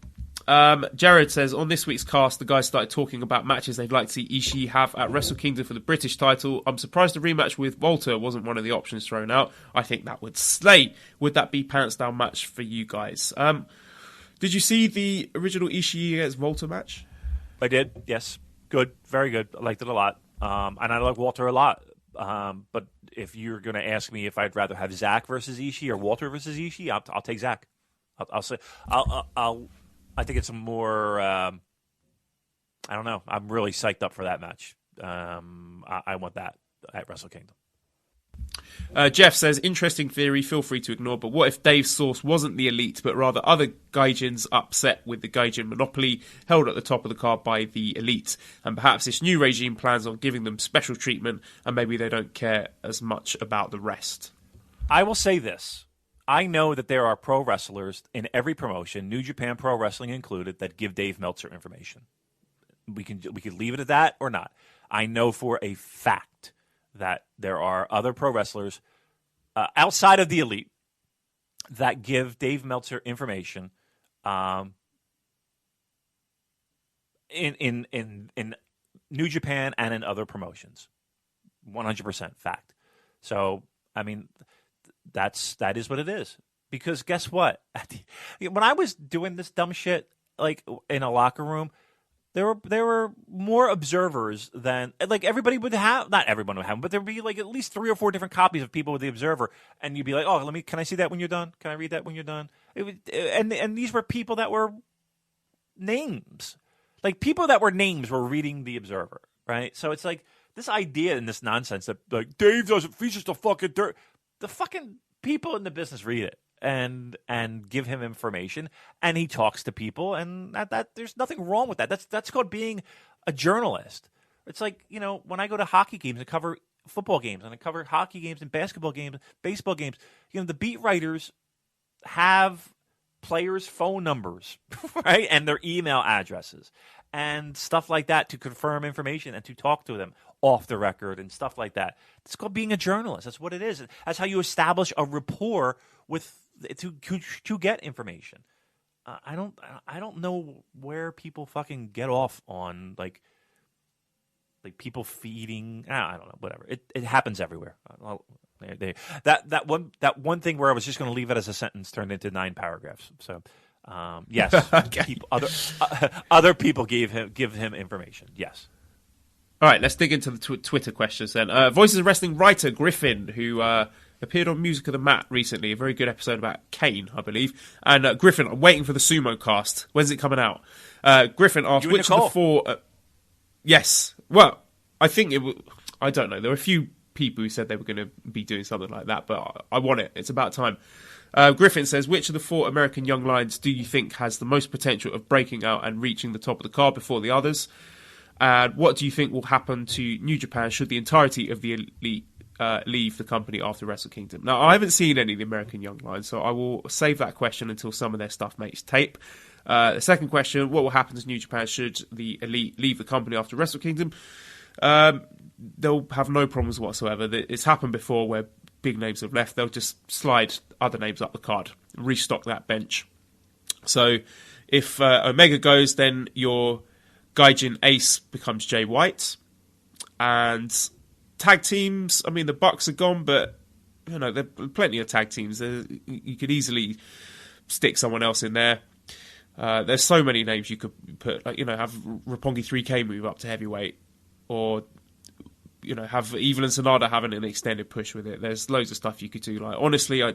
Jared says, on this week's cast, the guys started talking about matches they'd like to see Ishii have at WrestleKingdom for the British title. I'm surprised the rematch with Walter wasn't one of the options thrown out. I think that would slay. Would that be pants down match for you guys? Did you see the original Ishii against Walter match? I did, yes. Good, very good. I liked it a lot. And I like Walter a lot. But if you're going to ask me if I'd rather have Zach versus Ishii or Walter versus Ishii, I'll take Zach. I think it's a more. I don't know. I'm really psyched up for that match. I want that at WrestleKingdom. Jeff says, interesting theory, feel free to ignore, but what if Dave's source wasn't the elite, but rather other gaijins upset with the gaijin monopoly held at the top of the card by the elite, and perhaps this new regime plans on giving them special treatment, and maybe they don't care as much about the rest? I will say this. I know that there are pro wrestlers in every promotion, New Japan Pro Wrestling included, that give Dave Meltzer information. We could leave it at that or not. I know for a fact that there are other pro wrestlers outside of the elite that give Dave Meltzer information in New Japan and in other promotions. 100% fact. So, I mean, that is what it is. Because guess what? When I was doing this dumb shit, like in a locker room, there were more observers than like everybody would have. Not everyone would have, but there would be like at least 3 or 4 different copies of People with the Observer, and you'd be like, "Oh, can I see that when you're done? Can I read that when you're done?" And these were people that were names, like people that were names were reading the Observer, right? So it's like this idea and this nonsense that like Dave doesn't feature the fucking dirt. The fucking people in the business read it and give him information, and he talks to people, and that there's nothing wrong with that. That's called being a journalist. It's like, you know, when I go to hockey games and cover football games, and I cover hockey games and basketball games, baseball games, you know, the beat writers have players' phone numbers, right, and their email addresses and stuff like that to confirm information and to talk to them off the record and stuff like that. It's called being a journalist. That's what it is. That's how you establish a rapport with to get information. I don't know where people fucking get off on like people feeding. I don't know. Whatever. It happens everywhere. That one thing where I was just going to leave it as a sentence turned into 9 paragraphs. So yes, okay. Other people give him information. Yes. All right, let's dig into the Twitter questions then. Voices of Wrestling writer Griffin, who appeared on Music of the Mat recently, a very good episode about Kane, I believe. And Griffin, I'm waiting for the Sumo cast. When's it coming out? Griffin asked, which of the 4... yes. Well, I think I don't know. There were a few people who said they were going to be doing something like that, but I want it. It's about time. Griffin says, which of the 4 American young lions do you think has the most potential of breaking out and reaching the top of the card before the others? And what do you think will happen to New Japan should the entirety of the Elite leave the company after Wrestle Kingdom? Now, I haven't seen any of the American Young Lions, so I will save that question until some of their stuff makes tape. The second question, what will happen to New Japan should the Elite leave the company after Wrestle Kingdom? They'll have no problems whatsoever. It's happened before where big names have left. They'll just slide other names up the card, restock that bench. So if Omega goes, then your Gaijin Ace becomes Jay White. And tag teams, I mean, the Bucks are gone, but you know, there are plenty of tag teams. You could easily stick someone else in there. There's so many names you could put, like, you know, have Roppongi 3K move up to heavyweight, or you know, have Evil and Sonata having an extended push with it. There's loads of stuff you could do. Like, honestly, I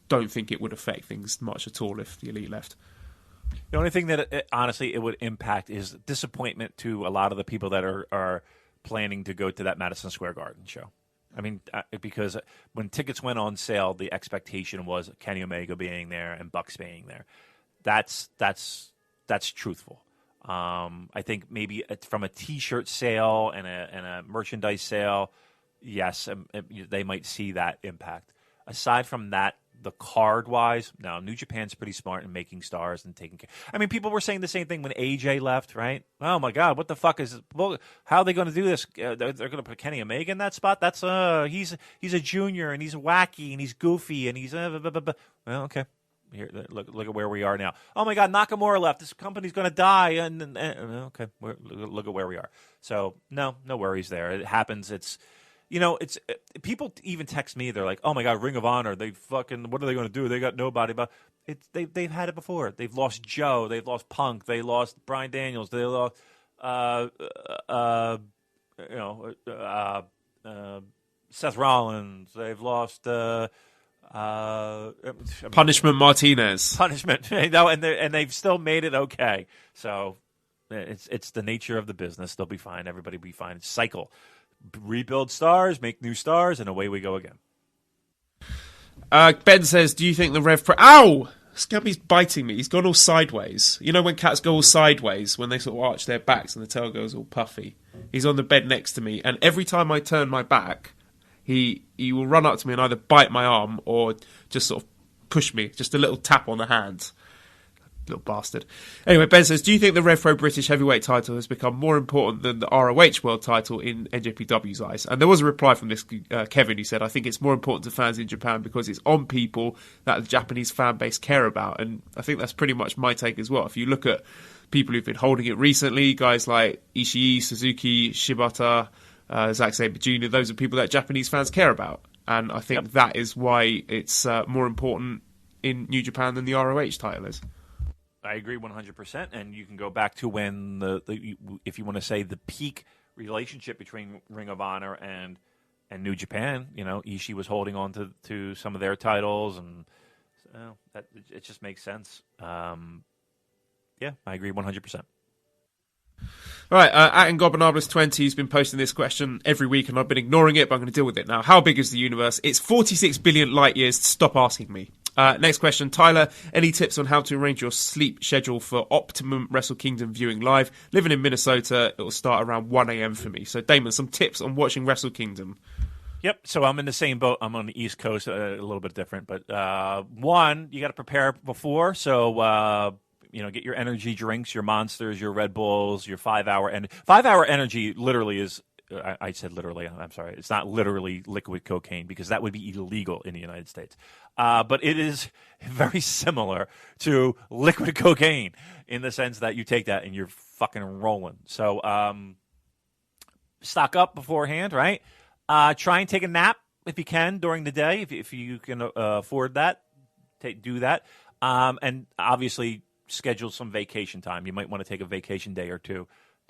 don't think it would affect things much at all if the Elite left. The only thing that honestly it would impact is disappointment to a lot of the people that are planning to go to that Madison Square Garden show. I mean, because when tickets went on sale, the expectation was Kenny Omega being there and Bucks being there. That's truthful. I think maybe from a T-shirt sale and a merchandise sale, yes, they might see that impact. Aside from that, the card-wise, no, New Japan's pretty smart in making stars and taking care. I mean, people were saying the same thing when AJ left, right? Oh, my God, what the fuck is – well, how are they going to do this? They're going to put Kenny Omega in that spot? That's he's a junior, and he's wacky, and he's goofy, and he's well, okay. Here, look at where we are now. Oh, my God, Nakamura left. This company's going to die. And okay, look at where we are. So, no worries there. It happens. It's – you know, it's people even text me. They're like, "Oh my God, Ring of Honor! They fucking what are they going to do? They got nobody." But they've had it before. They've lost Joe. They've lost Punk. They lost Bryan Daniels. They lost Seth Rollins. They've lost Punishment Martinez. Punishment, you know, and they've still made it okay. So it's the nature of the business. They'll be fine. Everybody will be fine. It's cycle. Rebuild stars, make new stars, and away we go again. Ben says, do you think the Rev Pro... Ow! Scubby's biting me. He's gone all sideways. You know when cats go all sideways, when they sort of arch their backs and the tail goes all puffy? He's on the bed next to me, and every time I turn my back, he will run up to me and either bite my arm or just sort of push me, just a little tap on the hand. Little bastard. Anyway, Ben says, do you think the Rev Pro British Heavyweight title has become more important than the ROH World title in NJPW's eyes? And there was a reply from this Kevin. He said, I think it's more important to fans in Japan because it's on people that the Japanese fan base care about. And I think that's pretty much my take as well. If you look at people who've been holding it recently, guys like Ishii, Suzuki, Shibata, Zack Sabre Jr., those are people that Japanese fans care about. And I think that is why it's more important in New Japan than the ROH title is. I agree 100%. And you can go back to when if you want to say the peak relationship between Ring of Honor and New Japan, Ishii was holding on to some of their titles, and it just makes sense. Yeah, I agree 100%. All right, at Ingobernables20 has been posting this question every week, and I've been ignoring it, but I'm going to deal with it now. How big is the universe? It's 46 billion light years. Stop asking me. Next question, Tyler. Any tips on how to arrange your sleep schedule for optimum WrestleKingdom viewing live? Living in Minnesota, it will start around 1 a.m. for me. So, Damon, some tips on watching WrestleKingdom. Yep, so I'm in the same boat. I'm on the East Coast, a little bit different. But one, you got to prepare before. So, get your energy drinks, your Monsters, your Red Bulls, your 5-hour energy. 5-hour energy literally is, I said literally, I'm sorry. It's not literally liquid cocaine because that would be illegal in the United States. But it is very similar to liquid cocaine in the sense that you take that and you're fucking rolling. So stock up beforehand, right? Try and take a nap if you can during the day, if you can afford that. Do that. And obviously schedule some vacation time. You might want to take a vacation day or two.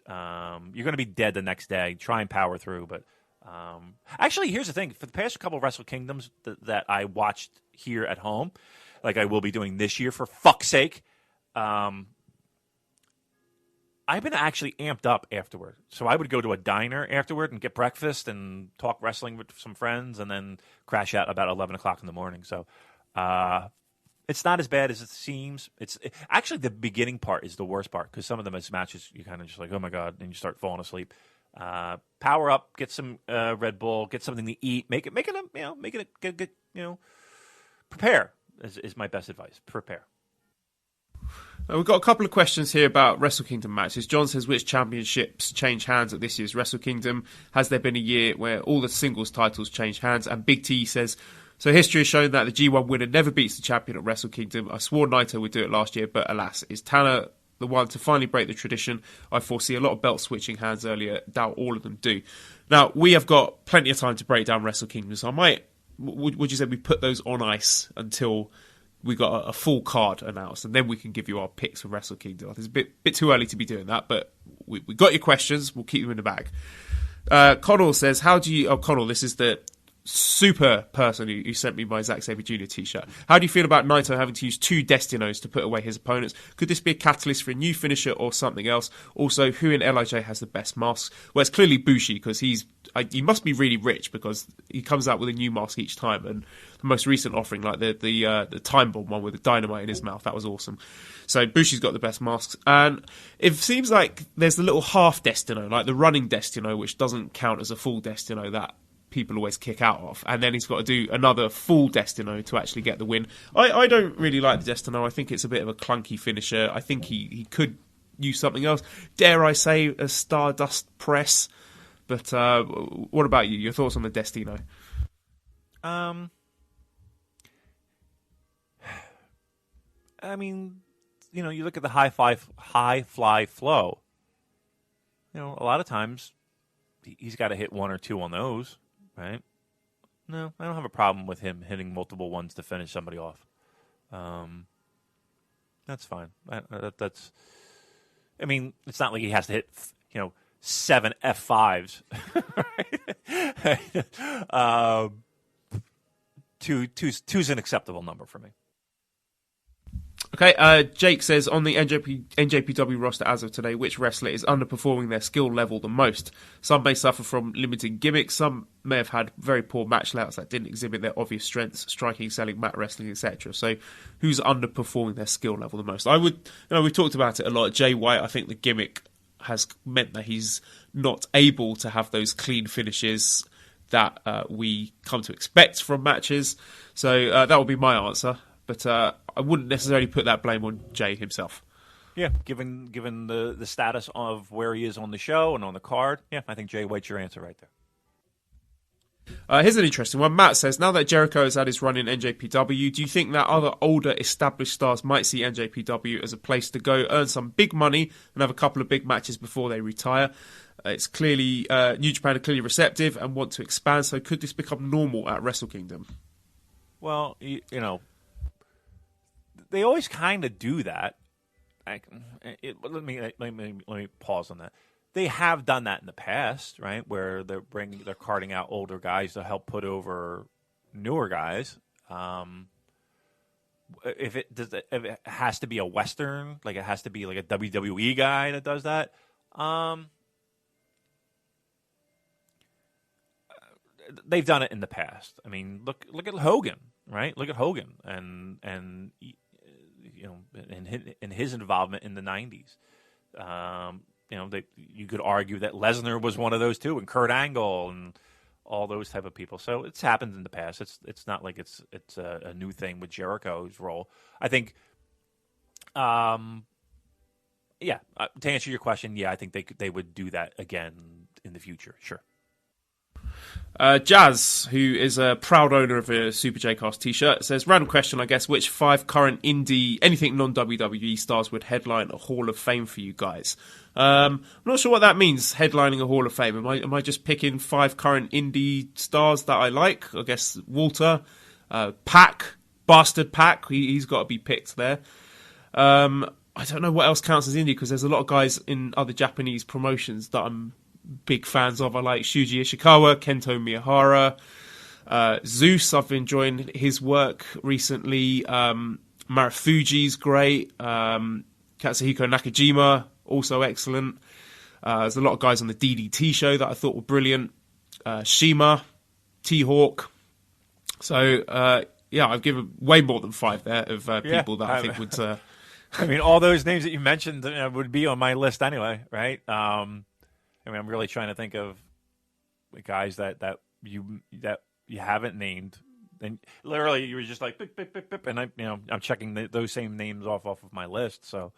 You're going to be dead the next day. Try and power through. But actually, here's the thing. For the past couple of Wrestle Kingdoms that I watched here at home, like I will be doing this year, for fuck's sake, I've been actually amped up afterward. So I would go to a diner afterward and get breakfast and talk wrestling with some friends and then crash out about 11 o'clock in the morning. So it's not as bad as it seems. Actually, the beginning part is the worst part because some of them as matches, you kind of just like, oh my God, and you start falling asleep. Power up, get some Red Bull, get something to eat, make it good, prepare is my best advice. Prepare. We've got a couple of questions here about Wrestle Kingdom matches. John says, which championships change hands at this year's Wrestle Kingdom? Has there been a year where all the singles titles change hands? And Big T says, so history has shown that the G1 winner never beats the champion at Wrestle Kingdom. I swore Naito would do it last year, but alas, is Tanner the one to finally break the tradition? I foresee a lot of belt switching hands earlier. Doubt all of them do. Now, we have got plenty of time to break down Wrestle Kingdom, so would you say we put those on ice until we got a full card announced, and then we can give you our picks for Wrestle Kingdom? It's a bit too early to be doing that, but we got your questions. We'll keep them in the bag. Connell says, Connell, this is the super person who sent me my Zack Sabre Jr. t-shirt. How do you feel about Naito having to use 2 Destinos to put away his opponents? Could this be a catalyst for a new finisher or something else? Also, who in LIJ has the best masks? Well, it's clearly Bushi, because he must be really rich, because he comes out with a new mask each time, and the most recent offering, like the Time Bomb one with the dynamite in his mouth, that was awesome. So Bushi's got the best masks, and it seems like there's the little half Destino, like the running Destino, which doesn't count as a full Destino, that people always kick out of, and then he's got to do another full Destino to actually get the win. I don't really like the Destino. I think it's a bit of a clunky finisher. I think he could use something else. Dare I say a Stardust Press? But what about you? Your thoughts on the Destino? I mean, you look at the high fly flow. A lot of times he's got to hit 1 or 2 on those. Right? No, I don't have a problem with him hitting multiple ones to finish somebody off. That's fine. That's. I mean, it's not like he has to hit, 7 F5s. Right? Two's an acceptable number for me. Okay, Jake says, on the NJPW roster as of today, which wrestler is underperforming their skill level the most? Some may suffer from limited gimmicks, some may have had very poor match layouts that didn't exhibit their obvious strengths, striking, selling, mat wrestling, etc. So who's underperforming their skill level the most? We've talked about it a lot. Jay White, I think the gimmick has meant that he's not able to have those clean finishes that we come to expect from matches. So that would be my answer. But I wouldn't necessarily put that blame on Jay himself. Yeah, given the status of where he is on the show and on the card, yeah, I think Jay White's your answer right there. Here's an interesting one. Matt says, now that Jericho has had his run in NJPW, do you think that other older established stars might see NJPW as a place to go, earn some big money, and have a couple of big matches before they retire? It's clearly, New Japan are clearly receptive and want to expand, so could this become normal at Wrestle Kingdom? Well, you know, they always kind of do that. Let me pause on that. They have done that in the past, right? Where they're carting out older guys to help put over newer guys. If it has to be a Western, like it has to be like a WWE guy that does that. They've done it in the past. I mean, look at Hogan, right? Look at Hogan and you know, in his involvement in the '90s. You know, you could argue that Lesnar was one of those too, and Kurt Angle and all those type of people. So it's happened in the past. It's not like it's a new thing with Jericho's role. I think, to answer your question, yeah, I think they would do that again in the future. Sure. Jazz, who is a proud owner of a Super J-Cast t-shirt, says, random question, I guess, which 5 current indie, anything non-WWE stars would headline a Hall of Fame for you guys? I'm not sure what that means, headlining a Hall of Fame. Am I just picking 5 current indie stars that I like? I guess Walter, Pac, Bastard Pac, he's got to be picked there. I don't know what else counts as indie, because there's a lot of guys in other Japanese promotions that I'm big fans of. I like Shuji Ishikawa, Kento Miyahara, Zeus. I've been enjoying his work recently. Marufuji's great. Katsuhiko Nakajima, also excellent. There's a lot of guys on the DDT show that I thought were brilliant. Shima, T-Hawk. So, I've given way more than 5 there of people that I think would... I mean, all those names that you mentioned would be on my list anyway, right? I mean, I'm really trying to think of the guys that you haven't named, and literally you were just like bip, bip, bip, bip, and I'm checking those same names off of my list. So,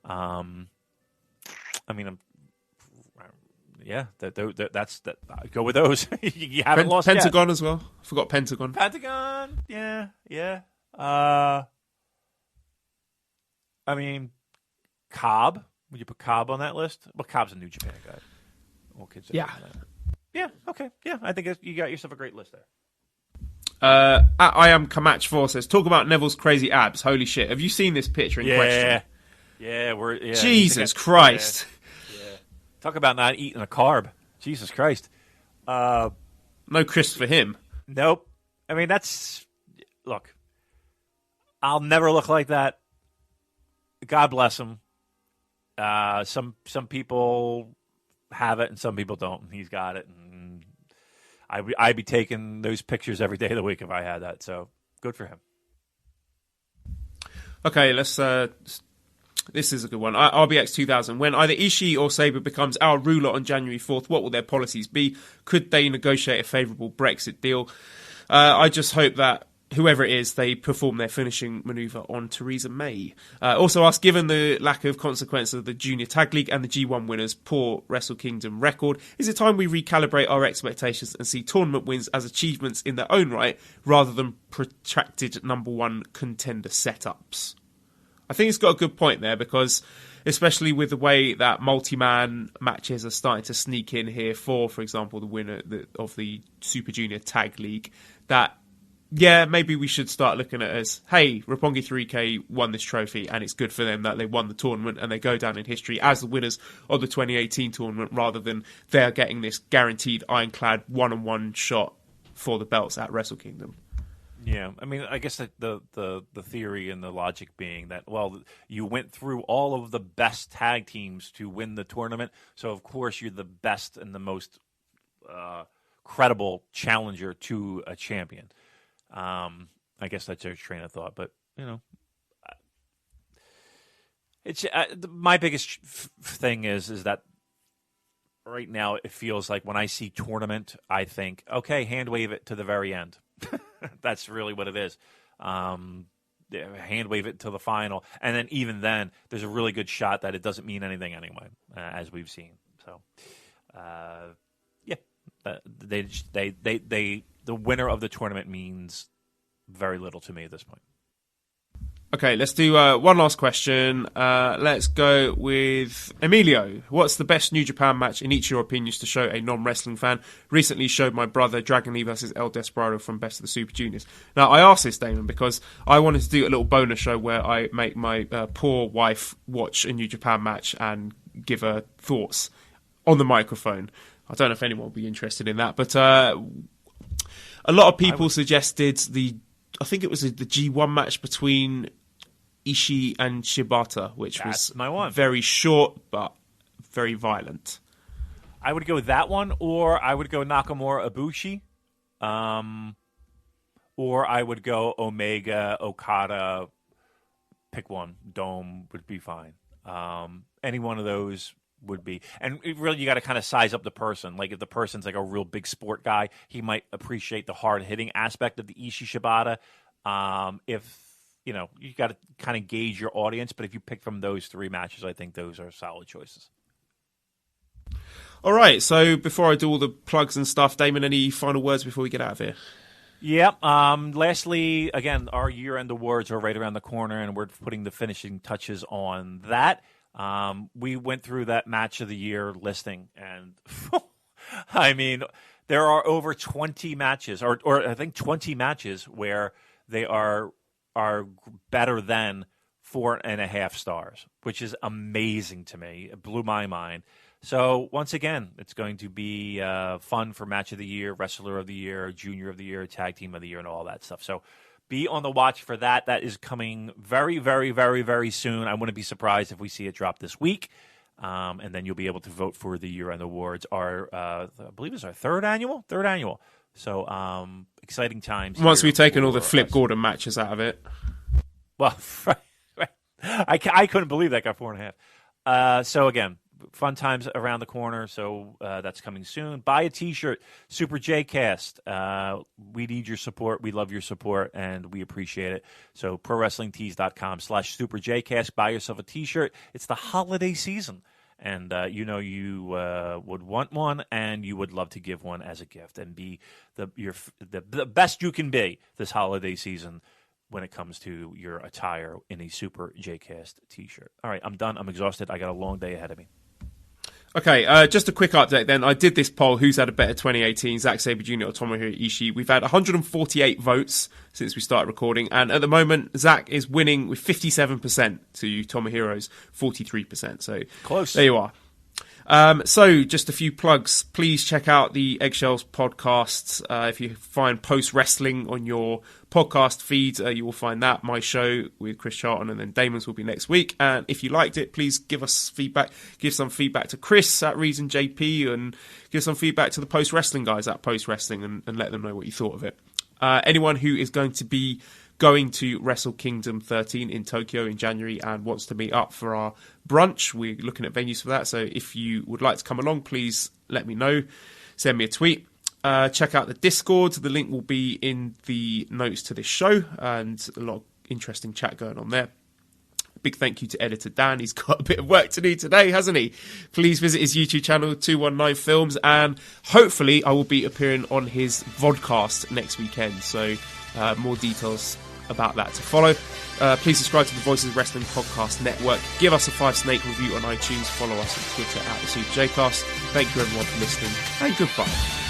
I mean, that's that. Go with those. You haven't lost Pentagon yet. As well. I forgot Pentagon. Pentagon, yeah. I mean, Cobb. Would you put Cobb on that list? Well, Cobb's a New Japan guy. Yeah. Yeah, okay. Yeah, I think you got yourself a great list there. I am Kamach 4 says, talk about Neville's crazy abs. Holy shit. Have you seen this picture in question? Yeah, Jesus Christ. Yeah. Talk about not eating a carb. Jesus Christ. No crisp for him. Nope. I mean, look, I'll never look like that. God bless him. Some people have it and some people don't, and he's got it, and I'd be taking those pictures every day of the week if I had that, so good for him. Okay, let's this is a good one. RBX 2000, when either Ishii or Sabre becomes our ruler on January 4th, what will their policies be? Could they negotiate a favourable Brexit deal? I just hope that whoever it is, they perform their finishing manoeuvre on Theresa May. Also asked, given the lack of consequence of the Junior Tag League and the G1 winners' poor Wrestle Kingdom record, is it time we recalibrate our expectations and see tournament wins as achievements in their own right, rather than protracted number 1 contender setups? I think it's got a good point there, because especially with the way that multi-man matches are starting to sneak in here for example, the winner of the Super Junior Tag League, that maybe we should start looking at it as, hey, Roppongi 3K won this trophy and it's good for them that they won the tournament and they go down in history as the winners of the 2018 tournament, rather than they're getting this guaranteed ironclad one-on-one shot for the belts at Wrestle Kingdom. Yeah, I mean, I guess the theory and the logic being that, well, you went through all of the best tag teams to win the tournament, so of course you're the best and the most credible challenger to a champion. I guess that's their train of thought, but it's my biggest thing is that right now it feels like when I see tournament, I think, okay, hand wave it to the very end. That's really what it is. Hand wave it to the final, and then even then, there's a really good shot that it doesn't mean anything anyway, as we've seen. So, the winner of the tournament means very little to me at this point. Okay, let's do one last question. Let's go with Emilio. What's the best New Japan match in each of your opinions to show a non-wrestling fan? Recently showed my brother Dragon Lee versus El Desperado from Best of the Super Juniors. Now, I asked this, Damon, because I wanted to do a little bonus show where I make my poor wife watch a New Japan match and give her thoughts on the microphone. I don't know if anyone will be interested in that, but a lot of people suggested I think it was the G1 match between Ishii and Shibata, which was my one. Very short but very violent. I would go that one, or I would go Nakamura Ibushi, or I would go Omega Okada. Pick one. Dome would be fine. Any one of those would be. And really, you got to kind of size up the person. Like, if the person's like a real big sport guy, he might appreciate the hard-hitting aspect of the Ishii Shibata. If, you got to kind of gauge your audience. But if you pick from those three matches, I think those are solid choices. All right, so before I do all the plugs and stuff, Damon, any final words before we get out of here? Yep. Lastly, again, our year-end awards are right around the corner, and we're putting the finishing touches on that. We went through that match of the year listing, and I mean, there are over 20 matches, or I think 20 matches where they are better than 4.5 stars, which is amazing to me. It blew my mind. So once again, it's going to be fun for match of the year, wrestler of the year, junior of the year, tag team of the year, and all that stuff. So be on the watch for that. That is coming very, very, very, very soon. I wouldn't be surprised if we see it drop this week. And then you'll be able to vote for the year-end awards. I believe it's our third annual. So exciting times. Once we've taken all the Flip Gordon matches out of it. Well, right. I couldn't believe that got 4.5. So again, fun times around the corner, so that's coming soon. Buy a T-shirt, Super J-Cast. We need your support. We love your support, and we appreciate it. So ProWrestlingTees.com/Super J-Cast. Buy yourself a T-shirt. It's the holiday season, and you would want one, and you would love to give one as a gift and be the best you can be this holiday season when it comes to your attire in a Super J-Cast T-shirt. All right, I'm done. I'm exhausted. I got a long day ahead of me. Okay, just a quick update then. I did this poll, who's had a better 2018, Zack Sabre Jr. or Tomohiro Ishii. We've had 148 votes since we started recording, and at the moment, Zack is winning with 57% to Tomohiro's 43%. So close. There you are. So just a few plugs. Please check out the Eggshells podcasts. If you find Post Wrestling on your podcast feed, you will find that. My show with Chris Charlton, and then Damon's will be next week. And if you liked it, please give us feedback. Give some feedback to Chris at Reason JP, and give some feedback to the Post Wrestling guys at Post Wrestling, and let them know what you thought of it. Anyone who is going to be going to WrestleKingdom 13 in Tokyo in January and wants to meet up for our brunch, we're looking at venues for that. So if you would like to come along, please let me know. Send me a tweet. Check out the Discord. The link will be in the notes to this show, and a lot of interesting chat going on there. Big thank you to editor Dan. He's got a bit of work to do today, hasn't he? Please visit his YouTube channel, 219 Films, and hopefully I will be appearing on his vodcast next weekend. So more details about that to follow. Please subscribe to the Voices of Wrestling Podcast Network. Give us a 5-snake review on iTunes. Follow us on Twitter at the Super J-Cast. Thank you everyone for listening, and goodbye.